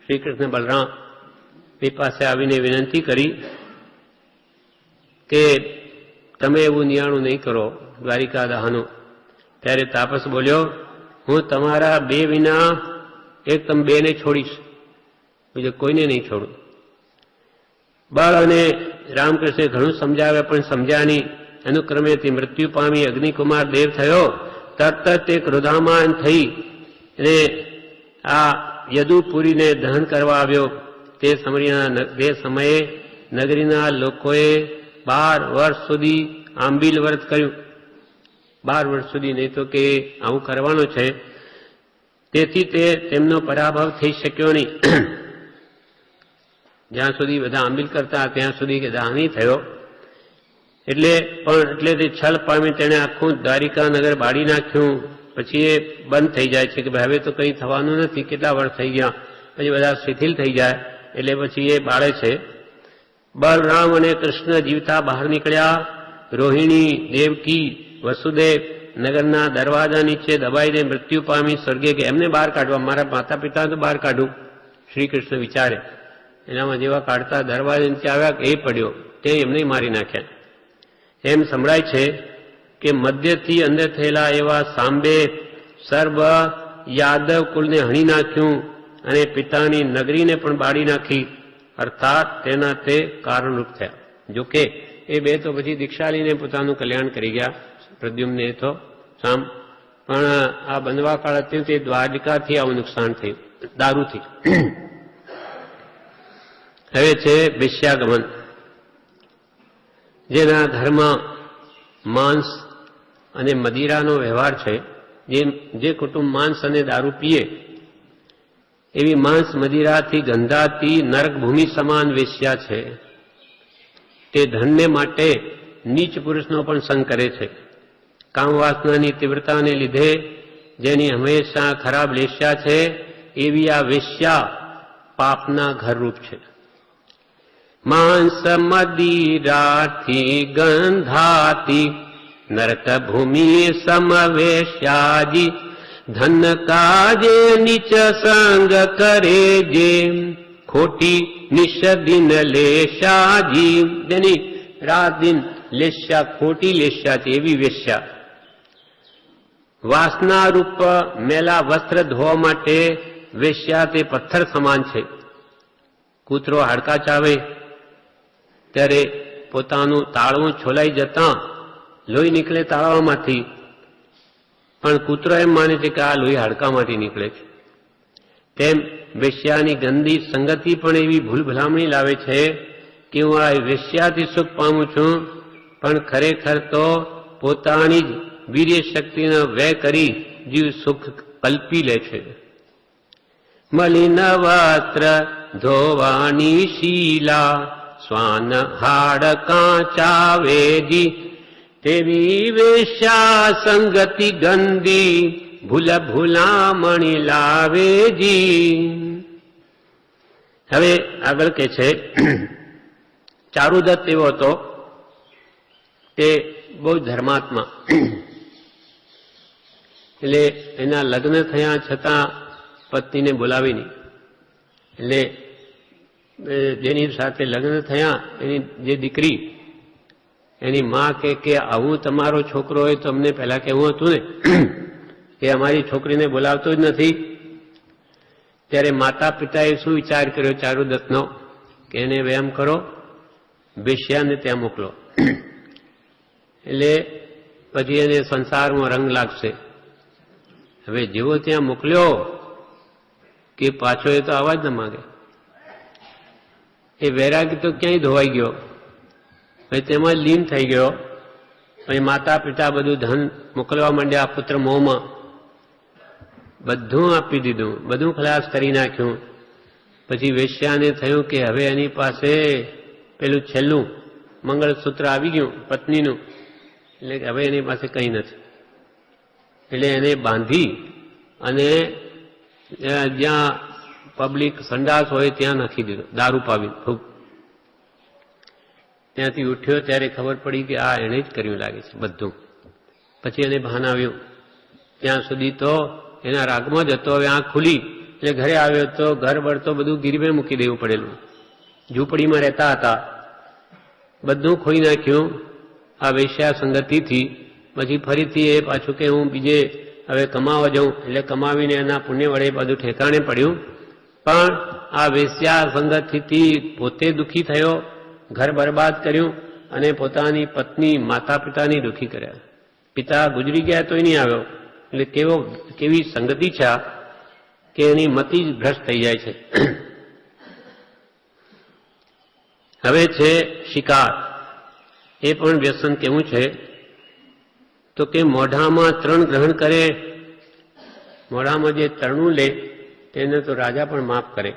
S1: શ્રી કૃષ્ણ બલરામ એ પાસે આવીને વિનંતી કરી કે તમે એવું નિયાણું નહીં કરો દ્વારિકા દાહનું. ત્યારે તાપસ બોલ્યો, હું તમારા બે વિના એક તમે બેને છોડીશ, બીજું કોઈને નહીં છોડું. બળ અને રામકૃષ્ણે ઘણું સમજાવ્યા પણ સમજ્યા નહીં. અનુક્રમે તે મૃત્યુ પામી અગ્નિકુમાર દેવ થયો. તરત તે ક્રોધામાન થઈ અને આ યદુપુરીને દહન કરવા આવ્યો. તે સમયે નગરીના લોકોએ 12 વર્ષ સુધી આંબીલ વ્રત કર્યું. 12 વર્ષ સુધી, નહીં તો કે આવું કરવાનું છે. તેથી તે તેમનો પરાભવ થઈ શક્યો નહીં. જ્યાં સુધી બધા આંબીલ કરતા ત્યાં સુધી કે દાહ નહીં થયો. એટલે તે છલ પામી તેણે આખું દ્વારિકા નગર બાળી નાખ્યું. પછી એ બંધ થઈ જાય છે કે ભાઈ હવે તો કંઈ થવાનું નથી, કેટલા વર્ષ થઈ ગયા, પછી બધા શિથિલ થઈ જાય એટલે પછી એ બાળે છે. બલરામ અને કૃષ્ણ જીવતા બહાર નીકળ્યા. રોહિણી, દેવકી, વસુદેવ નગરના દરવાજા નીચે દબાઈને મૃત્યુ પામી સ્વર્ગે કે એમને બહાર કાઢવા, મારા માતા પિતા તો બહાર કાઢું. શ્રી કૃષ્ણ વિચારે એનામાં જેવા કાઢતા દરવાજા નીચે આવ્યા એ પડ્યો, તે એમને મારી નાખ્યા. એમ સંભળાય છે કે મધ્યથી અંદર થયેલા એવા સાંબે સર્વ યાદવ કુલને હણી નાખ્યું અને પિતાની નગરીને પણ બાળી નાખી, અર્થાત તેના તે કારણરૂપ થયા. જોકે એ બે તો પછી દીક્ષા લઈને પોતાનું કલ્યાણ કરી ગયા, પ્રદ્યુમ્ને તો સામ, પણ આ બંધવા કાળ હતું તે દ્વારકાથી આવું નુકસાન થયું, દારૂથી. હવે છે વેશ્યાગમન. જેના ધર્મ માંસ અને મદિરાનો વ્યવહાર છે, જે કુટુંબ માંસ અને દારૂ પીએ એવી માંસ મદિરાથી ગંધાતી નરક ભૂમિ સમાન વેશ્યા છે. તે ધનને માટે નીચ પુરુષનો પણ સંગ કરે છે. કામવાસનાની તીવ્રતાને લીધે જેની હંમેશા ખરાબ વેશ્યા છે એવી આ વેશ્યા પાપના ઘરરૂપ છે. માંસ મદિરાથી ગંધાતી નરક ભૂમિ સમવેશ્યાજી, ધન કાજે નીચ સંગ કરે જે, ખોટી નિષદિન લેશાજી. જેની રાત દિન લેશ્યા, ખોટી લેશ્યા છે એવી વેશ્યા. વાસનારૂપ મેલા વસ્ત્ર ધોવા માટે વેશ્યા તે પથ્થર સમાન છે. કૂતરો હાડકા ચાવે ત્યારે પોતાનું તાળવું છોલાઈ જતા લોહી નીકળે તાળવામાંથી, પણ કૂતરો એમ માને છે કે આ લોહી હાડકામાંથી નીકળે છે. તેમ વેશ્યાની ગંદી સંગતિ પણ એવી ભૂલ ભલામણી લાવે છે કે હું આ વેશ્યાથી સુખ પામું છું, પણ ખરેખર તો પોતાની જ વીર્ય શક્તિનો વ્યય કરી જીવ સુખ કલ્પી લે છે. મલિન વસ્ત્ર ધોવાની શીલા, શ્વાન હાડકા ચાવેજી, તેવી વેશ્યા સંગતિ ગંદી, ભૂલ ભૂલામણી લાવેજી. હવે આગળ કે છે ચારુદત્ત એવો હતો, તે બહુ ધર્માત્મા, એટલે એના લગ્ન થયા છતાં પત્નીને બોલાવી નહીં. એટલે જેની સાથે લગ્ન થયા એની જે દીકરી, એની માં કે આવું તમારો છોકરો હોય તો અમને પહેલા કહેવું હતું ને કે અમારી છોકરીને બોલાવતો જ નથી. ત્યારે માતા પિતાએ શું વિચાર કર્યો ચારુદત્તનો કે એને વ્યાયામ કરો, વેશ્યાને ત્યાં મોકલો, એટલે પછી એને સંસારમાં રંગ લાગશે. હવે જેવો ત્યાં મોકલ્યો કે પાછો એ તો આવાજ ન માગે. એ વૈરાગી તો ક્યાંય ધોવાઈ ગયો, પછી તેમાં લીન થઈ ગયો. પછી માતા પિતા બધું ધન મોકલવા માંડ્યા પુત્ર મોહમાં, બધું આપી દીધું, બધું ખલાસ કરી નાખ્યું. પછી વેશ્યાને થયું કે હવે એની પાસે પેલું છેલ્લું મંગળસૂત્ર આવી ગયું પત્નીનું, એટલે હવે એની પાસે કંઈ નથી. એટલે એને બાંધી અને જ્યાં પબ્લિક સંડાસ હોય ત્યાં નાખી દીધો, દારૂ પાવી ખૂબ. ત્યાંથી ઉઠ્યો ત્યારે ખબર પડી કે આ એણે જ કર્યું લાગે છે બધું. પછી એને ભાન આવ્યું. ત્યાં સુધી તો એના રાગમાં જ હતો. હવે આંખ ખુલી એટલે ઘરે આવ્યો તો ઘર બર તો બધું ગીરવે મૂકી દેવું પડેલું. ઝૂંપડીમાં રહેતા હતા, બધું ખોઈ નાખ્યું આ વેશ્યા સંગતિથી. પછી ફરીથી એ પાછું કે હું બીજે હવે કમાવા જાઉં, એટલે કમાવીને એના પુણ્ય વડે બધું ઠેકાણે પડ્યું. પણ આ વેશ્યા સંગતિથી પોતે દુઃખી થયો, ઘર બરબાદ કર્યું અને પોતાની પત્ની માતા પિતાની દુઃખી કર્યા. પિતા ગુજરી ગયા તોય નહીં આવ્યો. એટલે કેવી સંગતિ છે કે એની મતિ જ ભ્રષ્ટ થઈ જાય છે. હવે છે શિકાર. એ પણ વ્યસન કેવું છે તો કે મોઢામાં તૃણ ગ્રહણ કરે. મોઢામાં જે તરણું લે તેને તો રાજા પણ માફ કરે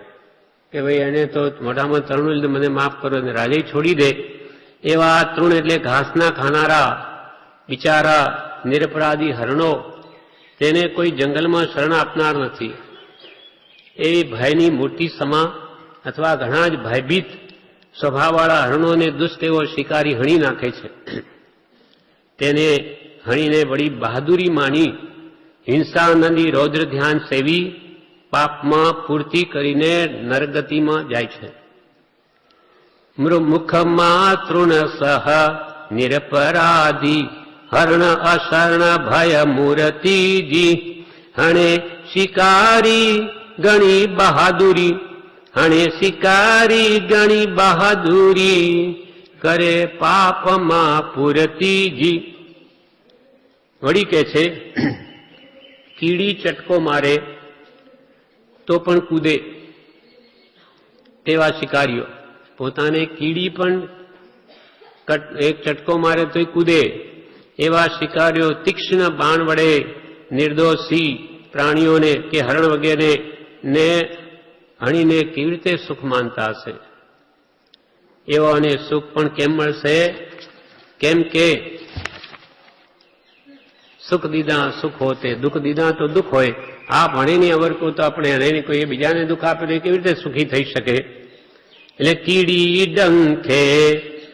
S1: કે ભાઈ એને તો મોઢામાં તરણું લીધું, મને માફ કરો, અને રાજા છોડી દે. એવા તૃણ એટલે ઘાસના ખાનારા બિચારા નિરપરાધી હરણો, તેને કોઈ જંગલમાં શરણ આપનાર નથી. એવી ભયની મૂર્તિ સમા અથવા ઘણા જ ભયભીત સ્વભાવવાળા હરણોને દુષ્ટ એવો શિકારી હણી નાખે છે. તેને હણીને વળી બહાદુરી માની હિંસા નદી રૌદ્ર ધ્યાન સેવી પાપમાં પૂર્તિ કરીને નરગતિમાં જાય છે. મુખમાં તૃણ સહ નિરપરાધી હરણ અશરણ ભય મૂર્તિજી હણે શિકારી ગણી બહાદુરી હણે શિકારી ગણી બહાદુરી કરે પાપમાં પૂર્તિજી. વળી કે છે કીડી ચટકો મારે તો પણ કૂદે તેવા શિકારીઓ, પોતાને કીડી પણ એક ચટકો મારે તોય કૂદે એવા શિકારીઓ તીક્ષ્ણ બાણ વડે નિર્દોષી પ્રાણીઓને કે હરણ વગેરે ને હણીને કેવી રીતે સુખ માનતા હશે? એવાને સુખ પણ કેમ મળશે? કેમ કે સુખ દીધા સુખ હોતે, દુઃખ દીધા તો દુઃખ હોય. આ ભણીની અવરકું તો આપણે હણીને કોઈ બીજાને દુઃખ આપે તો કેવી રીતે સુખી થઈ શકે? એટલે કીડી ડંખે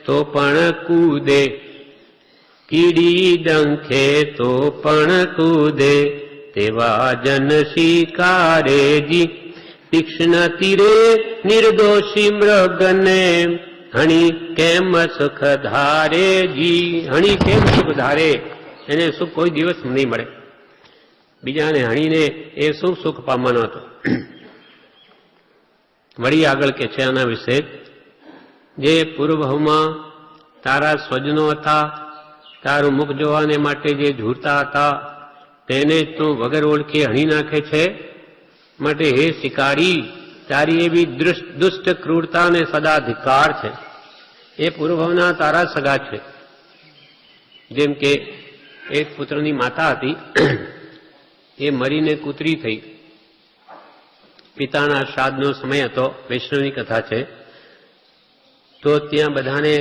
S1: તો પણ કૂદે, કીડી ડંખે તો પણ કૂદે તેવા જન શિકારેજી તીક્ષ્ણ તીરે નિર્દોષી મૃગને હણી કેમ સુખ ધારેજી. હણી કેમ સુખ ધારે? એને સુખ કોઈ દિવસ નહીં મળે. બીજાને હણીને એ શું સુખ પામવાનો હતો? વળી આગળ કે છે આના વિશે, જે પૂર્વભાવમાં તારા સ્વજનો હતા, તારું મુખ જોવાને માટે જે ઝૂરતા હતા, તેને તું વગર ઓળખે હણી નાખે છે. માટે હે શિકારી, તારી એવી દુષ્ટ ક્રૂરતાને સદા ધિક્કાર છે. એ પૂર્વભાવના તારા સગા છે. જેમ કે એક પુત્રની માતા હતી, એ મરીને કૂતરી થઈ. પિતાના શ્રાદ્ધનો સમય હતો, વૈષ્ણવની કથા છે. તો ત્યાં બધાને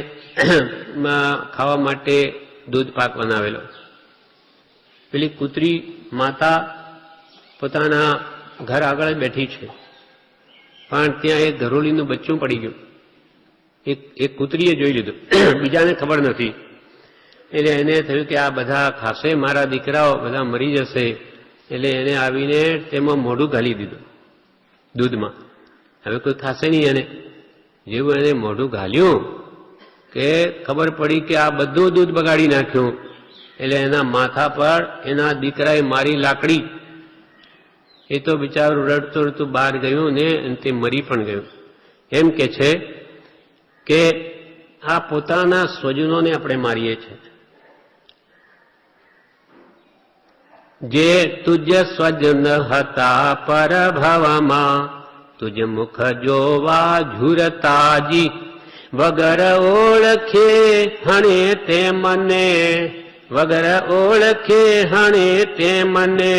S1: ખાવા માટે દૂધ પાક બનાવેલો. પેલી કૂતરી માતા પોતાના ઘર આગળ જ બેઠી છે, પણ ત્યાં એક ધરોલીનું બચ્ચું પડી ગયું. એક કૂતરીએ જોઈ લીધું, બીજાને ખબર નથી. એટલે એને થયું કે આ બધા ખાશે, મારા દીકરાઓ બધા મરી જશે. એટલે એને આવીને તેમાં મોઢું ઘાલી દીધું દૂધમાં. હવે કોઈ ખાશે નહીં એને. જેવું એને મોઢું ઘાલ્યું કે ખબર પડી કે આ બધું દૂધ બગાડી નાખ્યું. એટલે એના માથા પર એના દીકરાએ મારી લાકડી. એ તો બિચારું રડતું રડતું બહાર ગયું ને તે મરી પણ ગયું. એમ કે છે કે આ પોતાના સ્વજનોને આપણે મારીએ છીએ. જે તુજ સ્વજન હતા પરભવમાં તુજ મુખ જોવા ઝુરતાજી વગર ઓળખે હણે તે મને વગર ઓળખે હણે તે મને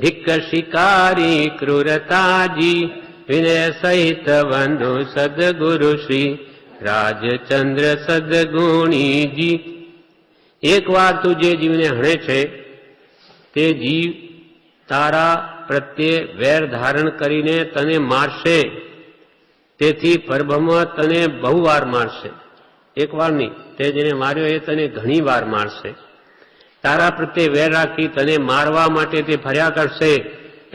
S1: ધિક્ક શિકારી ક્રૂરતાજી વિનય સહિત વંદુ સદગુરુ શ્રી રાજચંદ્ર સદગુણીજી. એક વાર તું જે જીવને હણે છે તે જીવ તારા પ્રત્યે વેર ધારણ કરીને તને મારશે. તેથી પરબ્રહ્મ તને બહુ વાર મારશે, એક વાર નહીં. તે જેને માર્યો એ તને ઘણી વાર મારશે. તારા પ્રત્યે વેર રાખી તને મારવા માટે તે ફર્યા કરશે.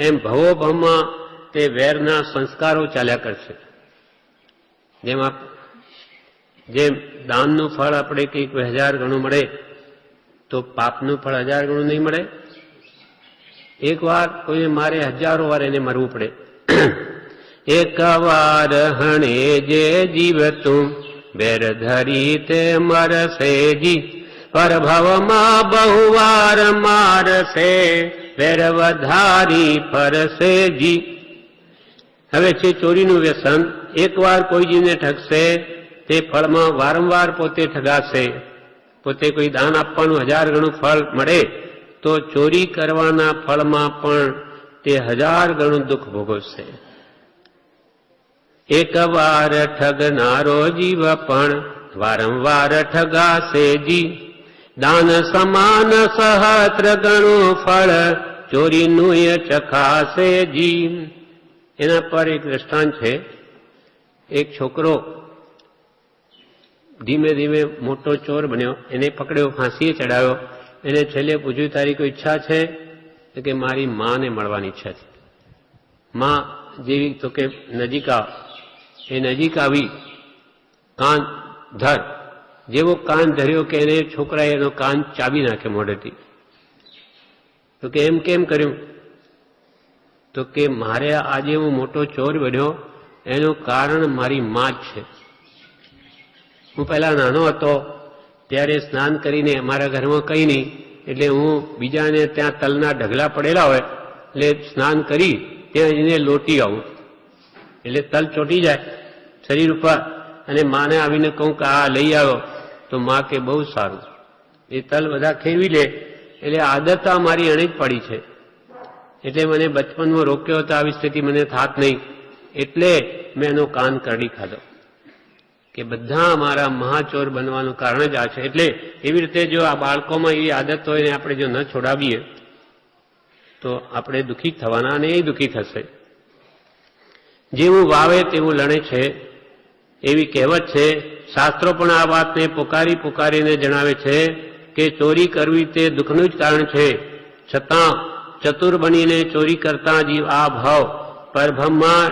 S1: એમ ભવોભવમાં તે વેરના સંસ્કારો ચાલ્યા કરશે. જેમ દાનનું ફળ આપણે કંઈક 1000 ગણું મળે, તો પાપનું ફળ 1000 ગણું નહીં મળે. એક વાર કોઈને મારે 1000 વાર એને મરવું પડે. એક વાર હણે જે જીવ તું વેર ધરી તે મરશે જી પરભવમાં બહુ વાર મારશે વેર વધારી ફરશે જી. હવે છે ચોરીનું વ્યસન. એક વાર કોઈ જીવને ઠગશે તે ફળમાં વારંવાર પોતે ઠગાશે. પોતે કોઈ દાન આપવાનું 1000 ગણું ફળ મળે તો ચોરી કરવાના ફળમાં પણ તે 1000 ગણું દુઃખ ભોગવશે. એક વાર ઠગનારો જીવ પણ વારંવાર ઠગાશે જી દાન સમાન સહસ્ત્ર ગણું ફળ ચોરીનું એ ચખાશે જી. એના પર એક દ્રષ્ટાંત છે. એક છોકરો ધીમે ધીમે મોટો ચોર બન્યો, એને પકડ્યો, ફાંસીએ ચડાવ્યો. એને છેલ્લે પૂછ્યું, તારી કોઈ ઈચ્છા છે? તો કે મારી માને મળવાની ઈચ્છા છે. માં જેવી તો કે નજીક આવ. એ નજીક આવી, કાન ધર. જેવો કાન ધર્યો કે એને છોકરાએ એનો કાન ચાબી નાખે મોઢેથી. તો કે એમ કેમ કર્યું? તો કે મારે આજે હું મોટો ચોર બન્યો એનું કારણ મારી માં જ છે. હું પહેલા નાનો હતો ત્યારે સ્નાન કરીને અમારા ઘરમાં કંઈ નહીં, એટલે હું બીજાને ત્યાં તલના ઢગલા પડેલા હોય એટલે સ્નાન કરી ત્યાં જઈને લોટી આવું, એટલે તલ ચોટી જાય શરીર ઉપર. અને માને આવીને કહું કે આ લઈ આવ્યો, તો માં કે બહુ સારું. એ તલ બધા ખેરવી લે. એટલે આદત આ મારી અણી જ પડી છે. એટલે મને બચપનમાં રોક્યો હતો, આવી સ્થિતિ મને થાત નહીં, એટલે મેં એનો કાન કરડી ખાધો. કે બધા અમારા મહાચોર બનવાનું કારણ જ આ છે. એટલે એવી રીતે જો આ બાળકોમાં એવી આદત હોય ને આપણે જો ન છોડાવીએ તો આપણે દુઃખી થવાના, અને એ દુઃખી થશે. જેવું વાવે તેવું લણે છે એવી કહેવત છે. શાસ્ત્રો પણ આ વાતને પુકારીને જણાવે છે કે ચોરી કરવી તે દુઃખનું જ કારણ છે. છતાં ચતુર બનીને ચોરી કરતા જીવ આ ભાવ પરભવના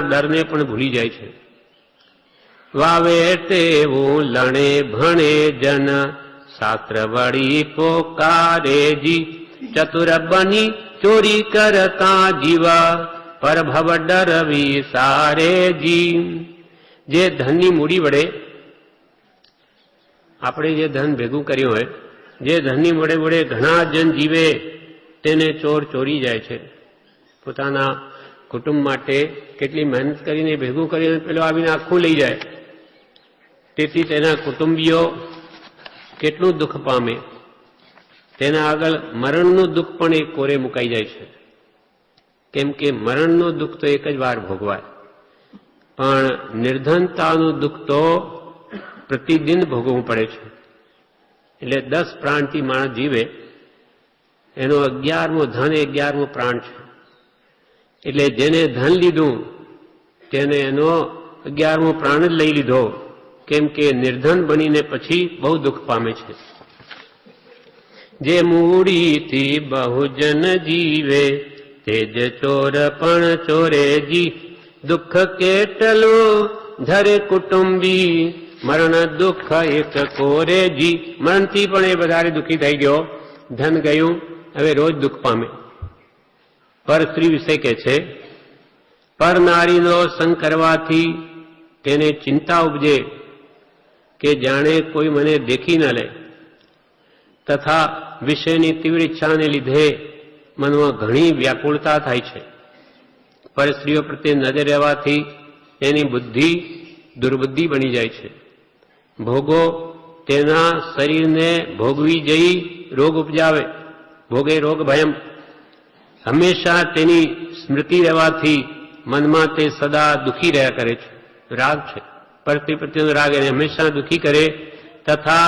S1: ડરને પણ ભૂલી જાય છે. વાવે તેવું લણે ભણે જન શાસ્ત્ર વળી પોકારેજી. ચતુર બની ચોરી કરતા જીવા પરભવ ડરવી સારેજી. જે ધનની મૂડી વડે આપણે જે ધન ભેગું કર્યું હોય, જે ધનની વડે ઘણા જન જીવે તેને ચોર ચોરી જાય છે. પોતાના કુટુંબ માટે કેટલી મહેનત કરીને ભેગું કરીને પેલો આવીને આખું લઈ જાય. તેથી તેના કુટુંબીઓ કેટલું દુઃખ પામે. તેના આગળ મરણનું દુઃખ પણ એ કોરે મુકાઈ જાય છે. કેમ કે મરણનું દુઃખ તો એક જ વાર ભોગવાય, પણ નિર્ધનતાનું દુઃખ તો પ્રતિદિન ભોગવવું પડે છે. એટલે 10 પ્રાણથી માણસ જીવે, એનો 11મો ધન 11મો પ્રાણ છે. એટલે જેને ધન લીધું તેને એનો 11મો પ્રાણ જ લઈ લીધો. કેમ કે નિર્ધન બનીને પછી બહુ દુઃખ પામે છે. જે મૂડીથી બહુજન જીવે તે જ ચોર પણ ચોરેજી. દુઃખ કેટલું ધરે કુટુંબી મરણ દુઃખ એક કોરેજી. મરણથી પણ એ વધારે દુઃખી થઈ ગયો. ધન ગયું, હવે રોજ દુઃખ પામે. પર સ્ત્રી વિશે કહે છે, પર નારીનો સંગ કરવાથી તેને ચિંતા ઉપજે કે જાણે કોઈ મને દેખી ન લે, તથા વિષયની તીવ્ર ઈચ્છાને લીધે મનમાં ઘણી વ્યાકુળતા થાય છે. પર સ્ત્રીઓ પ્રત્યે નજર રહેવાથી તેની બુદ્ધિ દુર્બુદ્ધિ બની જાય છે. ભોગો તેના શરીરને ભોગવી જઈ રોગ ઉપજાવે. ભોગે રોગ ભયમ. હંમેશા તેની સ્મૃતિ રહેવાથી મનમાં તે સદા દુઃખી રહ્યા કરે છે. રાગ છે, પર સ્ત્રી પ્રત્યેનો રાગ એને હંમેશા દુઃખી કરે. તથા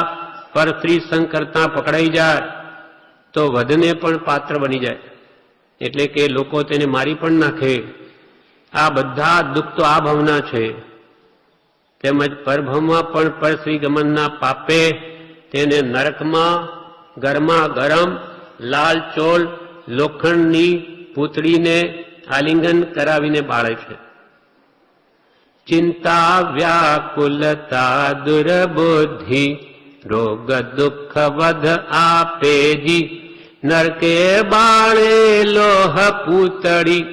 S1: પર સ્ત્રી સંગ કરતા પકડાઈ જાય તો વધને પણ પાત્ર બની જાય. એટલે કે લોકો તેને મારી પણ નાખે. આ બધા દુઃખ તો આ ભાવના છે. તેમજ પરભવમાં પણ પરસ્ત્રી ગમનના પાપે તેને નરકમાં ગરમા ગરમ લાલ ચોલ લોખંડની પૂતળીને આલિંગન કરાવીને બાળે છે. ચિંતા વ્યાકુલતા દુર્બુદ્ધિ રોગ દુઃખ વધ આપેજી. નરકે બાળે લોહ પૂતળી,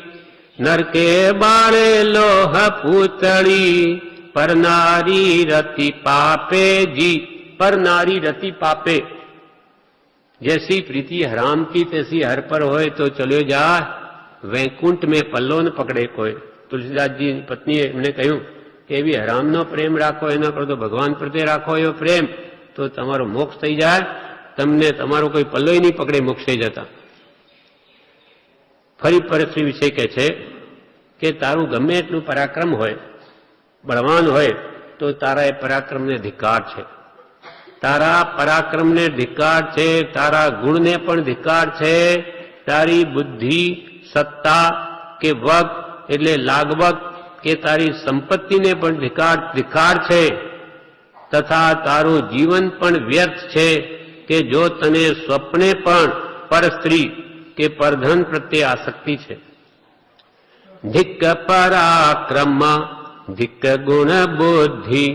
S1: નરકે બાળે લોહ પૂતળી પર નારી રતિ પાપે જી. पर नारी रति पापे. जैसी प्रीति हराम की तैसी हर पर होए तो चलो जा वैकुंठ में पल्लो न पकड़े कोई. तुलसीदास जी पत्नी एमने कहूं कि एवी हरामनो प्रेम राखो, एना कर तो भगवान प्रत्ये राखो एवो प्रेम तो तमारो मोक्ष थई जाए. तमने तमारो कोई पल्लोय नहीं पकड़े मोक्षे जता. फरी परस्त्री विषय कहे छे कि तारू गमे एटલું पराक्रम होय, बलवान होय तो तारा ए पराक्रम ने धिक्कार छे. તારા પરાક્રમને ધિક્કાર છે, તારા ગુણને પણ ધિક્કાર છે, તારી બુદ્ધિ, સત્તા કે વગ એટલે લાગવગ કે તારી સંપત્તિને પણ ધિક્કાર છે, તથા તારું જીવન પણ વ્યર્થ છે કે જો તને સ્વપ્ને પણ પરસ્ત્રી કે પરધન પ્રત્યે આસક્તિ છે. ધિક્ક પરાક્રમ, ધિક્ક ગુણ બુદ્ધિ,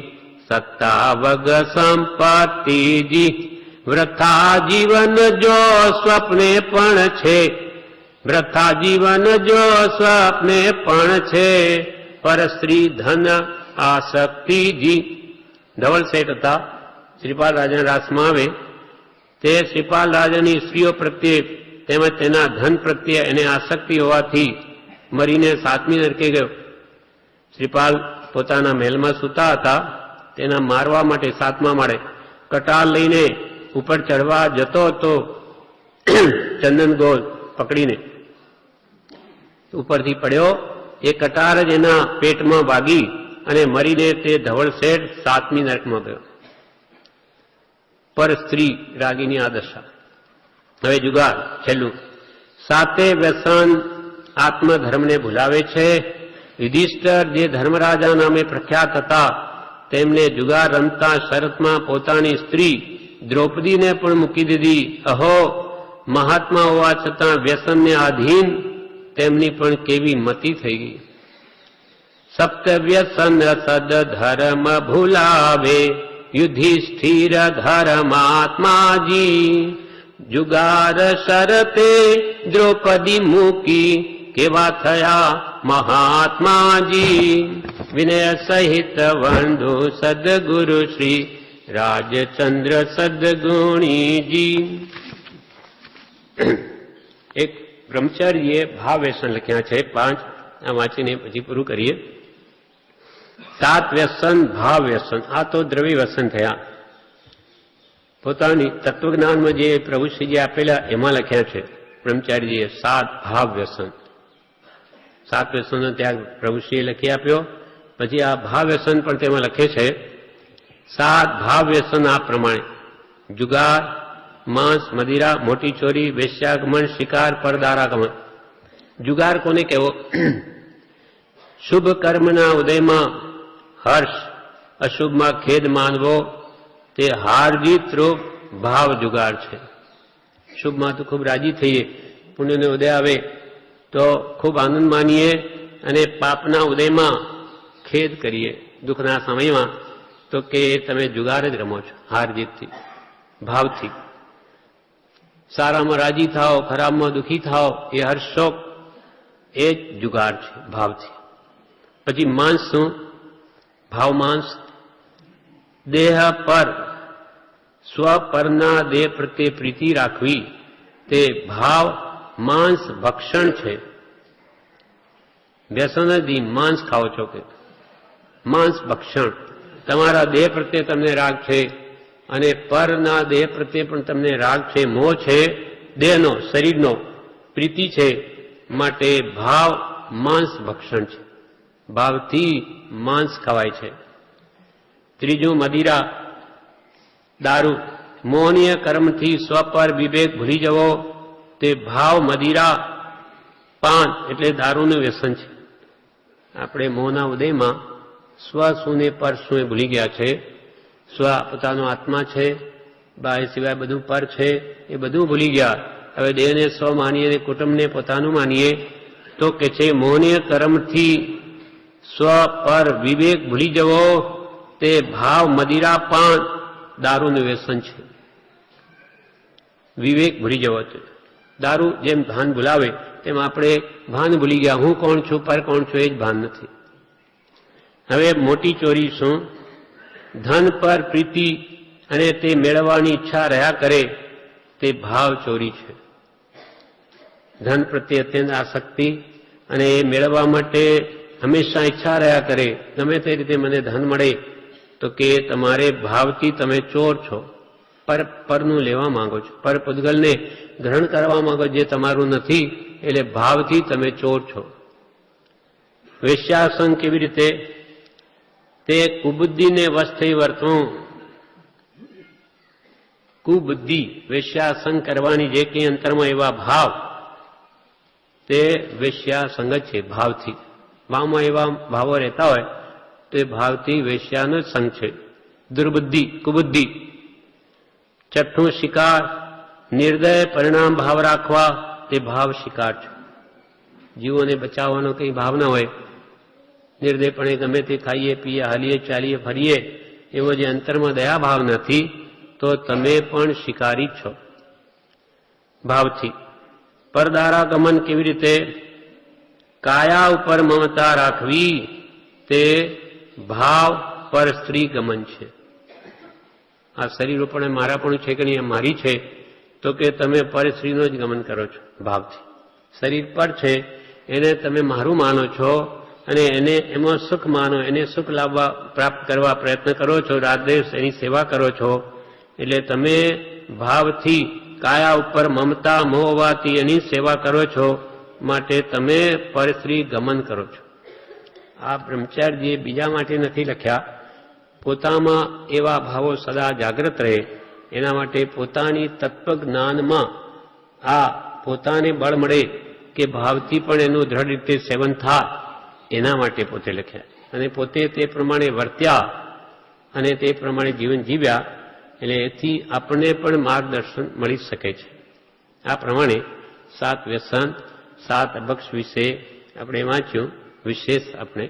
S1: સત્તા વગ સંપત્તિજી, વૃથા જીવન જો સ્વપ્ને પણ છે, વૃથા જીવન જો સ્વપ્ને પણ છે, પરસ્ત્રી ધન આસક્તિજી. ધવલ શેઠ હતા, શ્રીપાલ રાજાના રાસમાં આવે તે શ્રીપાલ રાજાની સ્ત્રીઓ પ્રત્યે તેમજ તેના ધન પ્રત્યે એને આસક્તિ હોવાથી મરીને 7મી નરકે ગયો. શ્રીપાલ પોતાના મહેલમાં સૂતા હતા, તેના મારવા માટે 7મા માળે કટાર લઈને ઉપર ચડવા જતો હતો. ચંદન ગોળ પકડીને ઉપરથી પડ્યો, એ કટાર જ એના પેટમાં વાગી અને મરીને તે ધવલ શેઠ 7મી નરકમાં ગયો. પર સ્ત્રી રાગીની આ દશા. હવે જુગાર છેલ્લું. 7 વ્યસન આત્મધર્મને ભૂલાવે છે. યુધિષ્ઠર જે ધર્મરાજા નામે પ્રખ્યાત હતા, તેમને જુગાર રમતા શરતમાં પોતાની સ્ત્રી દ્રૌપદીને પણ મૂકી દીધી. અહો, મહાત્મા હોવા છતાં વ્યસનને આધીન તેમની પણ કેવી મતિ થઈ ગઈ. સપ્ત વ્યસન સદ ધર્મ ભૂલાવે, યુધિષ્ઠિર ધર્માત્માજી, જુગાર શરતે દ્રૌપદી મૂકી, કેવા થયા મહાત્માજી. વિનય સહિત વંદો સદગુરુ શ્રી રાજચંદ્ર સદગુણીજી. એક બ્રહ્મચારીએ ભાવ વ્યસન લખ્યા છે 5, આ વાંચીને પછી પૂરું કરીએ. 7 વ્યસન ભાવ વ્યસન, આ તો દ્રવ્ય વ્યસન થયા. પોતાની તત્વજ્ઞાનમાં જે પ્રભુશ્રીજી આપેલા એમાં લખ્યા છે બ્રહ્મચારીજીએ 7 ભાવ વ્યસન. 7 વ્યસનનો ત્યાગ પ્રભુશ્રીએ લખી આપ્યો. પછી આ ભાવ વ્યસન પણ તેમાં લખે છે. 7 ભાવ વ્યસન આ પ્રમાણે: જુગાર, માંસ, મદિરા, મોટી ચોરી, વેશ્યાગમન, શિકાર, પરદારાગમન. જુગાર કોને કહેવો? શુભ કર્મના ઉદયમાં હર્ષ, અશુભમાં ખેદ માનવો, તે હાર જીત રૂપ ભાવ જુગાર છે. શુભમાં તો ખૂબ રાજી થઈએ, પુણ્યનો ઉદય આવે તો ખૂબ આનંદ માનીએ, અને પાપના ઉદયમાં ખેદ કરીએ દુઃખના સમયમાં, તો કે તમે જુગાર જ રમો છો હાર જીતથી, ભાવથી. સારામાં રાજી થાઓ, ખરાબમાં દુઃખી થાઓ, એ હર્ષોક એ જ જુગાર છે ભાવથી. પછી માંસ શું? ભાવ માંસ. દેહ પર, સ્વ પરના દેહ પ્રત્યે પ્રીતિ રાખવી, તે ભાવ માંસ ભક્ષણ છે. વ્યસન જ માંસ ખાઓ છો કે માંસ ભક્ષણ. તમારા દેહ પ્રત્યે તમને રાગ છે અને પરના દેહ પ્રત્યે પણ તમને રાગ છે, મોહ છે, દેહનો, શરીરનો, પ્રીતિ છે, માટે ભાવ માંસ ભક્ષણ છે. ભાવથી માંસ ખવાય છે. ત્રીજું મદિરા, દારૂ. મોહનીય કર્મથી સ્વ પર વિવેક ભૂલી જવો, તે ભાવ મદિરા. પાન એટલે દારૂનું વ્યસન છે. આપણે મોહના ઉદયમાં સ્વ શું ને પર શું એ ભૂલી ગયા છે. સ્વ પોતાનો આત્મા છે, બાહ્ય સિવાય બધું પર છે, એ બધું ભૂલી ગયા. હવે દેહને સ્વ માનીએ અને કુટુંબને પોતાનું માનીએ, તો કે છે મોહનીય કર્મથી સ્વ પર વિવેક ભૂલી જવો, તે ભાવ મદિરા પાન દારૂનું વ્યસન છે. વિવેક ભૂલી જવો છે. દારૂ જેમ ભાન ભૂલાવે તેમ આપણે ભાન ભૂલી ગયા. હું કોણ છું, પર કોણ છું, એ જ ભાન નથી. હવે મોટી ચોરી શું? ધન પર પ્રીતિ અને તે મેળવવાની ઈચ્છા રહ્યા કરે, તે ભાવ ચોરી છે. ધન પ્રત્યે અત્યંત આસક્તિ અને એ મેળવવા માટે હંમેશા ઈચ્છા રહ્યા કરે, ગમે તે રીતે મને ધન મળે, તો કે તમારે ભાવથી તમે ચોર છો. પરનું લેવા માંગો છો, પર પૂતગલને ગ્રહણ કરવા માંગો, જે તમારું નથી, એટલે ભાવથી તમે ચોર છો. વેશ્યાસન કેવી રીતે? તે કુબુદ્ધિને વશ થઈ વર્તવું. કુબુદ્ધિ, વેશ્યાસંગ કરવાની જે કંઈ અંતરમાં એવા ભાવ, તે વેશ્યાસંગ જ છે ભાવથી. ભાવમાં એવા ભાવો રહેતા હોય તો એ ભાવથી વેશ્યાનો જ સંગ છે. દુર્બુદ્ધિ, કુબુદ્ધિ. છઠ્ઠું શિકાર, નિર્દય પરિણામ ભાવ રાખવા, તે ભાવ શિકાર છે. જીવોને બચાવવાનો કંઈ ભાવ ના હોય, નિર્દયપણે ગમે તે ખાઈએ પીએ હાલીએ ચાલીએ ફરીએ, એવો જે અંતરમાં દયા ભાવ નથી, તો તમે પણ શિકારી જ છો ભાવથી. પરદારા ગમન કેવી રીતે? કાયા ઉપર મમતા રાખવી, તે ભાવ પર સ્ત્રી ગમન છે. આ શરીર ઉપર મારા પણ છે કે નહીં, મારી છે, તો કે તમે પર સ્ત્રીનો જ ગમન કરો છો ભાવથી. શરીર પર છે એને તમે મારું માનો છો અને એને એમાં સુખ માનો, એને સુખ લાવવા પ્રાપ્ત કરવા પ્રયત્ન કરો છો, રાત દિવસ એની સેવા કરો છો. એટલે તમે ભાવથી કાયા ઉપર મમતા મોહવાથી એની સેવા કરો છો, માટે તમે પરસ્ત્રી ગમન કરો છો. આ બ્રહ્મચારીજીએ બીજા માટે નથી લખ્યા, પોતામાં એવા ભાવો સદા જાગૃત રહે એના માટે પોતાની તત્વજ્ઞાનમાં આ પોતાને બળ મળે કે ભાવથી પણ એનું દ્રઢ રીતે સેવન થાય, એના માટે પોતે લખ્યા. અને પોતે તે પ્રમાણે વર્ત્યા અને તે પ્રમાણે જીવન જીવ્યા, એટલે એથી આપણને પણ માર્ગદર્શન મળી શકે છે. આ પ્રમાણે 7 વ્યસન 7 અભક્ષ વિશે આપણે વાંચ્યું, વિશેષ આપણે